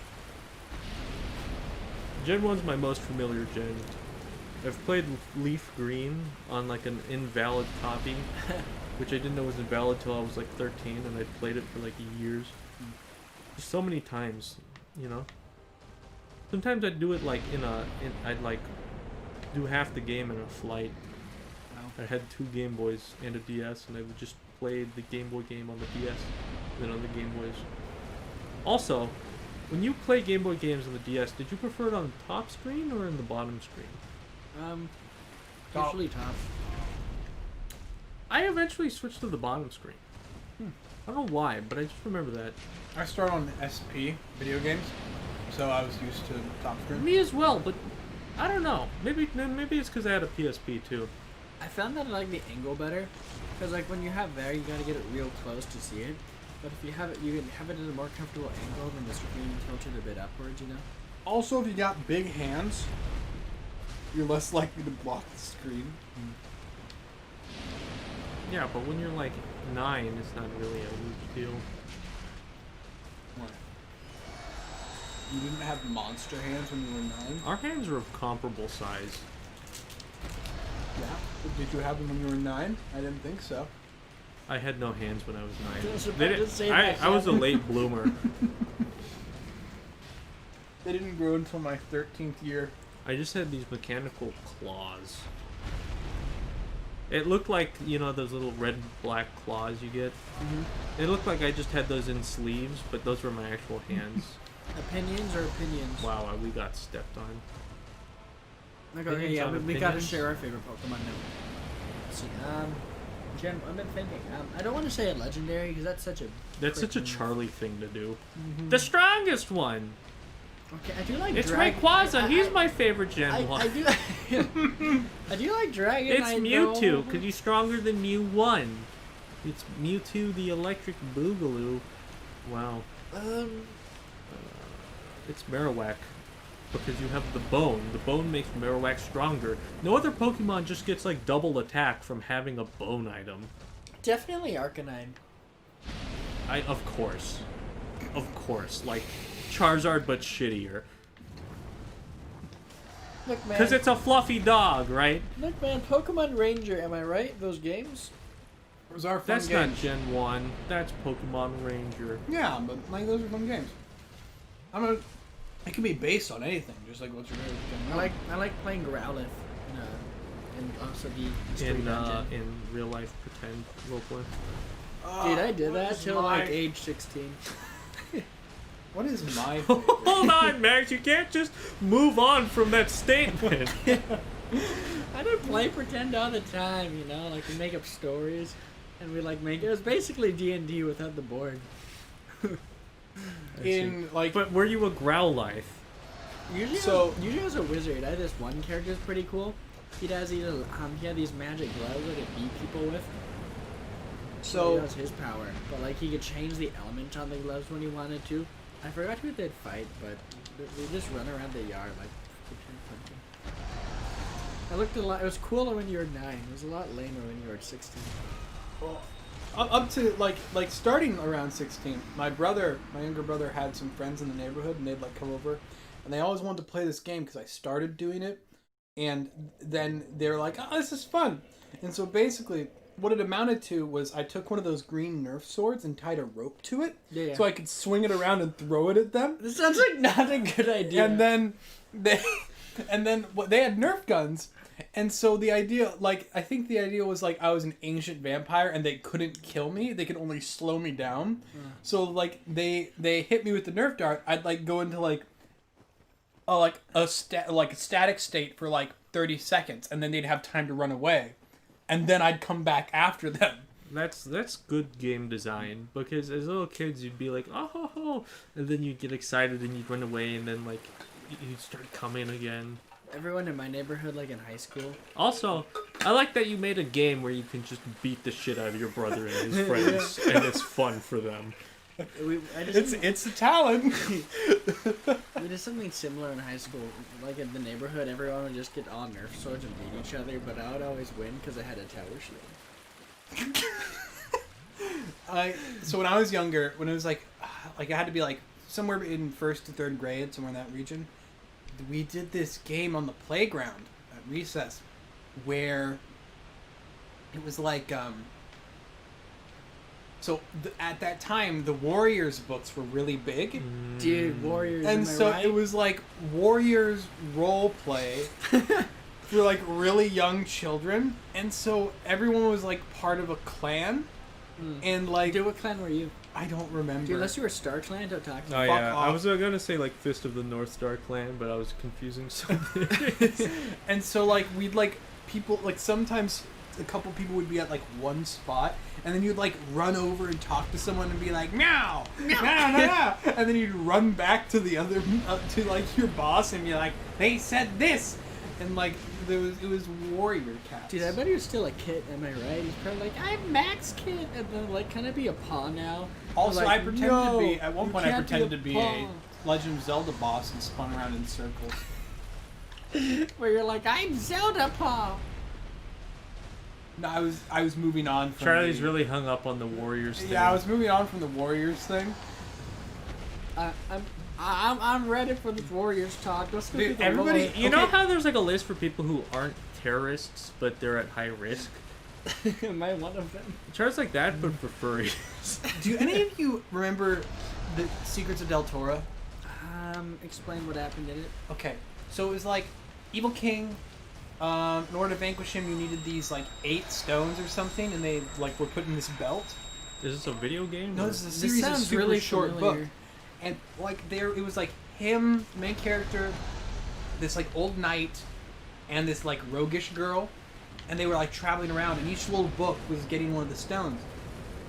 Gen 1's my most familiar gen. I've played Leaf Green on like an invalid copy, which I didn't know was invalid till I was like 13, and I played it for like years. Just so many times, you know. Sometimes I'd do it like I'd like do half the game in a flight. Wow. I had 2 Game Boys and a DS, and I would just play the Game Boy game on the DS, and then on the Game Boys. Also, when you play Game Boy games on the DS, did you prefer it on the top screen or in the bottom screen? Top. Usually top. I eventually switched to the bottom screen. I don't know why, but I just remember that. I started on SP video games, so I was used to top screen. Me as well, but I don't know. Maybe it's because I had a PSP too. I found that I like the angle better, because like when you have there, you gotta get it real close to see it. But if you have it, you can have it at a more comfortable angle than the screen tilted a bit upwards, you know? Also, if you got big hands, you're less likely to block the screen. Yeah, but when you're like 9, it's not really a huge deal. What? You didn't have monster hands when you were 9? Our hands are of comparable size. Yeah. But did you have them when you were 9? I didn't think so. I had no hands when I was 9. I was about They to didn't- say that, I was a yeah. late bloomer. They didn't grow until my 13th year. I just had these mechanical claws. It looked like, you know, those little red and black claws you get. Mm-hmm. It looked like I just had those in sleeves, but those were my actual hands. Opinions or opinions? Wow, we got stepped on. Okay, Opinions yeah, on we gotta opinions? share our favorite Pokemon now. Let's see, Gen, I've been thinking, I don't want to say a legendary, because that's such a... That's such a freaking- Charlie thing to do. Mhm. The strongest one! Okay, I do like It's Dragon. Rayquaza, he's my favorite Gen 1. I do... I do like Dragon. It's Mewtwo, because he's stronger than Mew 1. It's Mewtwo the Electric Boogaloo. Wow. It's Marowak. Because you have the bone. The bone makes Marowak stronger. No other Pokemon just gets like double attack from having a bone item. Definitely Arcanine. Of course. Of course. Like Charizard but shittier. Look, man. Because it's a fluffy dog, right? Look, man. Pokemon Ranger. Am I right? Those games. It was our fun That's games. not Gen 1. That's Pokemon Ranger. Yeah, but like those are fun games. It can be based on anything, just like what's your favorite Gen 1. I like playing Growlithe. And also the mystery dungeon. In real life pretend roleplay. Dude, I did What that is till my- like age 16. What is my favorite? Hold on, Max. You can't just move on from that statement. I did play pretend all the time, you know, like we make up stories, and we like make it was basically D&D without the board. In like But were you a Growlithe? Usually as a wizard, I had this one character that's pretty cool. He had these magic gloves that could beat people with. so that was his power, but like he could change the element on the gloves when he wanted to. I forgot who they'd fight, but they just run around the yard like punching. I looked a lot. It was cooler when you were 9. It was a lot lamer when you were 16. Well, up to like starting around 16, my younger brother had some friends in the neighborhood, and they'd like come over, and they always wanted to play this game because I started doing it, and then they were like, "Oh, this is fun," and so basically, what it amounted to was I took one of those green Nerf swords and tied a rope to it, so I could swing it around and throw it at them. This sounds like not a good idea. And then they had Nerf guns. And so the idea, like, I think the idea was, like, I was an ancient vampire and they couldn't kill me. They could only slow me down. So, like, they hit me with the Nerf dart. I'd, like, go into, like, a static state for, like, 30 seconds. And then they'd have time to run away. And then I'd come back after them. That's good game design, because as little kids you'd be like, oh ho ho, and then you'd get excited and you'd run away, and then like you'd start coming again. Everyone in my neighborhood, like in high school. Also, I like that you made a game where you can just beat the shit out of your brother and his friends, and it's fun for them. It's a talent. We did something similar in high school. Like in the neighborhood, everyone would just get all Nerf swords and beat each other, but I would always win because I had a tower shield. So when I was younger, when it was like I had to be like somewhere in 1st to 3rd grade, somewhere in that region, we did this game on the playground at recess where it was like at that time the Warriors books were really big. Dude, Warriors. And so right? it was like Warriors role play for like really young children, and so everyone was like part of a clan. And like, dude, what clan were you? I don't remember. Dude, unless you were Star Clan, don't talk to me. Oh yeah, off. I was gonna say like Fist of the North Star Clan, but I was confusing something. And so like we'd like people like sometimes a couple people would be at like one spot, and then you'd like run over and talk to someone and be like meow meow meow meow, and then you'd run back to the other to like your boss and be like, they said this, and like it was warrior cats. Dude, I bet he was still a kid, am I right? He's probably like, I'm Max Kid, and then like, can I be a paw now? Also, like, I pretended to be at one you point. I can't pretended to be a paw. Legend of Zelda boss and spun around in circles. Where you're like, I'm Zelda Paw. No, I was moving on from Charlie's the, really hung up on the Warriors thing. Yeah, I was moving on from the Warriors thing. I'm ready for the Warriors talk. Let's go. Dude, through the everybody- lore. You know how there's like a list for people who aren't terrorists, but they're at high risk? Am I one of them? Charlie's like that, but for furries. Do any of you remember the Secrets of Del Toro? Explain what happened in it. Okay, so it was like Evil King. In order to vanquish him, you needed these like 8 stones or something, and they like were put in this belt. Is this a video game? No, or- this is a This series of sounds super really short familiar. book. And like it was like him, main character, this like old knight, and this like roguish girl, and they were like traveling around, and each little book was getting one of the stones.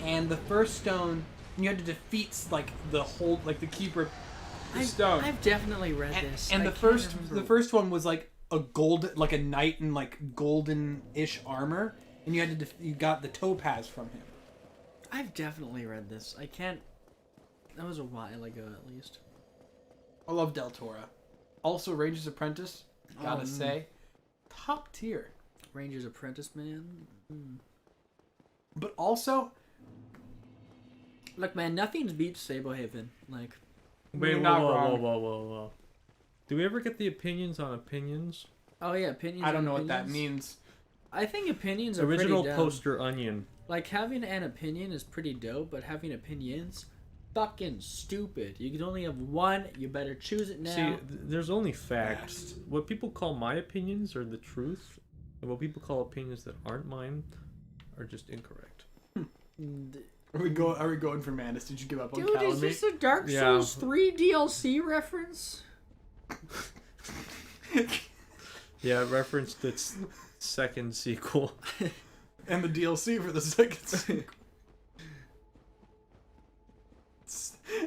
And the first stone, you had to defeat like the whole like the keeper of the stone. I've definitely read and this. and I the can't first remember. one was like a gold, like a knight in like golden-ish armor, and you had to you got the topaz from him. I've definitely read this. I can't. That was a while ago, at least. I love Del Toro. Also, Ranger's Apprentice, gotta Oh, say, top tier. Ranger's Apprentice, man. But also, Look, man, nothing's beats Sablehaven. Like, Wait, You're whoa, not whoa, wrong. whoa. Do we ever get the opinions on opinions? oh yeah, opinions. I don't on know what that opinions. means. I think opinions are Original pretty dumb. poster onion. Like, having an opinion is pretty dope, but having opinions, fucking stupid. You can only have one. You better choose it now. See, there's only facts. What people call my opinions are the truth, and what people call opinions that aren't mine are just incorrect. Are we going for Mandus? Did you give up on Dude, is Calamity? this a Dark Yeah. Souls 3 DLC reference? Yeah, it referenced its second sequel. And the DLC for the second sequel.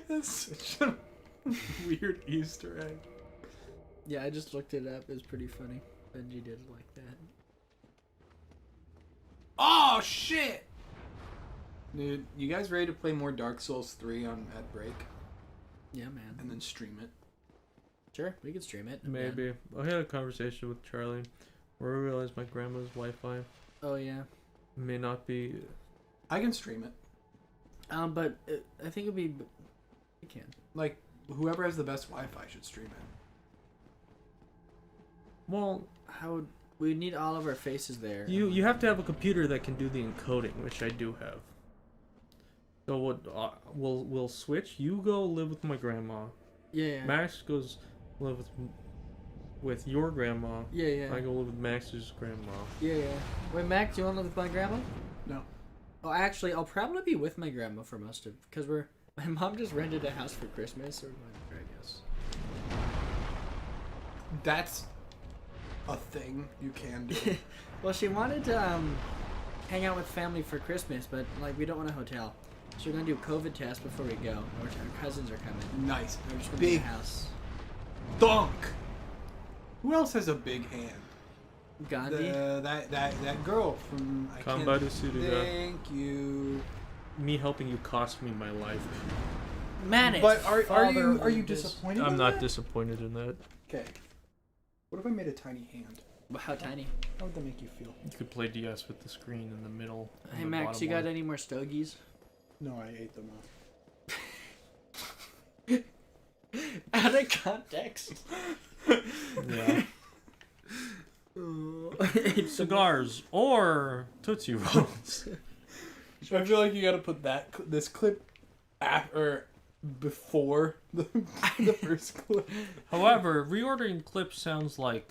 That's such a weird Easter egg. Yeah, I just looked it up. It's pretty funny. Benji did it like that. Oh shit! Dude, you guys ready to play more Dark Souls 3 at break? Yeah, man. and then stream it. Sure, we could stream it. Maybe. I had a conversation with Charlie where I realized my grandma's Wi-Fi Oh yeah. may not be. I can stream it. But I think it'd be. We can. Like, whoever has the best Wi-Fi should stream it. Well, How would we need all of our faces there? you have to have a computer that can do the encoding, which I do have. So what? We'll switch. You go live with my grandma. Yeah. Max goes live with your grandma. Yeah. I go live with Max's grandma. Yeah. Wait, Mac, do you want to live with my grandma? No. Oh, actually, I'll probably be with my grandma for most of, because my mom just rented a house for Christmas or whatever, I guess. That's a thing you can do. Well, she wanted to hang out with family for Christmas, but like we don't want a hotel, so we're gonna do a COVID test before we go. Our cousins are coming. Nice. We're just gonna be in Big a house. dunk. Who else has a big hand? Gandhi. That girl from. I Come can't- by to Sudiga. Thank you. Me helping you cost me my life. Man, But are Father you Olympus. disappointed? I'm in not that? disappointed in that. Okay. What if I made a tiny hand? How tiny? How would that make you feel? You could play DS with the screen in the middle. and Hey the Max, bottom you got one. any more stogies? No, I ate them all. Out of context. Yeah. Cigars or Tootsie Rolls. I feel like you got to put this clip after before the first clip. However, reordering clips sounds like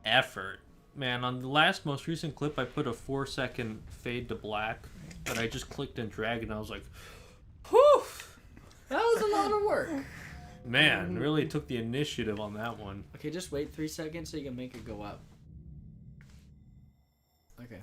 effort. Man, on the most recent clip, I put a 4-second fade to black that I just clicked and dragged, and I was like, whew! That was a lot of work. Man, really took the initiative on that one. Okay, just wait 3 seconds so you can make it go up. Okay.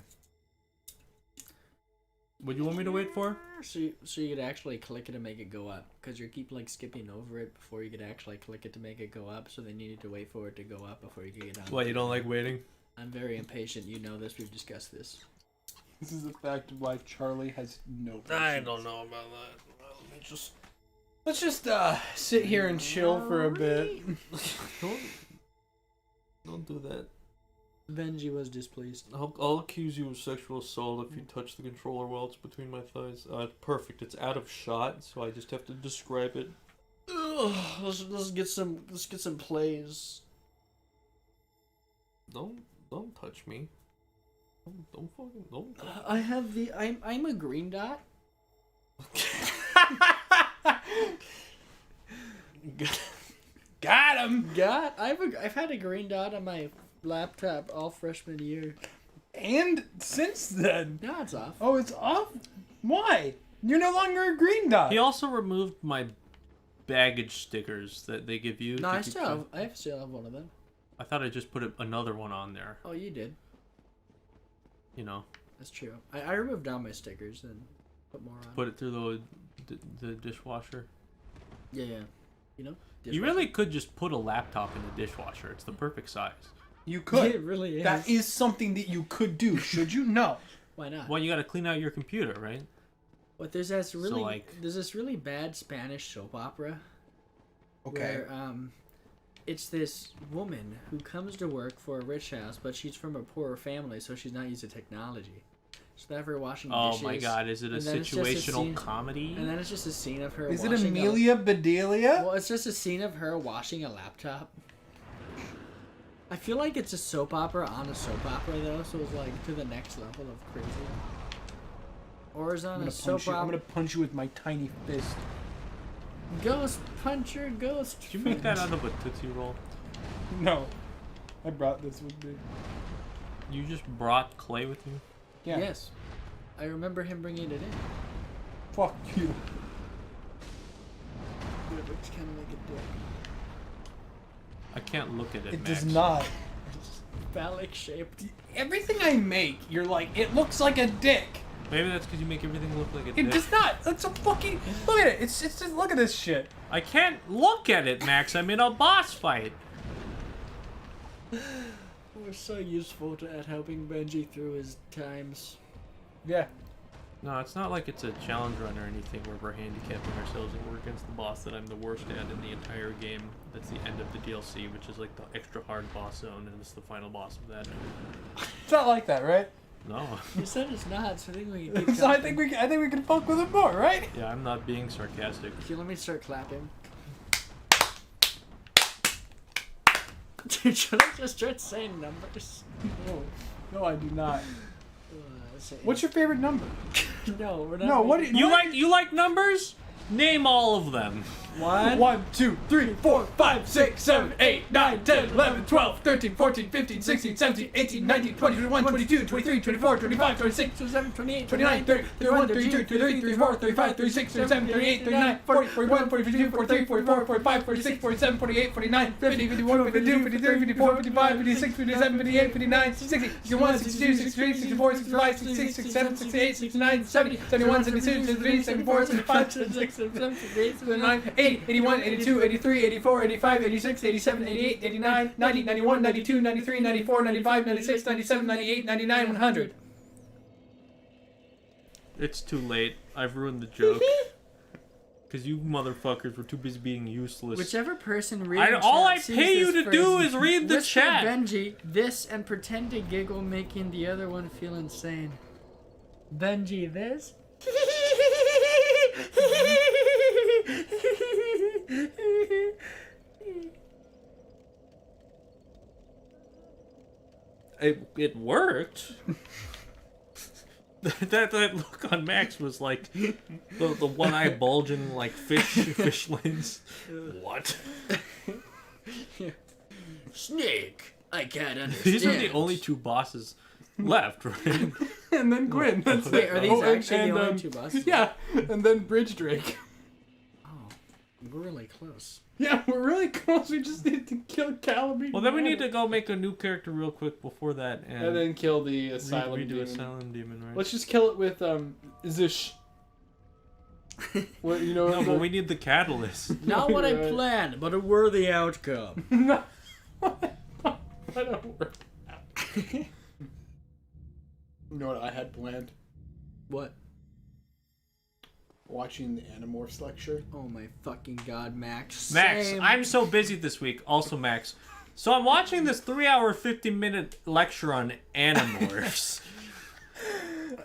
What do you want me to wait for? So you could actually click it and make it go up, because you keep like skipping over it before you could actually click it to make it go up. So then you need to wait for it to go up before you can get on. What, you don't like waiting? I'm very impatient. You know this. We've discussed this. This is the fact of why Charlie has no patience. I don't know about that. Let's just sit here and chill for a bit. Don't do that. Benji was displeased. I'll accuse you of sexual assault if you touch the controller while it's between my thighs. Perfect. It's out of shot, so I just have to describe it. Let's get some plays. Don't touch me. Don't fucking don't. Touch I have the I'm a green dot. Got him. I've had a green dot on my laptop all freshman year. And since then, Now it's off. oh, it's off. Why? You're no longer a green dot. He also removed my baggage stickers that they give you. No, to I keep still track. have. I still have one of them. I thought I just put another one on there. Oh, you did. You know, That's true. I removed down my stickers and put more on. put it through the dishwasher. Yeah. You know. You really could just put a laptop in the dishwasher. It's the perfect size. You could. It really is. That is something that you could do. Should you? No. Why not? Well, you got to clean out your computer, right? But there's this really bad Spanish soap opera. Okay. Where it's this woman who comes to work for a rich house, but she's from a poorer family, so she's not used to technology. So they have her washing dishes. Oh my God! Is it a and then it's just a situational scene- comedy? And then it's just a scene of her. Is it washing Amelia Bedelia? Well, it's just a scene of her washing a laptop. I feel like it's a soap opera on a soap opera though, so it's like to the next level of crazy. Or is on a soap I'm opera. gonna punch you with my tiny fist. Ghost puncher, ghost. Did you make that out of a Tootsie Roll? No. I brought this with me. You just brought clay with you? Yeah. Yes, I remember him bringing it in. Fuck you. It looks kind of like a dick. I can't look at it. It Max. does not. Phallic shaped. Everything I make, you're like, it looks like a dick. Maybe that's because you make everything look like a It dick. does not. It's a fucking. Look at it. It's just look at this shit. I can't look at it, Max. I'm in a boss fight. We're so useful at helping Benji through his times. Yeah. No, it's not like it's a challenge run or anything where we're handicapping ourselves and we're against the boss that I'm the worst at in the entire game. That's the end of the DLC, which is like the extra hard boss zone, and it's the final boss of that. It's not like that, right? No. You said it's not, so I think we can keep So I talking. think we can fuck with it more, right? Yeah, I'm not being sarcastic. Okay, let me start clapping. Dude, should I just start saying numbers? No, I do not. Say- What's your favorite number? No, we're not. No, what do You like numbers? Name all of them. 1, 2, 3, 4, 5, 6, 7, 8, 9, 10, 11, 12, 13, 14, 15, 16, 17, 18, 19, 20, 21, 22, 23, 24, 25, 26, 27, 28, 29, 30, 31, 32, 33, 34, 35, 36, 37, 38, 39, 40, 41, 42, 43, 44, 45, 46, 47, 48, 49, 50, 51, 52, 53, 54, 55, 56, 57, 58, 59, 60, 61, 62, 63, 64, 65, 66, 67, 68, 69, 70, 71, 72, 73, 74, 75, 76, 77, 78, 79, 80, 81, 82, 83, 84, 85, 86, 87, 88, 89, 90, 91, 92, 93, 94, 95, 96, 97, 98, 99, 100. It's too late. I've ruined the joke. Because you motherfuckers were too busy being useless. Whichever person reading all chat I sees pay you this to do first, is read the whisper chat. Benji this and pretend to giggle, making the other one feel insane. Benji this. It worked. that look on Max was like the one eye bulging like fish lines. What? Snake. I can't understand. These are the only two bosses left, right? And then Gwyn. That's Wait, it. are these Oh, actually the only two bosses? Yeah, and then Bridge Drake. Oh, we're really close. Yeah, we're really close. We just need to kill Calibre. Well, then we need to go make a new character real quick before that, and then kill the Asylum redo Demon. Asylum Demon, right? Let's just kill it with Zish. What, you know? No, but we need the catalyst. Not what I Right. planned, but a worthy outcome. No. I don't work. You know what I had planned? What? Watching the Animorphs lecture. Oh my fucking god, Max. Max, Same. I'm so busy this week. Also, Max. So I'm watching this 3-hour, 50-minute lecture on Animorphs.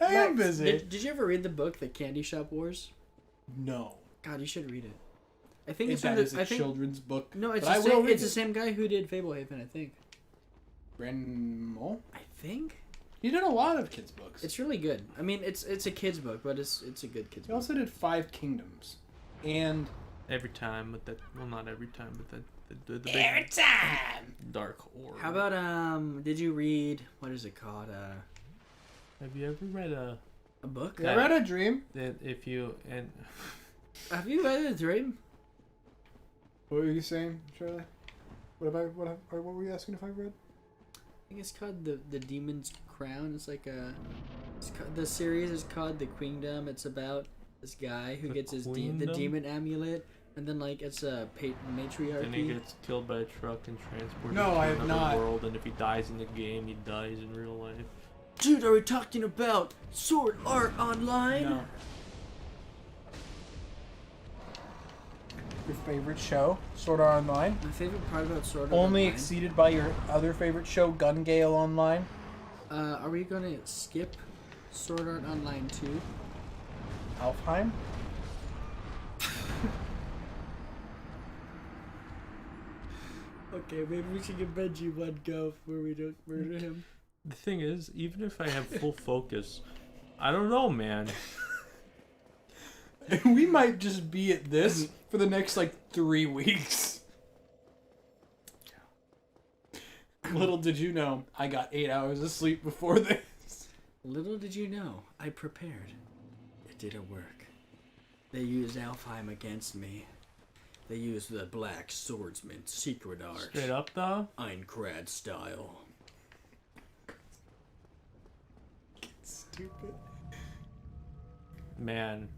I am Max, busy. Did you ever read the book, The Candy Shop Wars? No. God, you should read it. I think it's That from is the. a children's book. No, it's but the I will same. read It's the it. same guy who did Fablehaven, I think. Brandon Mole? I think He did a lot of kids' books. it's really good. I mean, it's a kid's book, but it's a good kid's He book. also did 5 Kingdoms. And Every time, but that, well, not every time, but the big Every time. dark orb. How about did you read what is it called? Have you ever read a book? I read a dream. if you and Have you read A Dream? What were you saying, Charlie? What were you asking if I read? I think it's called the Demon's Crown. It's like the series is called The Queendom. It's about this guy who The gets the Queendom? demon amulet, and then like it's a matriarchy. then he gets killed by a truck and transported No, to I have another not. world, and if he dies in the game, he dies in real life. Dude, are we talking about Sword Art Online? No. Your favorite show, Sword Art Online? My favorite part about Sword Art Only Online. exceeded by your other favorite show, Gun Gale Online? Are we gonna skip Sword Art Online 2? Alfheim? Okay, maybe we should give Benji one go before we don't murder him. The thing is, even if I have full focus, I don't know, man. We might just be at this for the next, 3 weeks. Little did you know, I got 8 hours of sleep before this. Little did you know, I prepared. It didn't work. They used Alfheim against me. They used the Black Swordsman's secret art. Straight up, though. Einkrad style. Stupid. Man.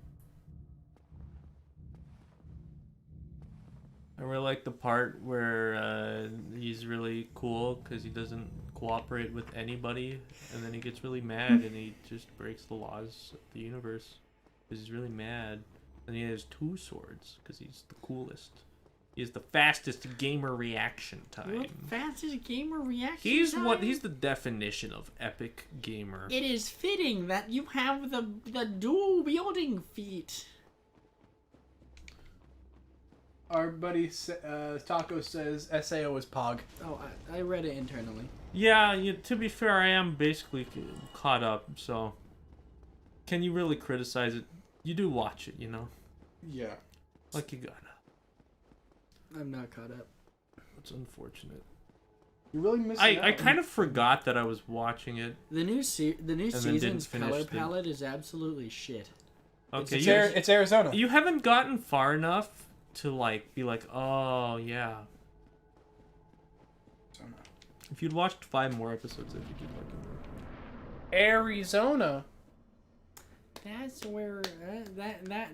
I really like the part where he's really cool because he doesn't cooperate with anybody, and then he gets really mad and he just breaks the laws of the universe because he's really mad. And he has 2 swords because he's the coolest. He has the fastest gamer reaction time. What fastest gamer reaction He's time? he's the definition of epic gamer. It is fitting that you have the dual wielding feat. Our buddy Taco says SAO is Pog. Oh, I read it internally. Yeah, to be fair, I am basically caught up, so can you really criticize it? You do watch it, you know? Yeah. Like you gotta. I'm not caught up. It's unfortunate. You're really missing out. I kind of forgot that I was watching it. The new didn't season's finish color the- palette is absolutely shit. Okay, It's Arizona. you haven't gotten far enough to like be like, oh yeah. If you'd watched 5 more episodes, if you keep liking them. Arizona. That's where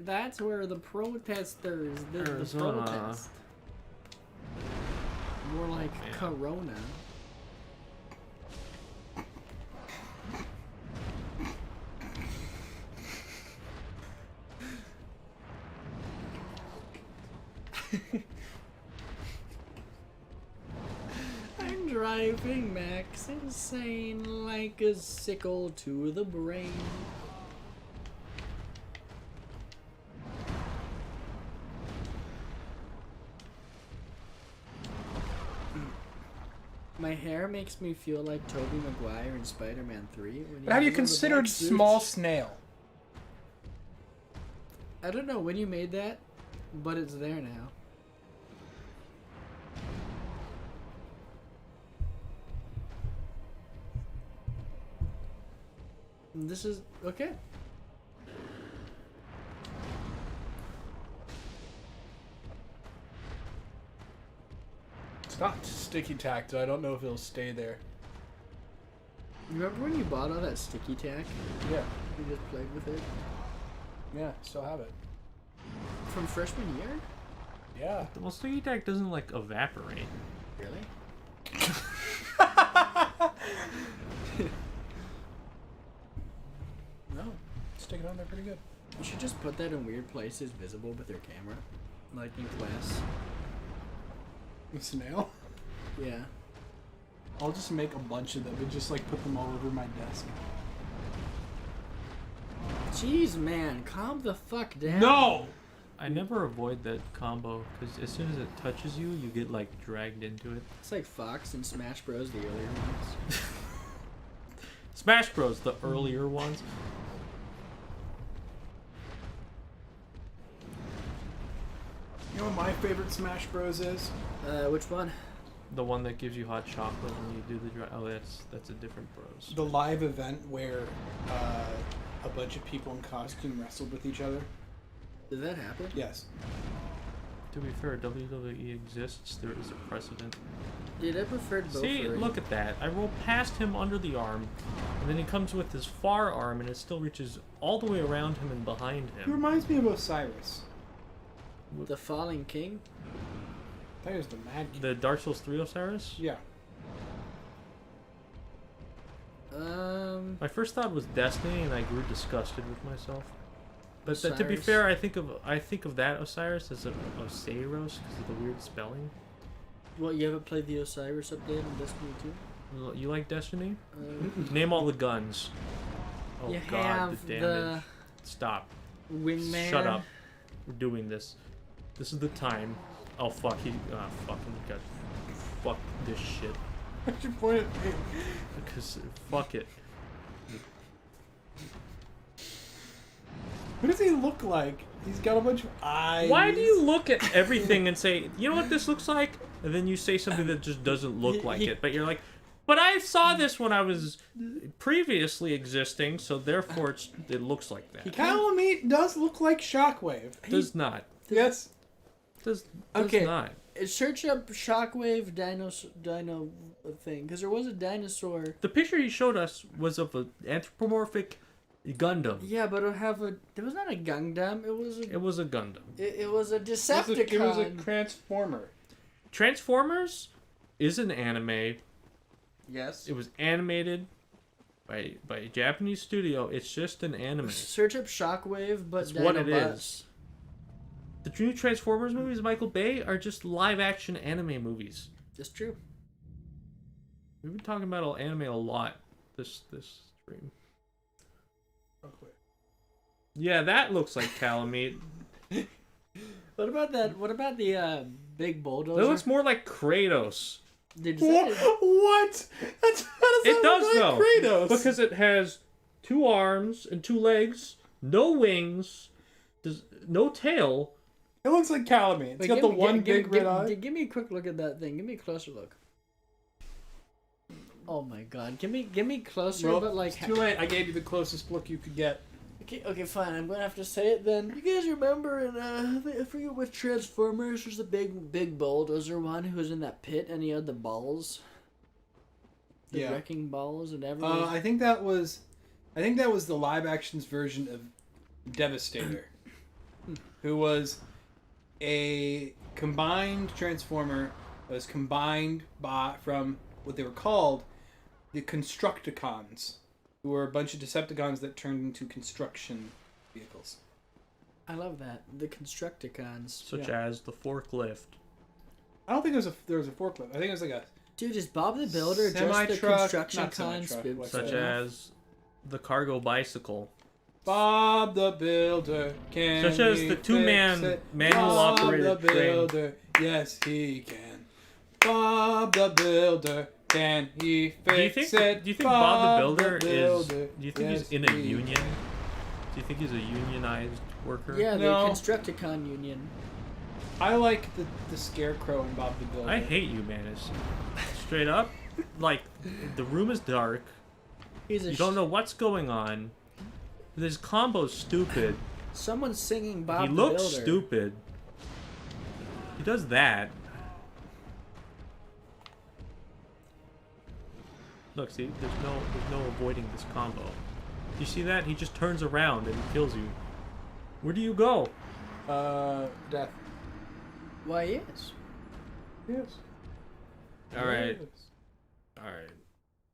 that's where the protesters did the Arizona. protest. More like Man. Corona. I'm driving Max insane like a sickle to the brain. My hair makes me feel like Tobey Maguire in Spider-Man 3. When But have you has all the considered black suits. small snail? I don't know when you made that, but it's there now. And this is okay. It's not sticky tacked. I don't know if it'll stay there. Remember when you bought all that sticky tack? Yeah. You just played with it Yeah, still have it. from freshman year? Yeah. Well, sticky tack doesn't like evaporate. Really? No. Stick it on there pretty good. You should just put that in weird places, visible with your camera, like in class. Snail? Yeah. I'll just make a bunch of them and just like put them all over my desk. Jeez, man, calm the fuck down. No! I never avoid that combo because as soon as it touches you, you get like dragged into it. It's like Fox and Smash Bros. The earlier ones. Smash Bros, the earlier ones. You know what my favorite Smash Bros is? Which one? The one that gives you hot chocolate when you do the dry. Oh, that's a different Bros. The live event where a bunch of people in costume wrestled with each other. Did that happen? Yes. To be fair, WWE exists. There is a precedent. Dude, I preferred both. See, look at that. I roll past him under the arm, and then he comes with his far arm, and it still reaches all the way around him and behind He him. reminds me of Osiris. The Falling King? That is the Mad King. The Dark Souls 3 Osiris? Yeah. My first thought was Destiny, and I grew disgusted with myself. But to be Osiris. fair, I think of that Osiris as a Osiris because of the weird spelling. What, you haven't played the Osiris update on Destiny 2? You like Destiny? Name all the guns. Oh You God, have the the damage! Stop! Wingman. Shut up! We're doing this. This is the time. Oh fuck! Fucking got. Fuck this shit. What's your point at me? Because fuck it. What does he look like? He's got a bunch of eyes. Why do you look at everything and say, you know what this looks like? And then you say something that just doesn't look like it. But you're like, but I saw this when I was previously existing, so therefore it looks like that. Calamite does look like Shockwave. Does not. Yes. Does Okay. not. Search up Shockwave dino thing, because there was a dinosaur. The picture he showed us was of an anthropomorphic Gundam. Yeah, but it was not a Gundam. It was It was a Gundam. it was a It Decepticon. was a transformer. Transformers is an anime Yes. It was animated by a Japanese studio. It's just an anime. Search up Shockwave, but That's what it Dinobots. is. The new Transformers movies, Michael Bay, are just live action anime movies. That's true. We've been talking about anime a lot this stream. Okay. Yeah, that looks like Calamite. What about that? What about the big bulldozer? That looks more like Kratos. Did What? That's It does like though, Kratos. because it has 2 arms and 2 legs, no wings, no tail. It looks like Calamite. It's got the one big red eye. Give me a quick look at that thing. Give me a closer look. Oh my god. Give me closer, Well, but like... it's too late. I gave you the closest look you could get. Okay, fine. I'm gonna have to say it then. You guys remember in I forget which Transformers, there's a big bulldozer one who was in that pit and he had the balls. The Yeah. wrecking balls and everything. I think that was the live actions version of Devastator, who was a combined Transformer that was combined from what they were called the Constructicons, who were a bunch of Decepticons that turned into construction vehicles. I love that. The Constructicons. Such as the forklift. I don't think there was a forklift. I think it was like a Dude, is Bob the Builder just the Semi-truck, Construction not Con semi-truck, spook? what's Such that? as the cargo bicycle. Bob the Builder can Such as he the fix two-man it? manual Bob operated the train. Builder, yes he can. Bob the Builder, can he fix it? Do you think Bob the Builder Builder, do you think yes, he's in a he union? can. Do you think he's a unionized worker? Yeah, the No. Constructicon Union. I like the Scarecrow and Bob the Builder. I hate you, Manus. Straight up, like the room is dark. He's a You don't know what's going on. This combo's stupid. Someone's singing Bob He the looks Builder. stupid. He does that. Look, see, there's no avoiding this combo. You see that? He just turns around and kills you. Where do you go? Death. Why, yes. Yes. All right, Yes. all right.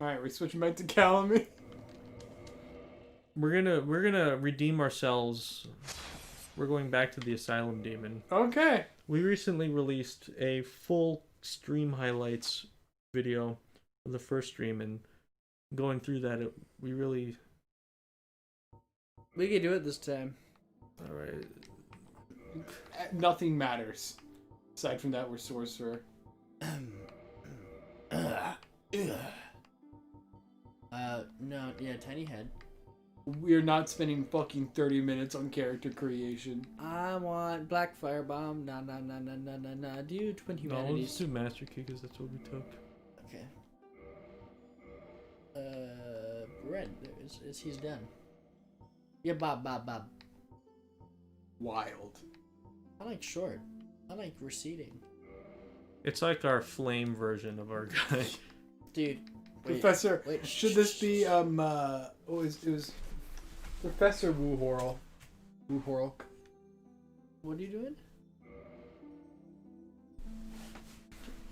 Alright, we're switching back to Calamity. We're gonna redeem ourselves. We're going back to the Asylum Demon. Okay. We recently released a full stream highlights video of the first stream, and going through that, we really. We can do it this time. All right. Nothing matters. Aside from that, we're sorcerer. No, yeah, Tiny Head. We're not spending fucking 30 minutes on character creation. I want Black Firebomb. Nah. Do Twin No, let's Humanities. do Master Key because that's what we took. Okay. Red. He's done. Yeah, Bob. Wild. I like short. I like receding. It's like our flame version of our guy. Dude. Wait, Professor, wait, should this be, it was Professor Wuhorl. What are you doing?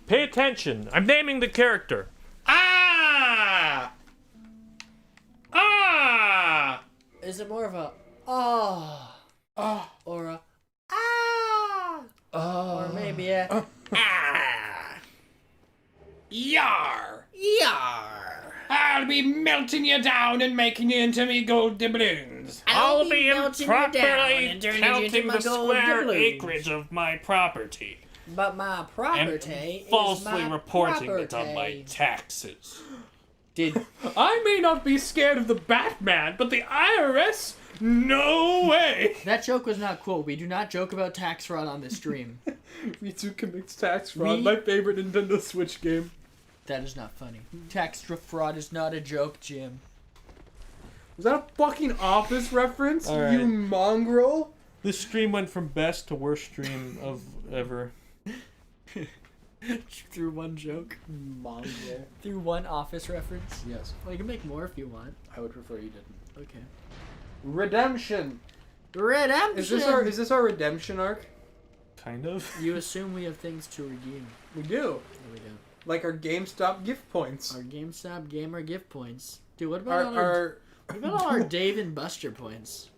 Pay attention! I'm naming the character. Ah! Is it more of a or a or maybe a Yar! yar? I'll be melting you down and making you into me gold doubloons. I'll be melting you down improperly and turning you counting into my the gold square doubloons. acreage of my property But my and property falsely is my reporting it on my property. taxes. Did I may not be scared of the Batman, but the IRS? No way! that joke was not cool? We do not joke about tax fraud on this stream. Mitsu commits tax fraud. We- My favorite Nintendo Switch game. That is not funny. Tax fraud is not a joke, Jim. Was that a fucking Office reference? All right. You mongrel? This stream went from best to worst stream of ever. Through one joke. Mongrel. Through one Office reference. Yes, Well, you can make more if you want. I would prefer you didn't. Okay. Redemption. Redemption. Is this our redemption arc? Kind of. You assume we have things to redeem. We do. No, we don't. Like our GameStop gift points. Our GameStop gamer gift points. Dude, what about what about all our Dave and Buster points?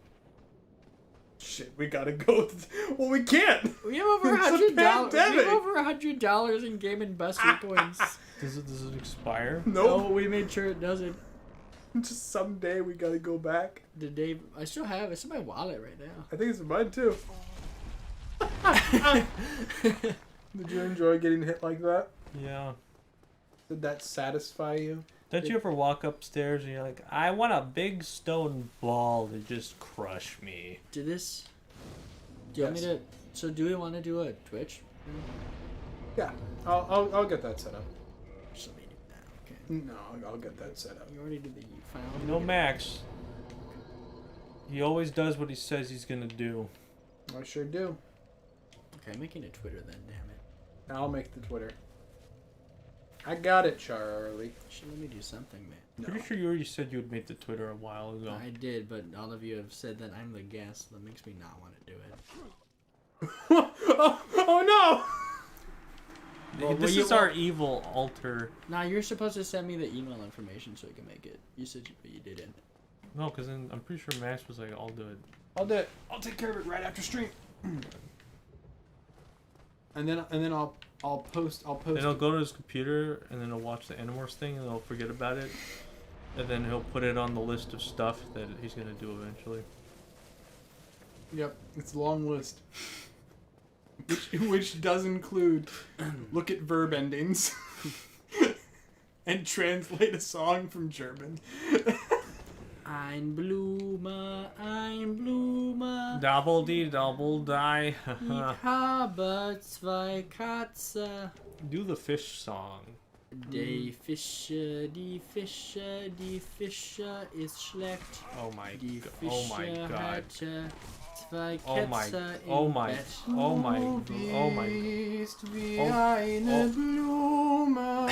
Shit, we gotta go. Well, we can't. We have over It's a $100. We have pandemic. over $100 in Game and Buster points. Does it expire? No, No, we made sure it doesn't. just someday we gotta go back. The Dave, it's in my wallet right now. I think it's mine too. Did you enjoy getting hit like that? Yeah. Did that satisfy you? Don't you ever walk upstairs and you're like, I want a big stone ball to just crush me? Do this. Do you want me Yes. to? So do we want to do a Twitch? Yeah, I'll get that set up. Just let me do that. Okay. No, I'll get that set up. You already did the file. You know Max. He always does what he says he's gonna do. I sure do. Okay, I'm making a Twitter then. Damn it. I'll make the Twitter. I got it, Charlie. Should let me do something, man. No. Pretty sure you already said you would make the Twitter a while ago. I did, but all of you have said that I'm the guest. That makes me not want to do it. oh no! Well, This you is our evil altar. Nah, you're supposed to send me the email information so I can make it. You said but you didn't. No, because then I'm pretty sure Max was like, I'll do it. I'll do it. I'll take care of it right after stream. and then I'll post. Then he'll go to his computer and then he'll watch the Animorphs thing and he'll forget about it. And then he'll put it on the list of stuff that he's gonna do eventually. Yep, it's a long list. which does include look at verb endings and translate a song from German. Ein Blume, ein Blume. Double D, double die. Ich habe zwei Katze. Do the fish song. Die Fische, die Fische, die Fische ist schlecht. Oh my Die god. Fische Oh my god. hatte zwei Oh my. Kätze Oh im my. Bett. Oh my. Oh my. Bist wie Oh, eine Blume,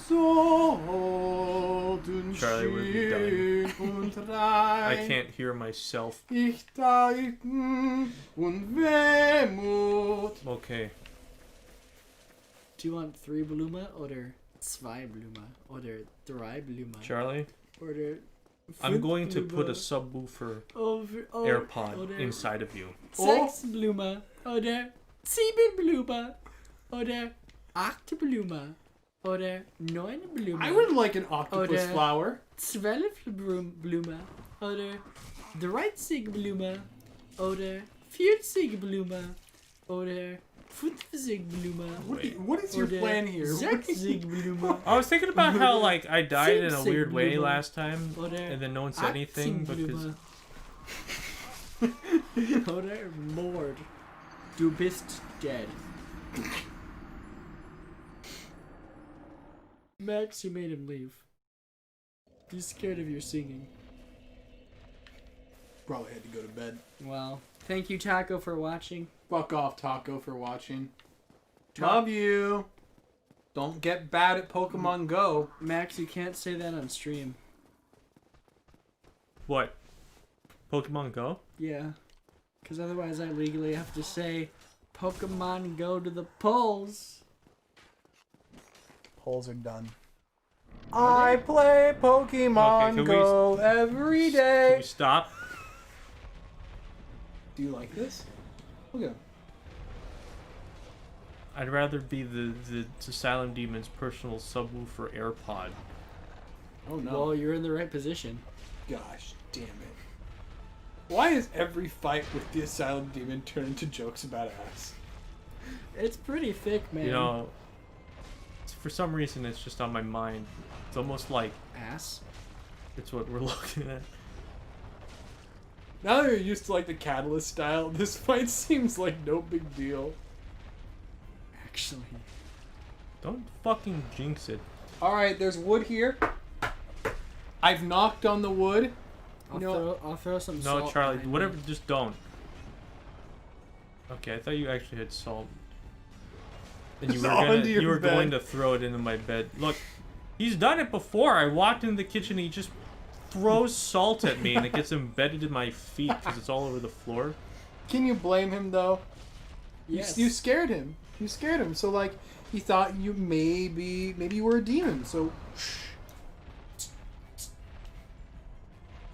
so dünn, Charlie, we're schön und I rein. can't hear myself. Ich Leiden und Wehmut. Okay. Do you want 3 Blume oder 2 Blume oder 3 Blume Charlie, oder I'm 5 going to put a Blume subwoofer over, AirPod oder inside of you. 6 Blume oder 7 Blume oder 8 Blume oder 9 Blume. I would like an octopus Oder- flower. 12 Blume oder 30 Blume oder 40 Blume oder 50 Blume What is your oder plan here? 60 Blume I was thinking about how like I died in a 50 weird way Blume. last time, oder and then no one said anything 18 because Blume oder Mord. Du bist dead. Max, you made him leave. He's scared of your singing. Probably had to go to bed. Well, thank you, Taco, for watching. Fuck off, Taco, for watching. Ta- Love you. Don't get bad at Pokemon Go. Max, you can't say that on stream. what? Pokemon Go? Yeah. Because otherwise I legally have to say, Pokemon go to the polls. Polls are done. I play Pokemon Okay, can we- Go every Can day. we stop? Do you like this? Look at him. I'd rather be the Asylum Demon's personal subwoofer AirPod. Oh no. Well, you're in the right position. Gosh damn it. Why is every fight with the Asylum Demon turn into jokes about ass? It's pretty thick, man. You know, for some reason it's just on my mind. It's almost like Ass. it's what we're looking at. Now that you're used to like the Catalyst style, this fight seems like no big deal. Actually. Don't fucking jinx it. Alright, there's wood here. I've knocked on the wood. I'll throw some No, salt Charlie, behind whatever, me. just don't. Okay, I thought you actually had salt. And you were It's under your you were bed. going to throw it into my bed. Look, he's done it before. I walked into the kitchen and he just throws salt at me and it gets embedded in my feet because it's all over the floor. Can you blame him though? Yes. You scared him. You scared him. So like, He thought you maybe you were a demon. So. This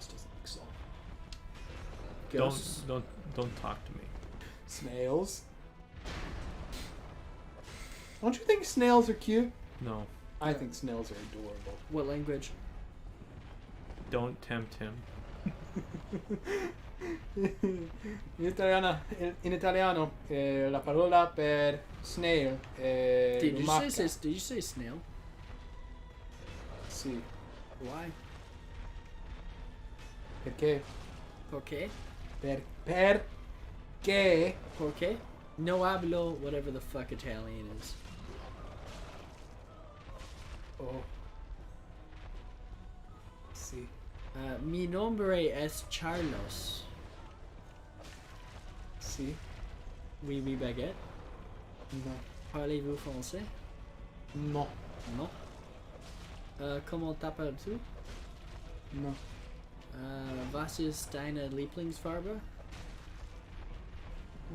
doesn't make sense. Ghosts. Don't talk to me. Snails. Don't you think snails are cute? No. I think snails are adorable. What language? Don't tempt him. In Italiano, la parola per snail è Did you lumaca. say snail? Sì. Why? Perché? Okay. Perché? Okay. No hablo, whatever the fuck Italian is. Oh. Sì. Mi nombre es Charlos. Sì. Oui, oui, baguette. No. Parlez-vous français? No. Non. Comment t'appelles-tu? No. Was ist deine Lieblingsfarbe?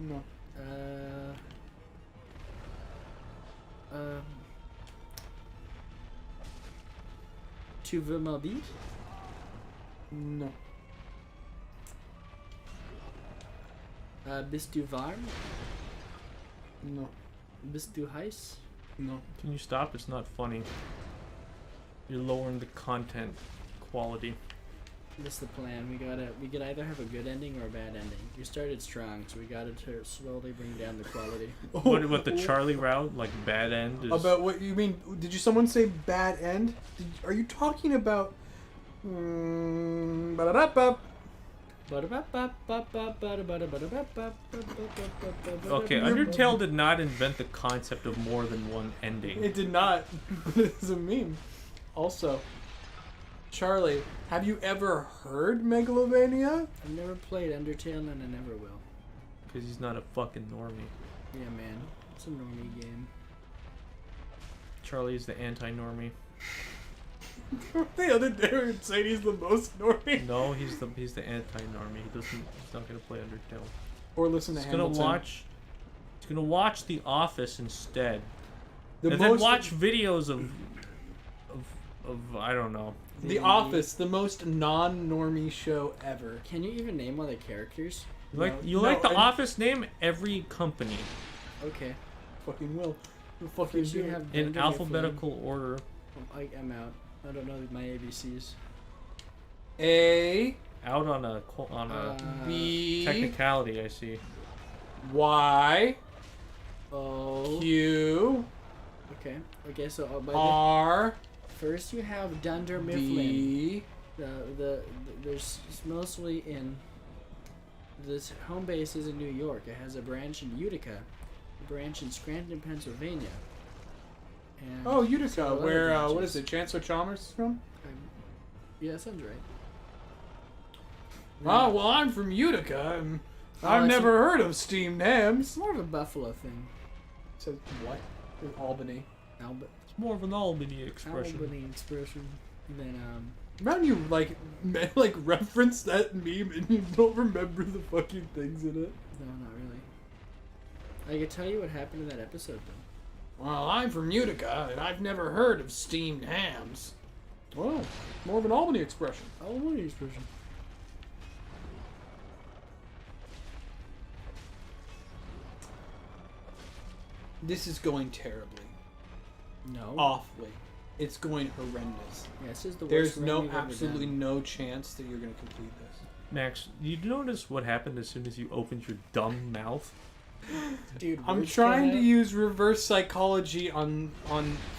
No. Tu veux m'habiller? No. Bist du warm? No. Bist du heiß? No. Can you stop? It's not funny. You're lowering the content quality. That's the plan. We could either have a good ending or a bad ending. You started strong, so we gotta slowly bring down the quality. What the Charlie route, like bad end is. About what you mean? Did you someone say bad end? Are you talking about? Ba-da-da-ba. Okay, Undertale did not invent the concept of more than one ending. It did not, but it's a meme. Also, Charlie, have you ever heard Megalovania? I've never played Undertale and I never will. Because he's not a fucking normie. Yeah, man. It's a normie game. Charlie's the anti-normie. The other day we were saying he's the most normie. No, he's the anti-normie. He's not gonna play Undertale. Or listen to He's Hamilton. gonna watch The Office instead. The And then watch videos of I don't know. The Office, the most non-normie show ever. Can you even name all the characters? You like The Office? Name every company Okay. Fucking will. We'll fucking First you do it. have in Dunder alphabetical order. Mifflin. I'm out. I don't know my ABCs. A, Out on a B, technicality, I see. Y, O. Q, Okay. Okay. So by R, first you have Dunder Mifflin. D. There's it's mostly in. This home base is in New York. It has a branch in Utica, a branch in Scranton, Pennsylvania. And Oh, Utica, several other where what branches. is it? Chancellor Chalmers is from? Yeah, that sounds right. Oh well, I'm from Utica, and Oh, I've it's never heard of steamed hams. It's more of a Buffalo thing. Says what? In Albany. Albert. It's more of an Albany expression. Albany expression. Then Imagine you like reference that meme and you don't remember the fucking things in it. no, not really. I could tell you what happened in that episode though. Well, I'm from Utica, and I've never heard of steamed hams. Well, more of an Albany expression. Albany expression. This is going terribly. No. Awfully. It's going horrendous. Yeah, this is the worst. There's run no we've ever absolutely done. no chance that you're going to complete this. Max, you notice what happened as soon as you opened your dumb mouth? Dude, I'm words trying came to out. use reverse psychology on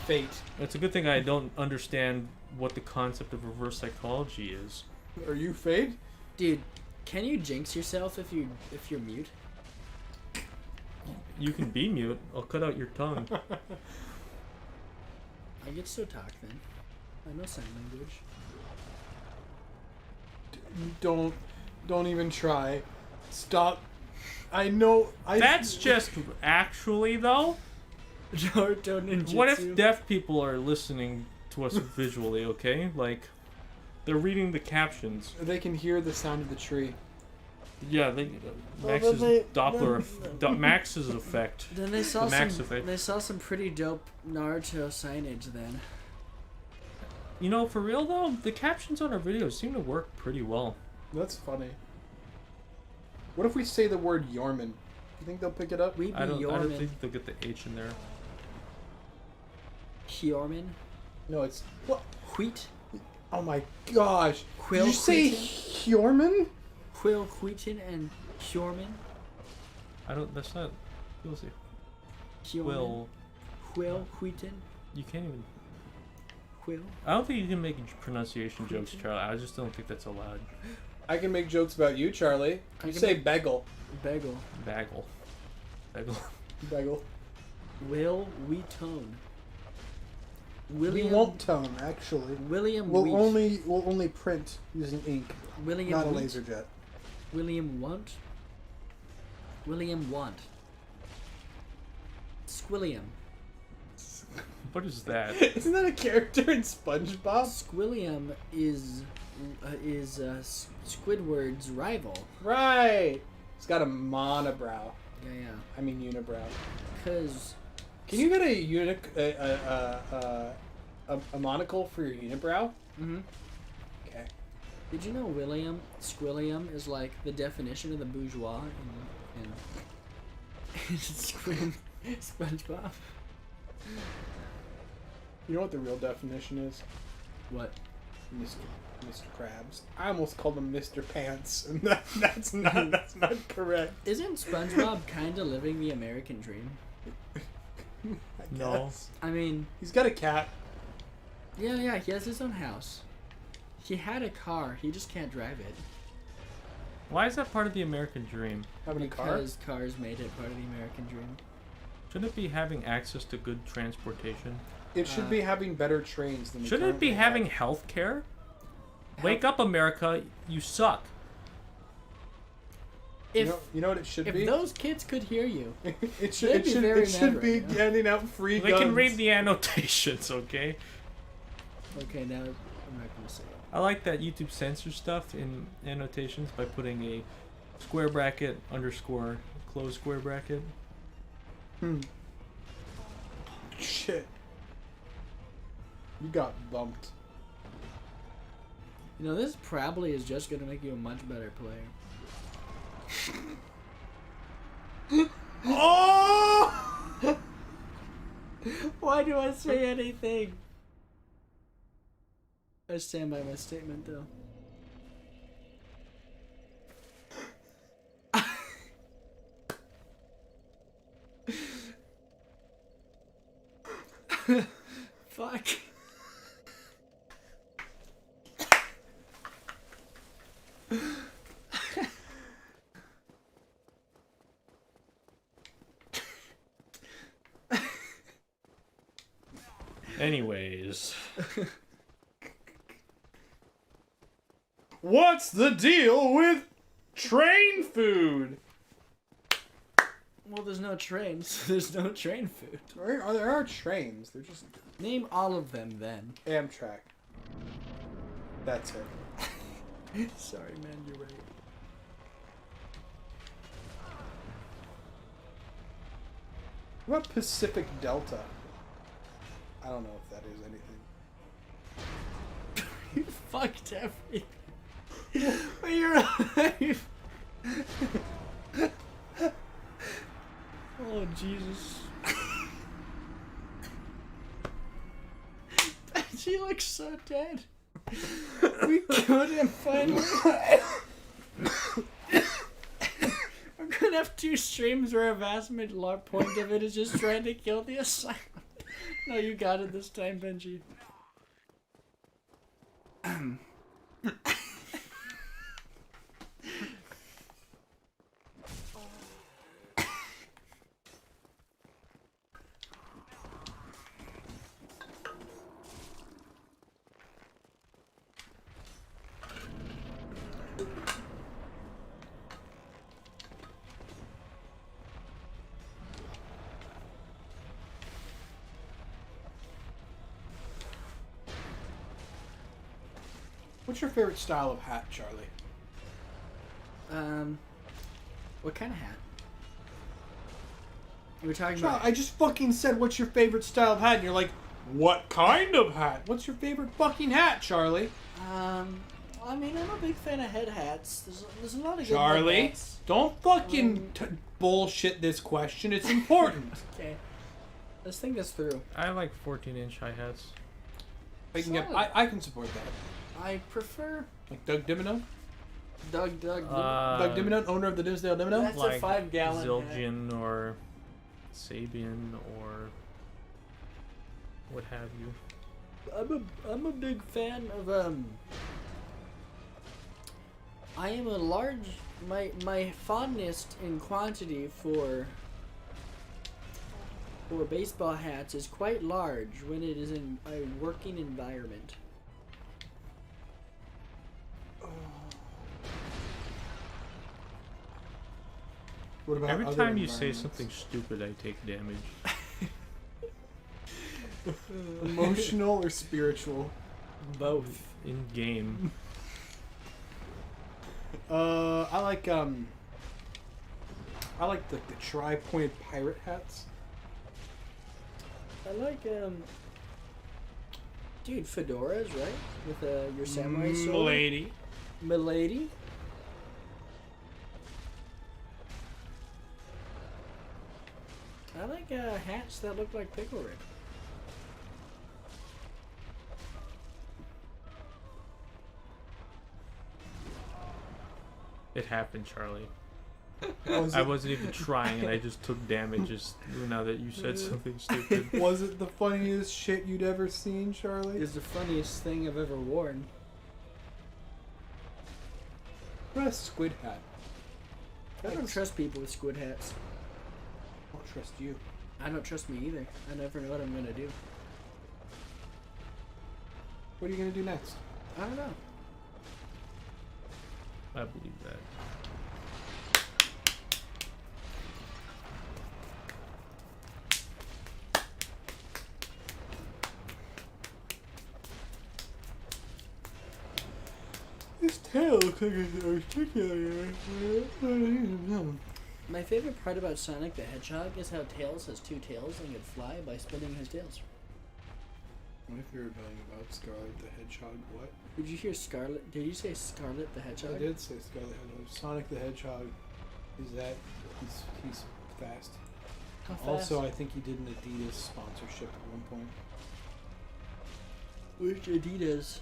fate. It's a good thing I don't understand what the concept of reverse psychology is. Are you fate? Dude, can you jinx yourself if you're mute? You can be mute. I'll cut out your tongue. I get so talk then. I know sign language. Don't even try. Stop. I know. That's just actually though. Don't ninjutsu. What if deaf people are listening to us visually? Okay, like they're reading the captions. They can hear the sound of the tree. Yeah, Max's Max's effect. Then they saw The Max some. effect. They saw some pretty dope Naruto signage. Then You know, for real though, the captions on our videos seem to work pretty well. That's funny. What if we say the word Yorman? You think they'll pick it up? we be I don't Yorman. think they'll get the H in there. Hjorman. No, it's what? Wheat. Oh my gosh! Quill Did you say Yorman? Quill Wheaton and Hjorman. That's not. You'll see. Hjorman. Quill Wheaton. You can't even. Quill. I don't think you can make pronunciation jokes, Charlie. I just don't think that's allowed. I can make jokes about you, Charlie. I You can say make- bagel. Bagel. Bagel. Bagel. Will Wheaton. We William. won't tone, actually. William We'll Wheat. only print using ink, William not a Wheat. laser jet. William Want. William Want. Squilliam. What is that? Isn't that a character in SpongeBob? Squilliam is Squidward's rival. Right. It's got a monobrow. Yeah. I mean unibrow. Cause Can you get a monocle for your unibrow? Okay. did you know William Squilliam is like the definition of the bourgeois in SpongeBob? You know what the real definition is? What? Mr. Krabs. I almost called him Mr. Pants, and that's not correct. Isn't SpongeBob kind of living the American dream? I No. guess. I mean, He's got a cat. yeah, he has his own house. He had a car, he just can't drive it. Why is that part of the American dream? Having a car. Because cars made it part of the American dream. Shouldn't it be having access to good transportation? It should be having better trains than we Shouldn't it be currently having have. health care? Wake up, America! You suck. If You know what it should be? those kids could hear you, it should they'd be very it should mad be right now. handing out free They guns. can read the annotations, okay? okay, now I'm not gonna say it. I like that YouTube censors stuff in annotations by putting a square bracket underscore close square bracket. Shit. You got bumped. You know, this probably is just gonna make you a much better player. Oh! Why do I say anything? I stand by my statement, though. Fuck. Anyways, What's the deal with train food? Well, there's no trains. So there's no train food. There are trains. They're just Name all of them, then. Amtrak. That's it. Sorry, man, you're right. What about Pacific Delta? I don't know if that is anything. You fucked everything. But you're alive. Oh, Jesus. She looks so dead. We killed him finally. We're gonna have 2 streams where a vast point of it is just trying to kill the asylum. No, you got it this time, Benji. What's your favorite style of hat, Charlie? What kind of hat? We're talking Charlie, about. I just fucking said, what's your favorite style of hat? And you're like, what kind of hat? What's your favorite fucking hat, Charlie? I mean, I'm a big fan of head hats. There's a lot of good head Charlie, hats. don't fucking bullshit this question. It's important. Okay. Let's think this through. I like 14-inch hi hats. I can support that. I prefer Like Doug Dimino? Doug. Doug Dimino, owner of the Dimsdale Dimino? That's a 5-gallon hat. Zildjian or Sabian or what have you. I'm a big fan of I am a large my fondness in quantity for baseball hats is quite large when it is in a working environment. What about Every other time you say environments? something stupid, I take damage. Emotional or spiritual? Both. In game. I like the tri-pointed pirate hats. I like dude, fedoras, right? With your samurai sword. Lady. Milady. I like hats that look like pickle Rick. It happened, Charlie. Was I it, wasn't even trying, and I just took damage just now that you said something stupid. was it the funniest shit you'd ever seen, Charlie? It's the funniest thing I've ever worn. What a squid hat. I don't trust people with squid hats. I don't trust you. I don't trust me either. I never know what I'm gonna do. What are you gonna do next? I don't know. I believe that. His tail looks like it's articulated. My favorite part about Sonic the Hedgehog is how Tails has 2 tails and can fly by spinning his tails. My favorite thing about Scarlet the Hedgehog, what? Did you hear Scarlet? Did you say Scarlet the Hedgehog? I did say Scarlet the Hedgehog. Sonic the Hedgehog is that he's fast. How fast? Also, I think he did an Adidas sponsorship at one point. Which Adidas?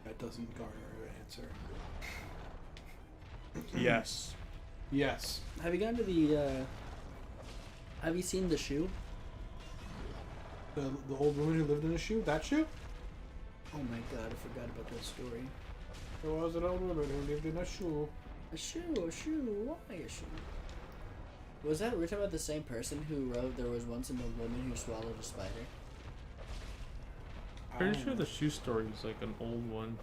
That doesn't garner an answer. Yes. Yes. Have you gone to the? Have you seen the shoe? The old woman who lived in a shoe? That shoe? Oh my god, I forgot about that story. There was an old woman who lived in a shoe. A shoe, why a shoe? Was that, we're talking about the same person who wrote There Was Once an Old Woman Who Swallowed a Spider? Pretty sure the shoe story is like an old one.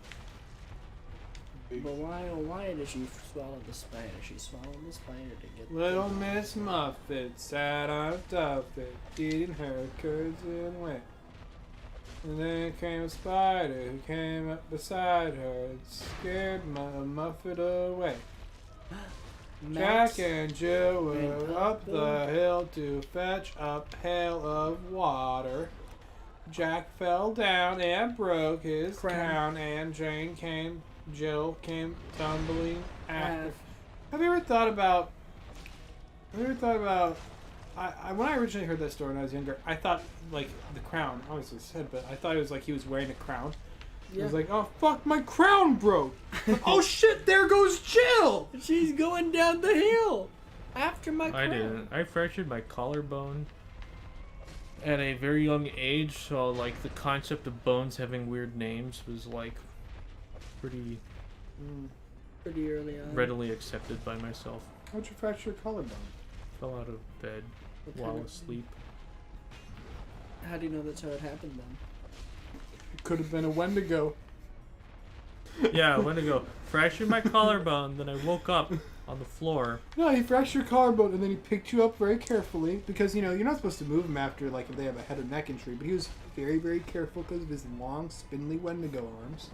But why did she swallow the spider? She swallowed the spider to get Little Miss Muffet sat on a tuffet, eating her curds and wet. And then came a spider who came up beside her and scared Muffet away. Max Jack and Jill went were up up the hill to fetch a pail of water. Jack fell down and broke his crown, and Jill came tumbling after. Have you ever thought about? When I originally heard that story when I was younger, I thought like the crown. Obviously said, but I thought it was like he was wearing a crown. I was like, oh fuck, my crown broke. Oh shit, there goes Jill. She's going down the hill after my crown. I didn't. I fractured my collarbone at a very young age, so like the concept of bones having weird names was like pretty Pretty early on. readily accepted by myself. How'd you fracture your collarbone? Fell out of bed What while kind of- asleep. How do you know that's how it happened then? It could have been a Wendigo. Yeah, I went to go fractured my collarbone, then I woke up on the floor. No, he fractured your collarbone and then he picked you up very carefully because, you know, you're not supposed to move him after, like, if they have a head or neck injury, but he was very, very careful because of his long, spindly Wendigo arms.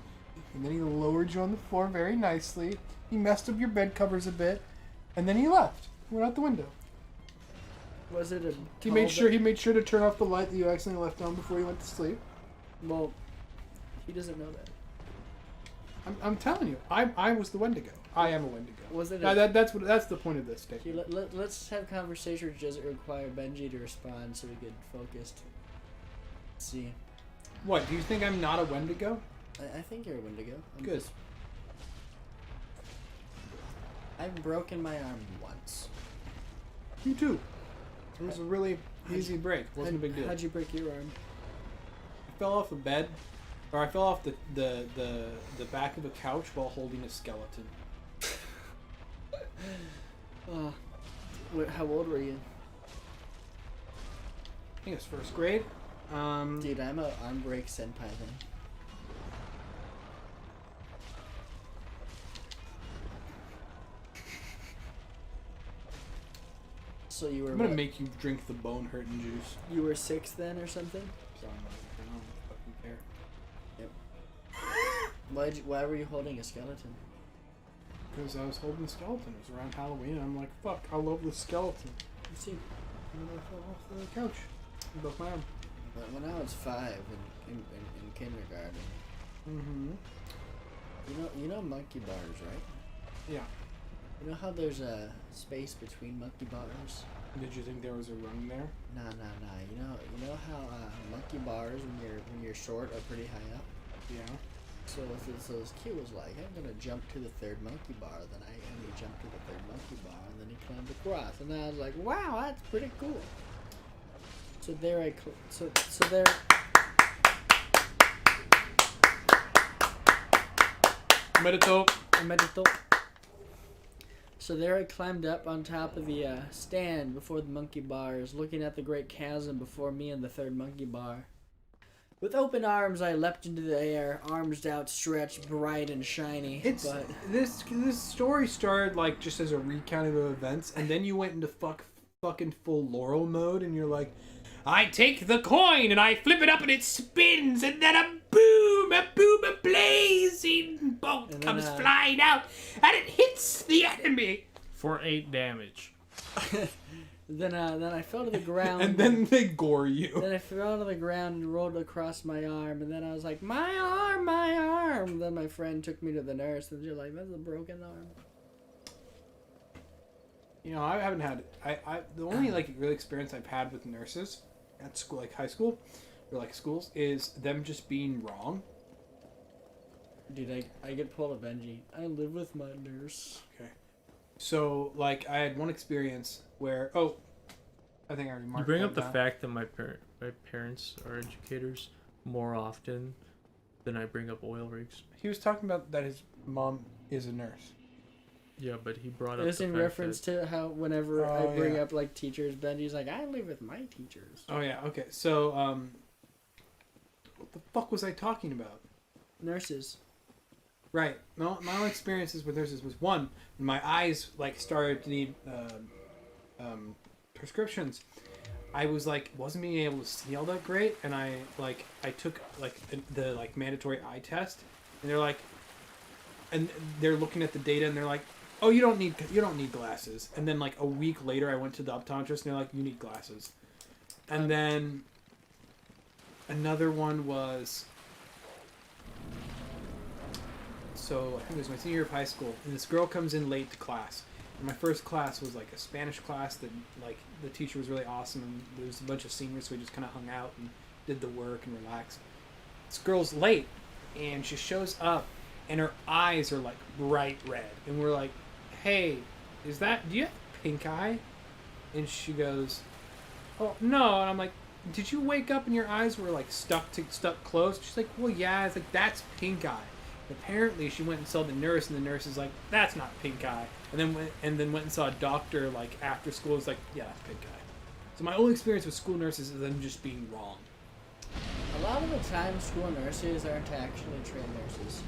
and then he lowered you on the floor very nicely. He messed up your bed covers a bit, and then he left. He went out the window. Was it a? He made sure to turn off the light that you accidentally left on before you went to sleep. Well, he doesn't know that. I'm telling you, I was the Wendigo. I am a Wendigo. Was it? That's the point of this statement. Let's have conversation which doesn't require Benji to respond, so we get focused. Let's see. What, do you think I'm not a Wendigo? I think you're a Wendigo. Good. I've broken my arm once. You too. It was a really easy break. Wasn't a big deal. How'd you break your arm? I fell off a bed, or I fell off the back of a couch while holding a skeleton. How old were you? I think it was first grade. Dude, I'm a arm break senpai then. So you were. I'm gonna make you drink the bone hurting juice. You were 6 then, or something? So I don't fucking care. Yep. Why were you holding a skeleton? Because I was holding a skeleton. It was around Halloween. And I'm like, fuck, I love this skeleton. You see, And then I fell off the couch. And broke my arm. but when I was 5 in kindergarten, Mm-hmm. you know monkey bars, right? Yeah. You know how there's a space between monkey bars? Did you think there was a rung there? Nah. You know how monkey bars when you're short are pretty high up. Yeah. So this kid was like, I'm gonna jump to the 3rd monkey bar. And he jumped to the 3rd monkey bar, and then he climbed across. And I was like, wow, that's pretty cool. So there so there. Medito. So there I climbed up on top of the stand before the monkey bars, looking at the great chasm before me and the 3rd monkey bar. With open arms, I leapt into the air, arms outstretched, bright and shiny. But This story started like just as a recounting of events, and then you went into fucking full Laurel mode, and you're like, I take the coin and I flip it up and it spins, and then a blazing bolt And then, comes flying out, and it hits the enemy. For 8 damage. then I fell to the ground. and then they gore you. Then I fell to the ground and rolled across my arm, and then I was like, my arm! Then my friend took me to the nurse, and she's like, that's a broken arm. You know, I haven't had the only like real experience I've had with nurses at school, like high school or like schools, is them just being wrong. Dude, I get pulled a Benji. I live with my nurse. Okay. So like I had one experience where I think I already marked You bring that up the down. fact that my parents are educators more often than I bring up oil rigs. He was talking about that his mom is a nurse. Yeah, but he brought up It's the in fact reference that to how whenever I Oh, bring yeah. up like teachers, Benji's like, I live with my teachers. Oh yeah, okay. So what the fuck was I talking about? Nurses. Right. No, my only experiences with nurses was one, when my eyes like started to need prescriptions. I was like wasn't being able to see all that great, and I took like the like mandatory eye test, and they're looking at the data, and they're like, oh, you don't need glasses. And then like a week later, I went to the optometrist, and they're like, you need glasses. And then another one was. So I think it was my senior year of high school, and this girl comes in late to class. And my first class was like a Spanish class that like the teacher was really awesome, and there was a bunch of seniors, so we just kind of hung out and did the work and relaxed. This girl's late, and she shows up, and her eyes are like bright red, and we're like, "Hey, do you have pink eye?" And she goes, "Oh no," and I'm like, "Did you wake up and your eyes were like stuck closed?" She's like, "Well, yeah." It's like, "That's pink eye." Apparently she went and saw the nurse, and the nurse is like, that's not pink eye, and then went and saw a doctor like after school. It's like, yeah, that's pink eye. So my only experience with school nurses is them just being wrong. A lot of the time, school nurses aren't actually trained nurses.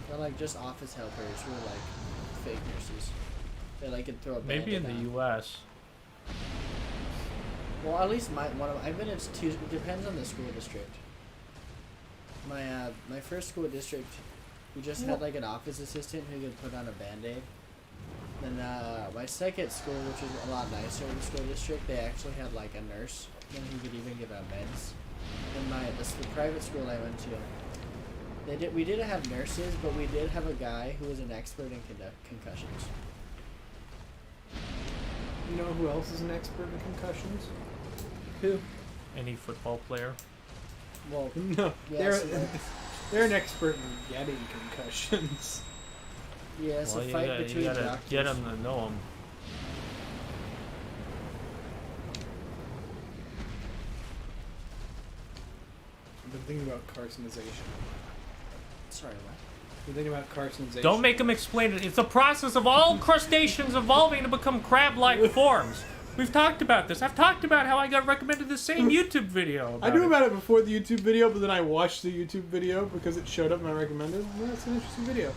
They're like just office helpers who are like fake nurses. They like can throw a maybe in the bandit on. U.S. Well, at least I've been in two. It depends on the school district. my first school district, we just had like an office assistant who could put on a band-aid. And my second school, which is a lot nicer in the school district, they actually had like a nurse and who could even give out meds. And the private school I went to, we didn't have nurses, but we did have a guy who was an expert in concussions. You know who else is an expert in concussions? Who? Any football player? Well, No, yes, they're an expert in getting concussions. yeah, it's Well, a you fight gotta, between doctors. get them to know them. I've been thinking about carcinization. Sorry, what? I've been thinking about carcinization. Don't make them explain it. It's a process of all crustaceans evolving to become crab-like forms. We've talked about this. I've talked about how I got recommended the same YouTube video. I knew about it before the YouTube video, but then I watched the YouTube video because it showed up and I recommended. Well, that's an interesting video.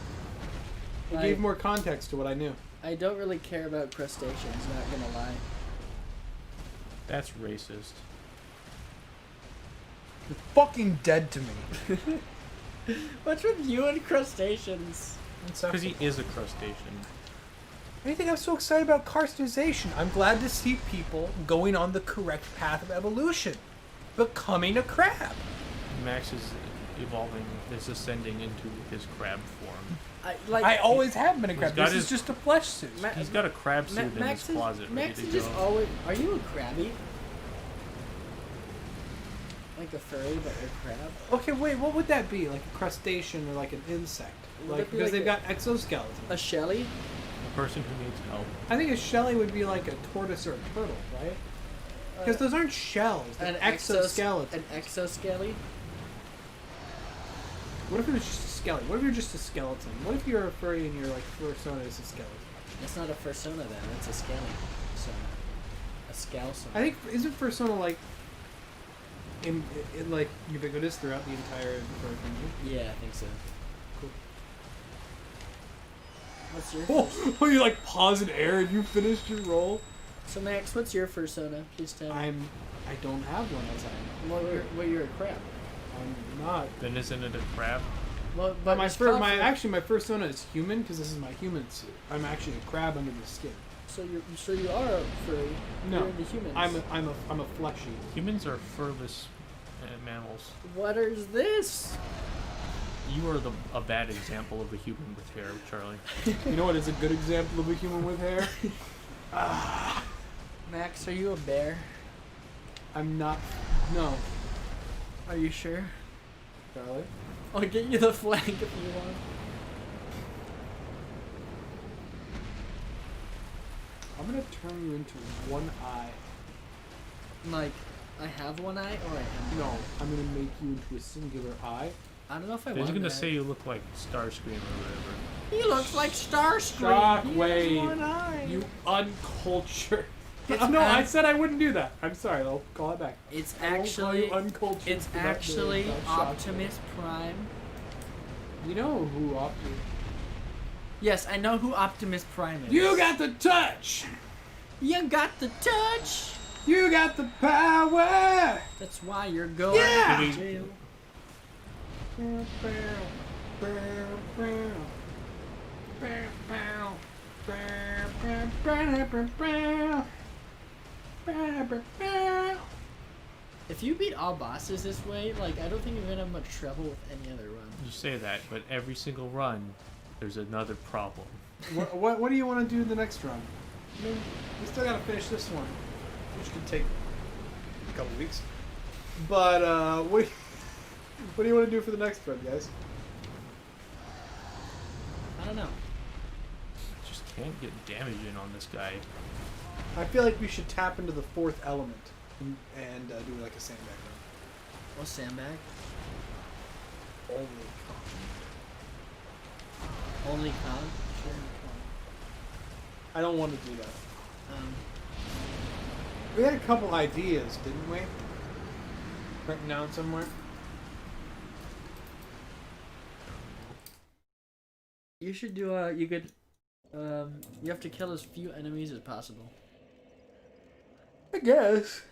It gave more context to what I knew. I don't really care about crustaceans, not gonna lie. That's racist. You're fucking dead to me. What's with you and crustaceans? Because he is a crustacean. I think I'm so excited about carcinization. I'm glad to see people going on the correct path of evolution, becoming a crab. Max is evolving, is ascending into his crab form. I always have been a crab. got This is his- just a flesh suit. He's got a crab suit in his Max is, closet ready Max to is go. just always. Are you a crabby? Like a furry, but a crab? Okay, wait, what would that be? Like a crustacean or like an insect? Would Like it be because like they've got exoskeletons. A shelly? A person who needs help. I think a shelly would be like a tortoise or a turtle, right? Because those aren't shells; they're exoskeletons. An exoskelly? What if it was just a skelly? What if you're just a skeleton? What if you're a furry and your like persona is a skeleton? That's not a fursona then. That's a skelly. So, a scalsona. I think isn't persona like in like ubiquitous throughout the entire furry community? Yeah, I think so. Cool. What's your? Oh, you like pause and air and you finished your roll? So Max, what's your fursona? Please tell me. I don't have one as I Well, you're a crab. I'm not. Then isn't it a crab? Well, But my it's called fur- actually my persona is human because this is my human suit. I'm actually a crab under the skin. So you are a furry. No, You're into humans. I'm a fleshy. Humans are furless mammals. What is this? You are a bad example of a human with hair, Charlie. You know what is a good example of a human with hair? Max, are you a bear? I'm not. No, Are you sure? Charlie. I'll get you the flag if you want. I'm gonna turn you into one eye. Like, I have one eye or I have. No, I'm gonna make you into a singular eye. I don't know if I He's want. gonna that. say you look like Starscream or whatever. He looks like Starscream. He has Shockwave, one eye. you uncultured. It's No, I un- said I wouldn't do that. I'm sorry. I'll call it back. It's I won't call you actually. uncultured. It's for not actually doing that. Optimus Prime. You know who Optimus? Yes, I know who Optimus Prime is. You got the touch. You got the touch. You got the power. That's why you're going Yeah! to jail. If you beat all bosses this way, like, I don't think you're gonna have much trouble with any other run. You say that, but every single run, there's another problem. What do you want to do in the next run? I mean, we still gotta finish this one, which could take a couple weeks. But what do you want to do for the next run, guys? I don't know. I just can't get damage in on this guy. I feel like we should tap into the fourth element and do like a sandbag run. Well, sandbag. Only Only con. Sure. I don't want to do that. Um, We had a couple ideas, didn't we? Written down somewhere. you should do you could, you have to kill as few enemies as possible. I guess.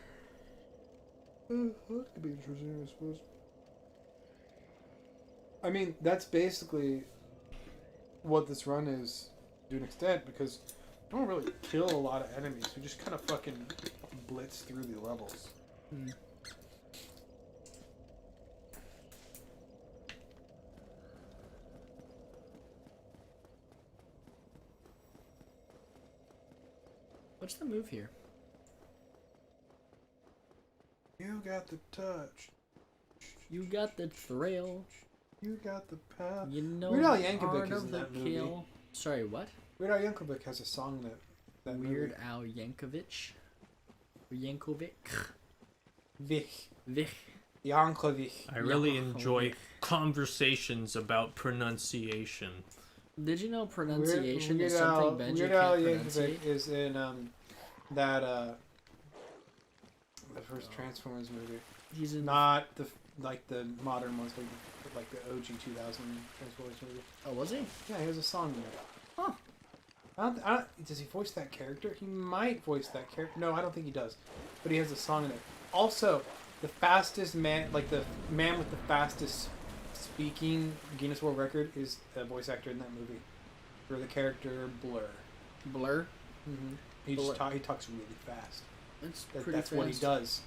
That could be interesting, I suppose. I mean, that's basically what this run is to an extent, because we don't really kill a lot of enemies. We just kind of fucking blitz through the levels. What's the move here? You got the touch. You got the thrill. You got the power. You know Weird Al the Yankovic art is of in the that movie. kill. Sorry, what? Weird Al Yankovic has a song in that Weird movie. Al Yankovic. Yankovic. Vich. Vich. Yankovic. I really Yeah. enjoy conversations about pronunciation. Did you know pronunciation Weird is something Benji Weird Al can't Yankovic pronunciate? is in the first Transformers movie. He's in. Not the modern ones, but like the OG 2000 Transformers movie. Oh, was he? Yeah, he has a song in it. Huh. Does he voice that character? He might voice that character. No, I don't think he does. But he has a song in it. Also, the fastest man, like the man with the fastest speaking Guinness World Record, is a voice actor in that movie for the character Blur. Blur. Mm-hmm. He Blur. he talks really fast. That's That, pretty that's fast. what he does.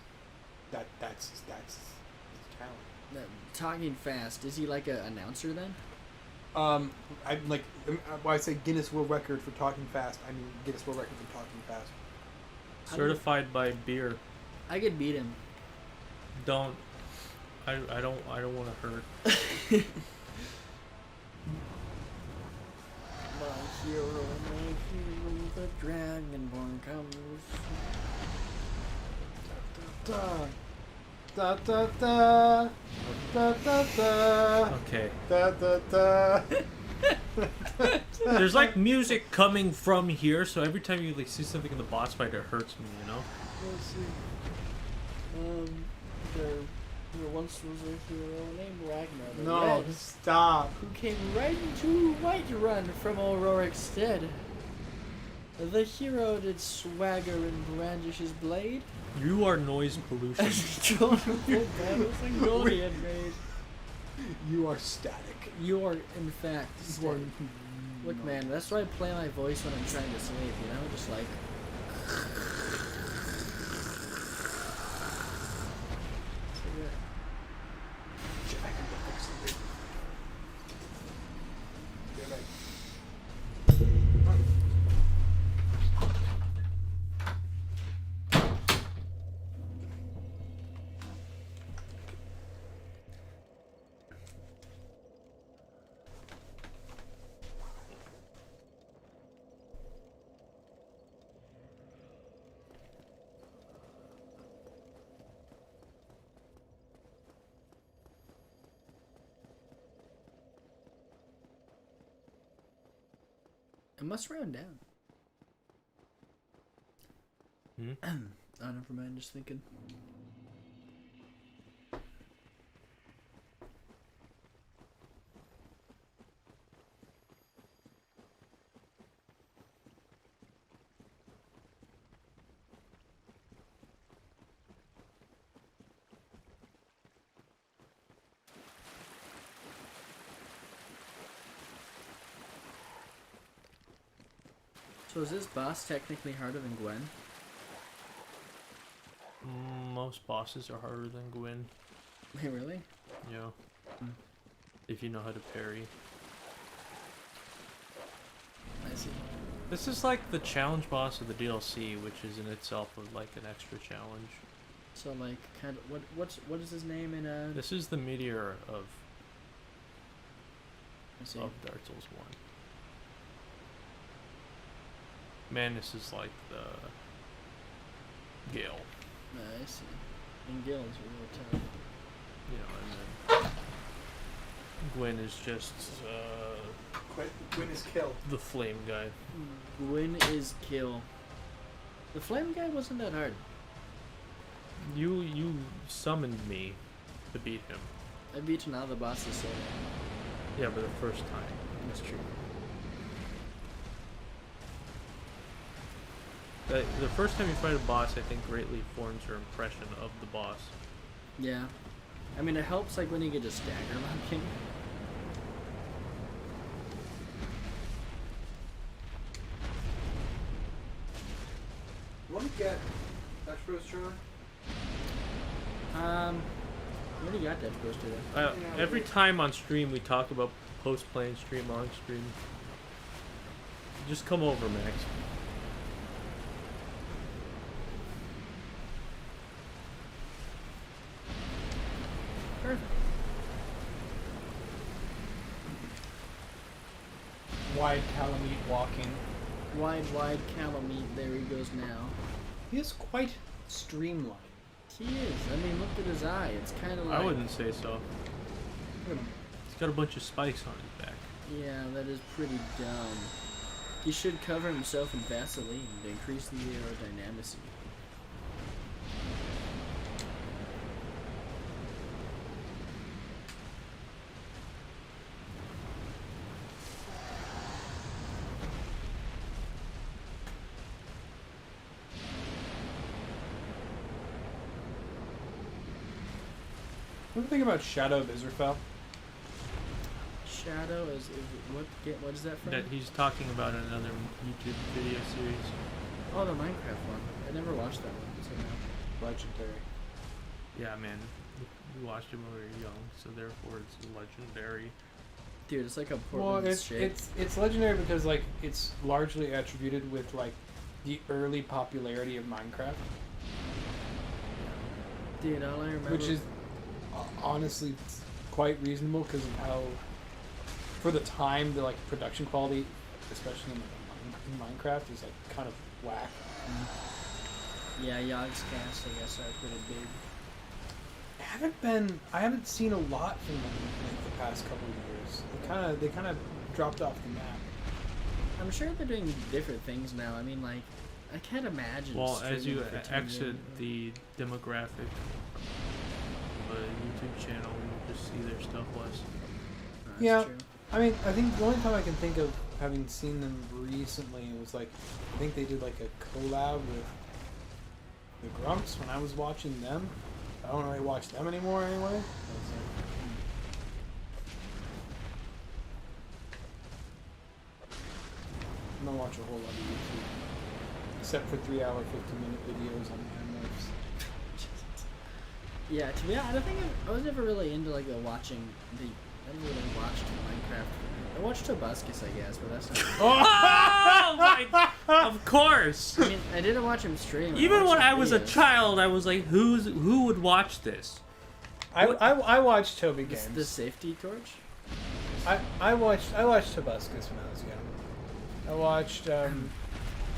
That's his talent. Talking fast. Is he like an announcer then? I like when I say Guinness World Record for talking fast, I mean Guinness World Record for talking fast. Certified by beer. I could beat him. Don't. I don't want to hurt. My hero, the dragonborn comes. Da da da da da da Okay. da da da. There's like music coming from here, so every time you like see something in the boss fight, it hurts me. You know. Let's see. There once was a hero named Ragnar the No, Red, stop. who came right into Whiterun from Auroric's stead. The hero did swagger and brandish his blade. You are noise pollution. As he joined full battles and glory had made. You are static. You are, in fact, You are. static. Look, man, that's why I play my voice when I'm trying to sleep, you know? Just like. It must round down. Hmm? Oh, never mind, just thinking. So is this boss technically harder than Gwen? Most bosses are harder than Gwyn. Hey, really? Yeah. Hmm. If you know how to parry. I see. This is like the challenge boss of the DLC, which is in itself like an extra challenge. So like, kind of, what is his name in This is the meteor of I see. Dark Souls 1. Madness is like the Gale, I see. And Gil's real tough. you know, and then Gwyn is just Gwyn is killed. the flame guy. Gwyn is kill. The flame guy wasn't that hard. You summoned me to beat him. I beat all the bosses so Yeah, but the first time. that's true. The first time you fight a boss, I think, greatly forms your impression of the boss. Yeah. I mean, it helps like when you get a stagger lock him. get Dutch Bros Tron? We already got that post today. Every time on stream we talk about post-playing stream, on stream. Just come over, Max. Perfect. Wide Calamite walking. Wide Calamite. There he goes now. He is quite streamlined. He is. I mean, look at his eye. It's kind of like. I wouldn't say so. Look at him. He's got a bunch of spikes on his back. Yeah, that is pretty dumb. He should cover himself in Vaseline to increase the aerodynamicity. What do you think about Shadow of Israfel? Shadow is what is that from? That he's talking about in another YouTube video series. Oh, the Minecraft one. I never watched that one. So no. Legendary. Yeah, man. We watched him when we were young, so therefore it's legendary. Dude, it's like a Well, Portland shape. it's legendary because like it's largely attributed with like the early popularity of Minecraft, Dude, all I remember. which is honestly quite reasonable because of how, for the time, the like production quality, especially in Minecraft, is like kind of whack. Yeah, Yogg's cast, I guess, are pretty big. I haven't seen a lot from them like the past couple of years. They kind of dropped off the map. I'm sure they're doing different things now. I mean, like, I can't imagine. Well, as you streaming for 10 exit years. the demographic of a YouTube channel, you'll just see their stuff less. Oh, that's Yeah. true. I mean, I think the only time I can think of having seen them recently was like, I think they did like a collab with the Grumps when I was watching them. I don't really watch them anymore anyway. I don't watch a whole lot of YouTube. Except for 3-hour, 50-minute videos on animals. Yeah, to be honest, I don't think I was never really into like the watching the. I never really watched Minecraft. I watched Tobuscus, I guess, but that's not. Oh my! Of course. I mean, I didn't watch him stream. Even when watched I his was a videos. child, I was like, who would watch this? I watched Toby It's games. the safety torch. I watched Tobuscus when I was young. I watched Do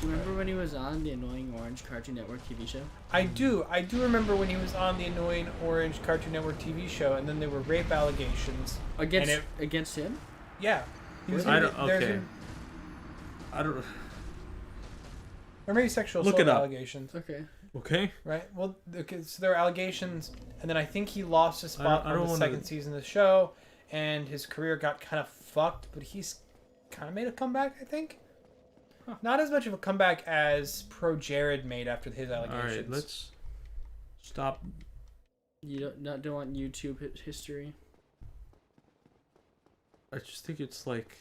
you remember when he was on the annoying Orange Cartoon Network TV show? I do remember when he was on the annoying Orange Cartoon Network TV show, and then there were rape allegations. Against him? Yeah. He was I in- don't. there's Okay. been- I don't. or maybe sexual Look assault it up. allegations, Okay. Okay. right? Well, okay, so there were allegations, and then I think he lost his spot I on don't the wanna- second season of the show, and his career got kind of fucked. But he's kind of made a comeback, I think. Not as much of a comeback as Pro Jared made after his All allegations. right. Let's stop. You don't want YouTube history? I just think it's like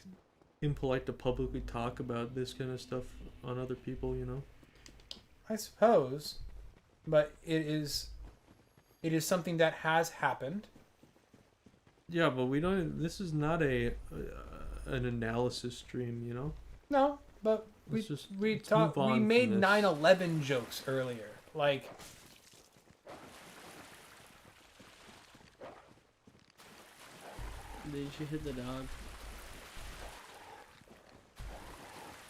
impolite to publicly talk about this kind of stuff on other people. You know. I suppose, but it is something that has happened. Yeah, but we don't. This is not an analysis stream. You know. No, but Let's just we let's talked. move on We from made this. 9/11 jokes earlier. Like, Did you hit the dog?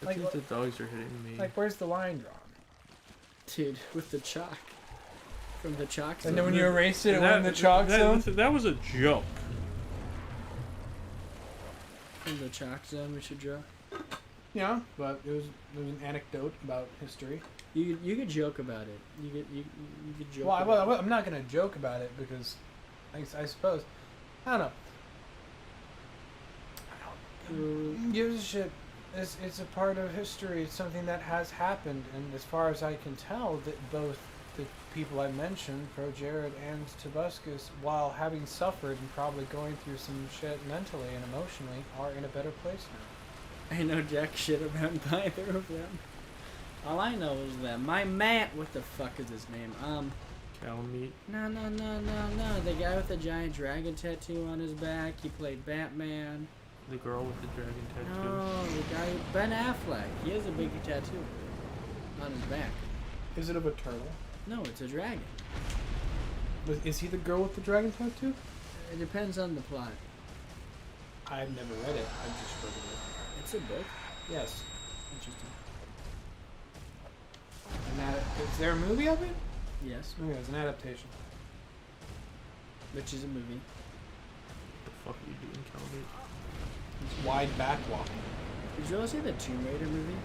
I Like think what- the dogs are hitting me. where's the line drawn? Dude, with the chalk. From the chalk And zone. then when you erased it, it went in the chalk zone. That was a joke. From the chalk zone we should draw. Yeah, but it was an anecdote about history. You could joke about it. You could joke. Well, about it. I'm not gonna joke about it because, I suppose, I don't know. Who gives a shit? It's a part of history. It's something that has happened, and as far as I can tell, that both the people I mentioned, Pro Jared and Tobuscus, while having suffered and probably going through some shit mentally and emotionally, are in a better place now. I know jack shit about either of them. All I know is that my man, what the fuck is his name? Calamite. No. The guy with the giant dragon tattoo on his back. He played Batman. The girl with the dragon tattoo. No, the guy, Ben Affleck. He has a big tattoo on his back. Is it of a turtle? No, it's a dragon. Is he the girl with the dragon tattoo? It depends on the plot. I've never read it. I've just heard of it. It's a book. Yes. Interesting. Is there a movie of it? Yes, Okay, it's an adaptation. which is a movie. What the fuck are you doing, Calamite? It's wide back walking. Did you all see the Tomb Raider movie?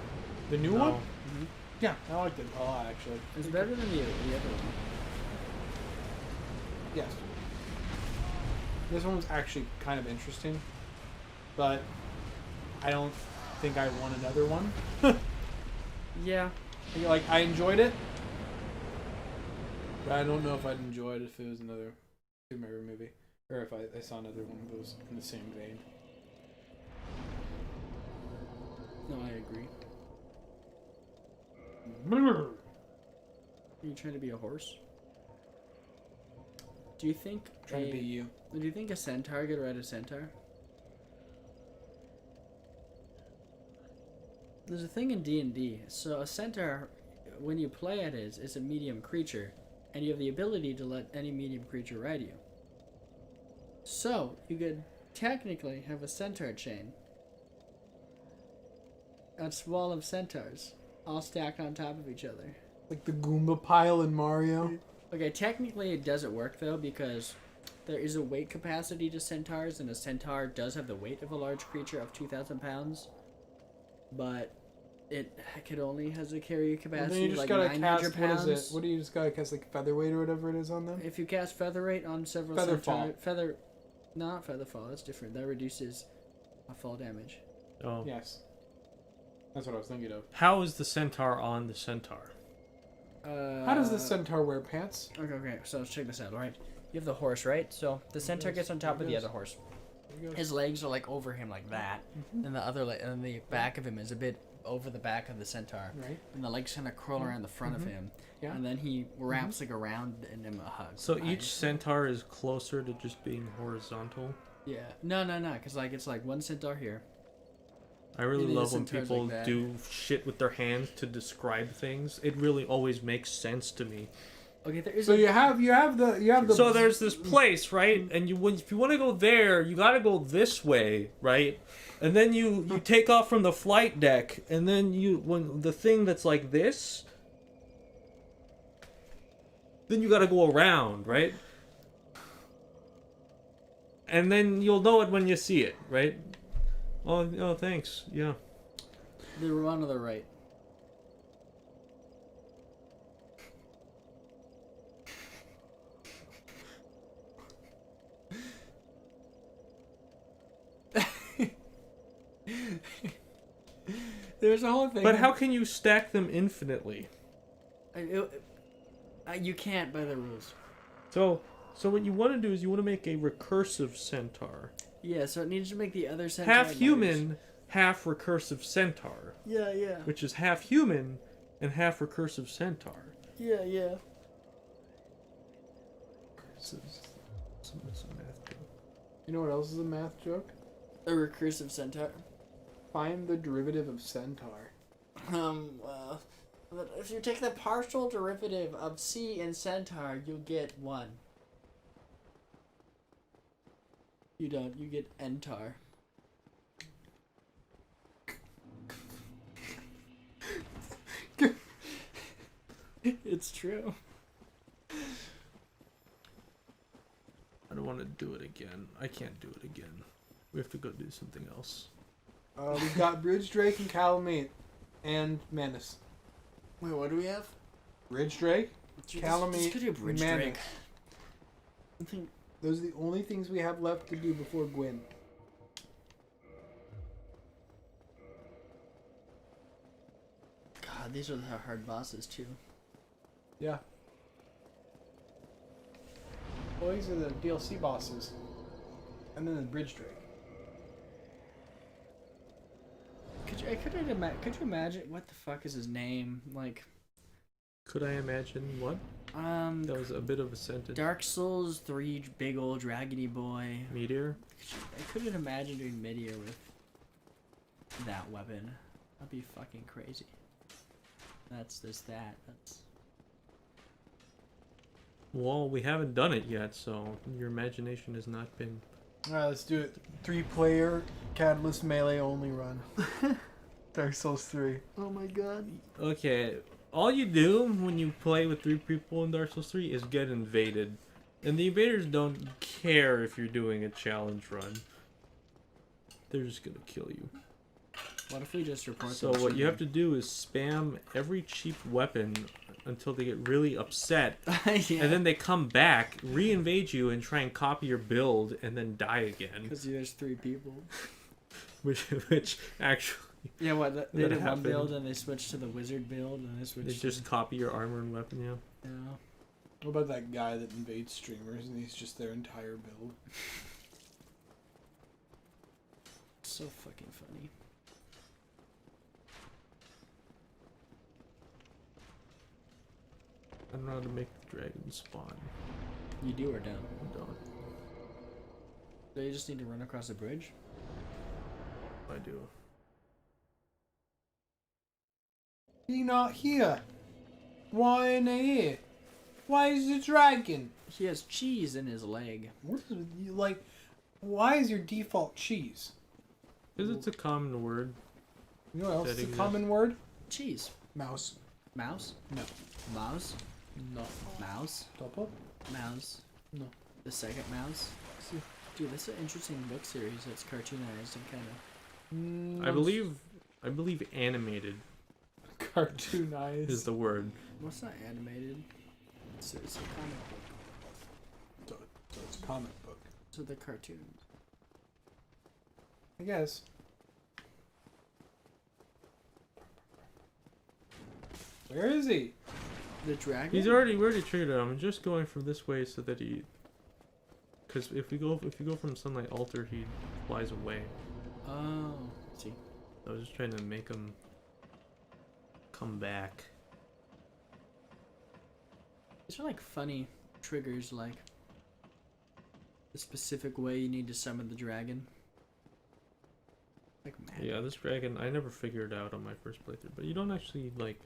The new No. one? Mm-hmm. Yeah, I liked it a lot actually. It's better than the other one. Yes. This one was actually kind of interesting, but I don't think I want another one. Yeah. Like, I enjoyed it, but I don't know if I'd enjoy it if it was another Tomb Raider movie, or if I saw another one that was in the same vein. No, I agree. Are you trying to be a horse? Do you think Trying to be you. Do you think a centaur could ride a centaur? There's a thing in D&D. So a centaur, when you play it, is a medium creature, and you have the ability to let any medium creature ride you. So you could technically have a centaur chain. A wall of centaurs, all stacked on top of each other. Like the Goomba pile in Mario. Okay, technically it doesn't work though, because there is a weight capacity to centaurs, and a centaur does have the weight of a large creature of 2,000 pounds, but it only has a carry Well, then capacity you of just like gotta 900 cast. pounds. What is it? What do you just gotta cast, like featherweight or whatever it is on them? If you cast featherweight on several Featherfall. not featherfall, that's different. That reduces fall damage. Oh. Yes. That's what I was thinking of. How is the centaur on the centaur? How does the centaur wear pants? Okay, so let's check this out, alright? You have the horse, right? So the centaur gets on top of the other horse. There you go. His legs are like over him like that, and the other leg, and the back of him is a bit over the back of the centaur, Right. and the legs kind of curl around the front of him, Yeah. and then he wraps like around him a hug. So each centaur is closer to just being horizontal. Yeah, no, because like it's like one centaur here. I really Maybe love the when centaurs people like that. do shit with their hands to describe things. It really always makes sense to me. Okay, there is. So you have the. So there's this place, right? And if you want to go there, you got to go this way, right? And then you take off from the flight deck, and then when the thing that's like this, then you got to go around, right? And then you'll know it when you see it, right? Oh, thanks. Yeah. The one on the right. There's a whole thing. But how can you stack them infinitely? You can't by the rules. So what you want to do is you want to make a recursive centaur. Yeah, so it needs to make the other centaur Half letters. human, half recursive centaur. Yeah, yeah. Which is half human and half recursive centaur. Yeah, yeah. It's a math joke. You know what else is a math joke? A recursive centaur. Find the derivative of centaur. But if you take the partial derivative of C in centaur, you'll get 1. You don't. You get entar. It's true. I don't want to do it again. I can't do it again. We have to go do something else. We've got Bridge Drake and Calamite, and Menace. Wait, what do we have? Bridge Drake, Calamite, Just do Bridge Menace. Drake. I think Those are the only things we have left to do before Gwyn. God, these are the hard bosses too. Yeah. Well, these are the DLC bosses. And then the Bridge Drake. Could you Could you imagine what the fuck is his name? Like, Could I imagine what? That was a bit of a sentence. Dark Souls 3 big old dragony boy. Meteor? I couldn't imagine doing Midier with that weapon. That'd be fucking crazy. That's that. That's. Well, we haven't done it yet, so your imagination has not been. Alright, let's do it. 3-player, Catalyst melee only run. Dark Souls 3. Oh my god. Okay, all you do when you play with 3 people in Dark Souls 3 is get invaded. And the invaders don't care if you're doing a challenge run. They're just gonna kill you. What if we just report So them what you have to cheating? do is spam every cheap weapon until they get really upset. Yeah. And then they come back, re-invade you, and try and copy your build, and then die again. Because there's 3 people. Which actually, Yeah, what? They That did one happened. build and they switched to the wizard build and they switched. they just copy your armor and weapon, yeah. Yeah. What about that guy that invades streamers and he's just their entire build? So fucking funny. I don't know how to make the dragon spawn. You do or don't? I don't. So you just need to run across a bridge? I do. He not here. Why ain't they here? Why is the dragon? He has cheese in his leg. What is you like? Why is your default cheese? Because it's a common word. You know what else That is a exists. common word? Cheese. Mouse. Mouse? No. Mouse? No. Mouse? Top up? Mouse? No. The second mouse? See. Dude, that's an interesting book series that's cartoonized and kind of. I believe animated Cartoonized. is the word. What's not animated? It's a comic book. So it's a comic book. So the cartoons. I guess. Where is he? The dragon? We already triggered him. I'm just going from this way so that he. Because if you go from Sunlight Altar, he flies away. Oh. See. I was just trying to make him come back. These are like funny triggers, like the specific way you need to summon the dragon. Like magic. Yeah, this dragon I never figured out on my first playthrough, but you don't actually like.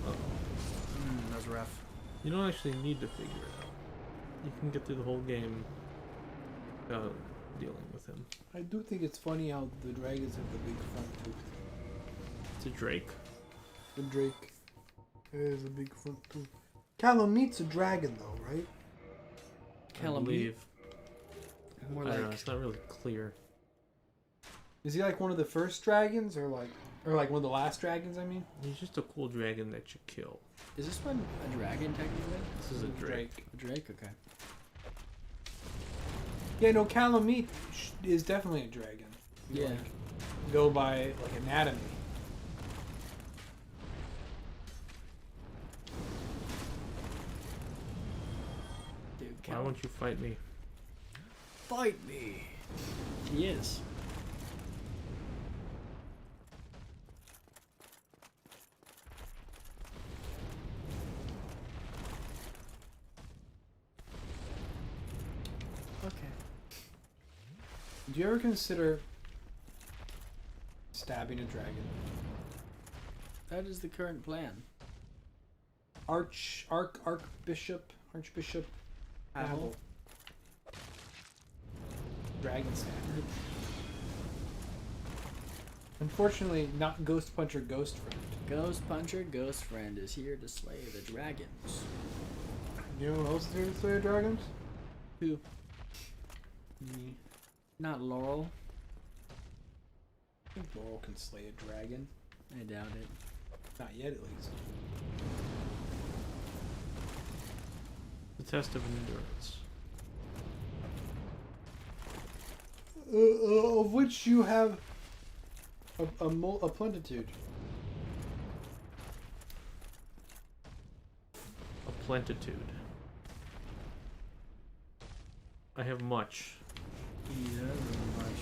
That was rough. You don't actually need to figure it out. You can get through the whole game without dealing with him. I do think it's funny how the dragons have the big front tooth. It's a Drake. The Drake has a big front tooth. Calamit's a dragon though, right? I Calamite. believe. More I don't know. like It's not really clear. Is he like one of the first dragons or like one of the last dragons, I mean? He's just a cool dragon that you kill. is this one a dragon technically? This is a Drake. A drake, okay. Yeah, no, Calamite is definitely a dragon. You, Yeah. like, go by like anatomy. Dude, Why won't you fight me? fight me? He is. Okay. Do you ever consider stabbing a dragon? That is the current plan. Archbishop Apple. Dragon stab. Unfortunately, not Ghost Puncher Ghost Friend. Ghost Puncher Ghost Friend is here to slay the dragons. You know who else is here to slay dragons? Who? Me. Not Laurel. I think Laurel can slay a dragon. I doubt it. Not yet, at least. The test of endurance. Of which you have a plenitude. A plentitude. I have much. He doesn't much.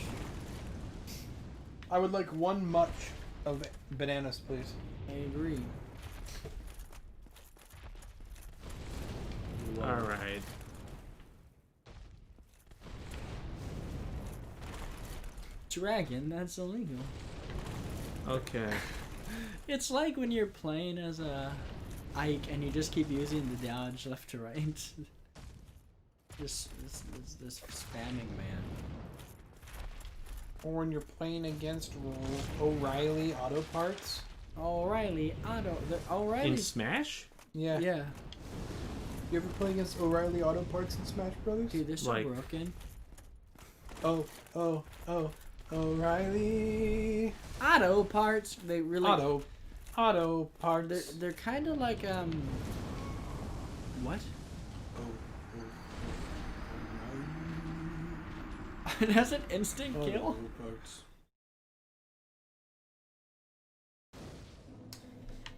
I would like one much of bananas, please. I agree. All right. Dragon, that's illegal. Okay. It's like when you're playing as a Ike and you just keep using the dodge left to right. Just this spamming man. Or when you're playing against O'Reilly Auto Parts. O'Reilly, In O'Reilly. Smash? Yeah. Yeah, You ever play against O'Reilly Auto Parts in Smash Brothers? dude, they're so Like- broken. O'Reilly Auto parts, they really. Auto Parts. They're kind of like What? That's an instant kill. Parts.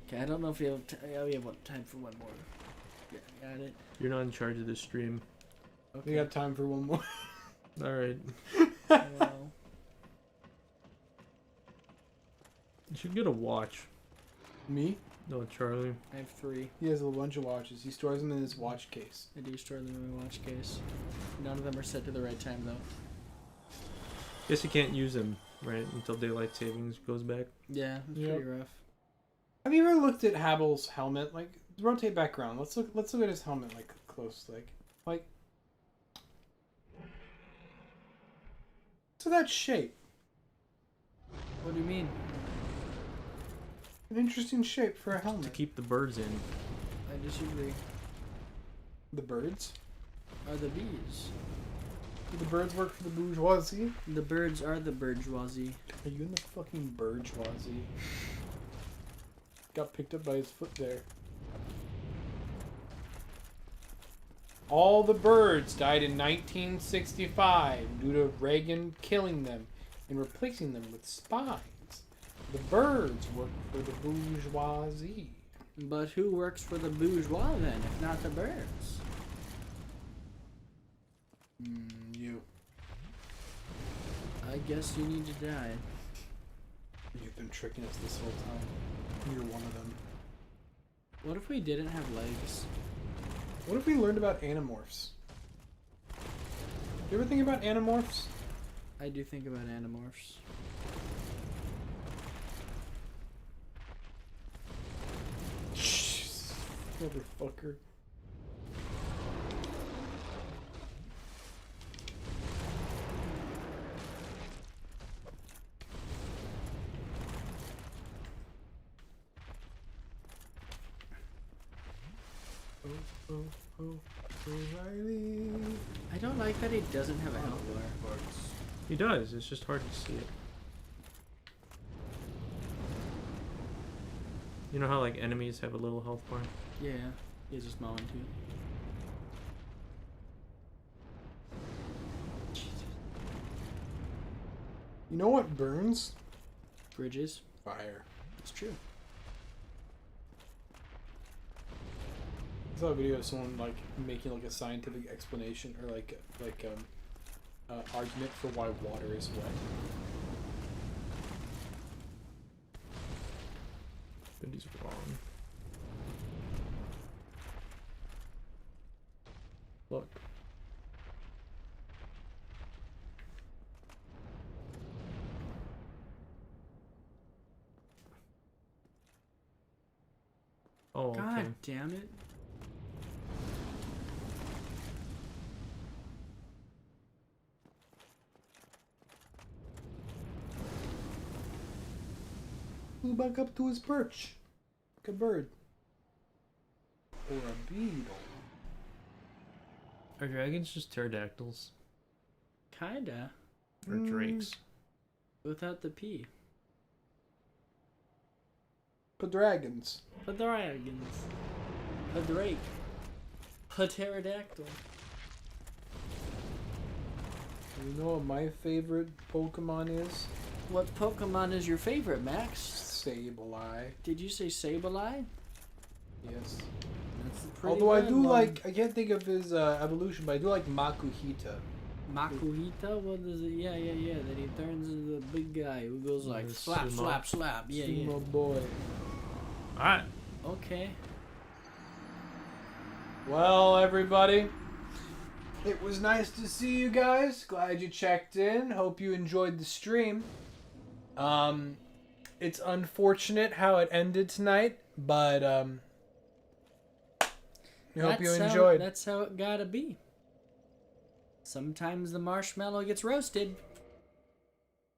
Okay, I don't know if we have. We have time for one more. Yeah, got it. You're not in charge of this stream. We got time for one more. All right. Well, You should get a watch. Me? No, Charlie. I have 3. He has a bunch of watches. He stores them in his watch case. I do store them in my watch case. None of them are set to the right time though. Guess you can't use them, right, until daylight savings goes back. Yeah, it's Yep. pretty rough. Have you ever looked at Habil's helmet? Like, rotate back around. Let's look at his helmet like close, like. So that shape, What do you mean? an interesting shape for a To helmet. keep the birds in. I disagree. The birds. Are the bees? Do the birds work for the bourgeoisie? The birds are the bourgeoisie. Are you in the fucking bourgeoisie? Got picked up by his foot there. All the birds died in 1965 due to Reagan killing them and replacing them with spies. The birds work for the bourgeoisie. But who works for the bourgeois then, if not the birds? You. I guess you need to die. You've been tricking us this whole time. You're one of them. What if we didn't have legs? What if we learned about animorphs? You ever think about animorphs? I do think about animorphs. Motherfucker. O'Reilly. I don't like that he doesn't have a health bar. He does. It's just hard to see it. You know how like enemies have a little health bar? Yeah, he has a small one too. You know what burns? Bridges. Fire. It's true. I saw a video of someone like making like a scientific explanation or argument for why water is wet. But he's wrong. Look. Oh, okay. God damn it. Flew back up to his perch. Like a bird. Or a beetle. Are dragons just pterodactyls? Kinda. Or drakes? Without the P. Dragons. A dragons. A drake. A pterodactyl. You know what my favorite Pokemon is? What Pokemon is your favorite, Max? Sableye. Did you say Sableye? Yes. That's a pretty Although I good do one. like, I can't think of his evolution, but I do like Makuhita. Makuhita? What is it? Yeah. That he turns into the big guy who goes like slap, Sumo. slap, slap. Yeah. Sumo boy. Alright. Okay. Well, everybody, it was nice to see you guys. Glad you checked in. Hope you enjoyed the stream. It's unfortunate how it ended tonight, but we hope you enjoyed. That's how it gotta be. Sometimes the marshmallow gets roasted.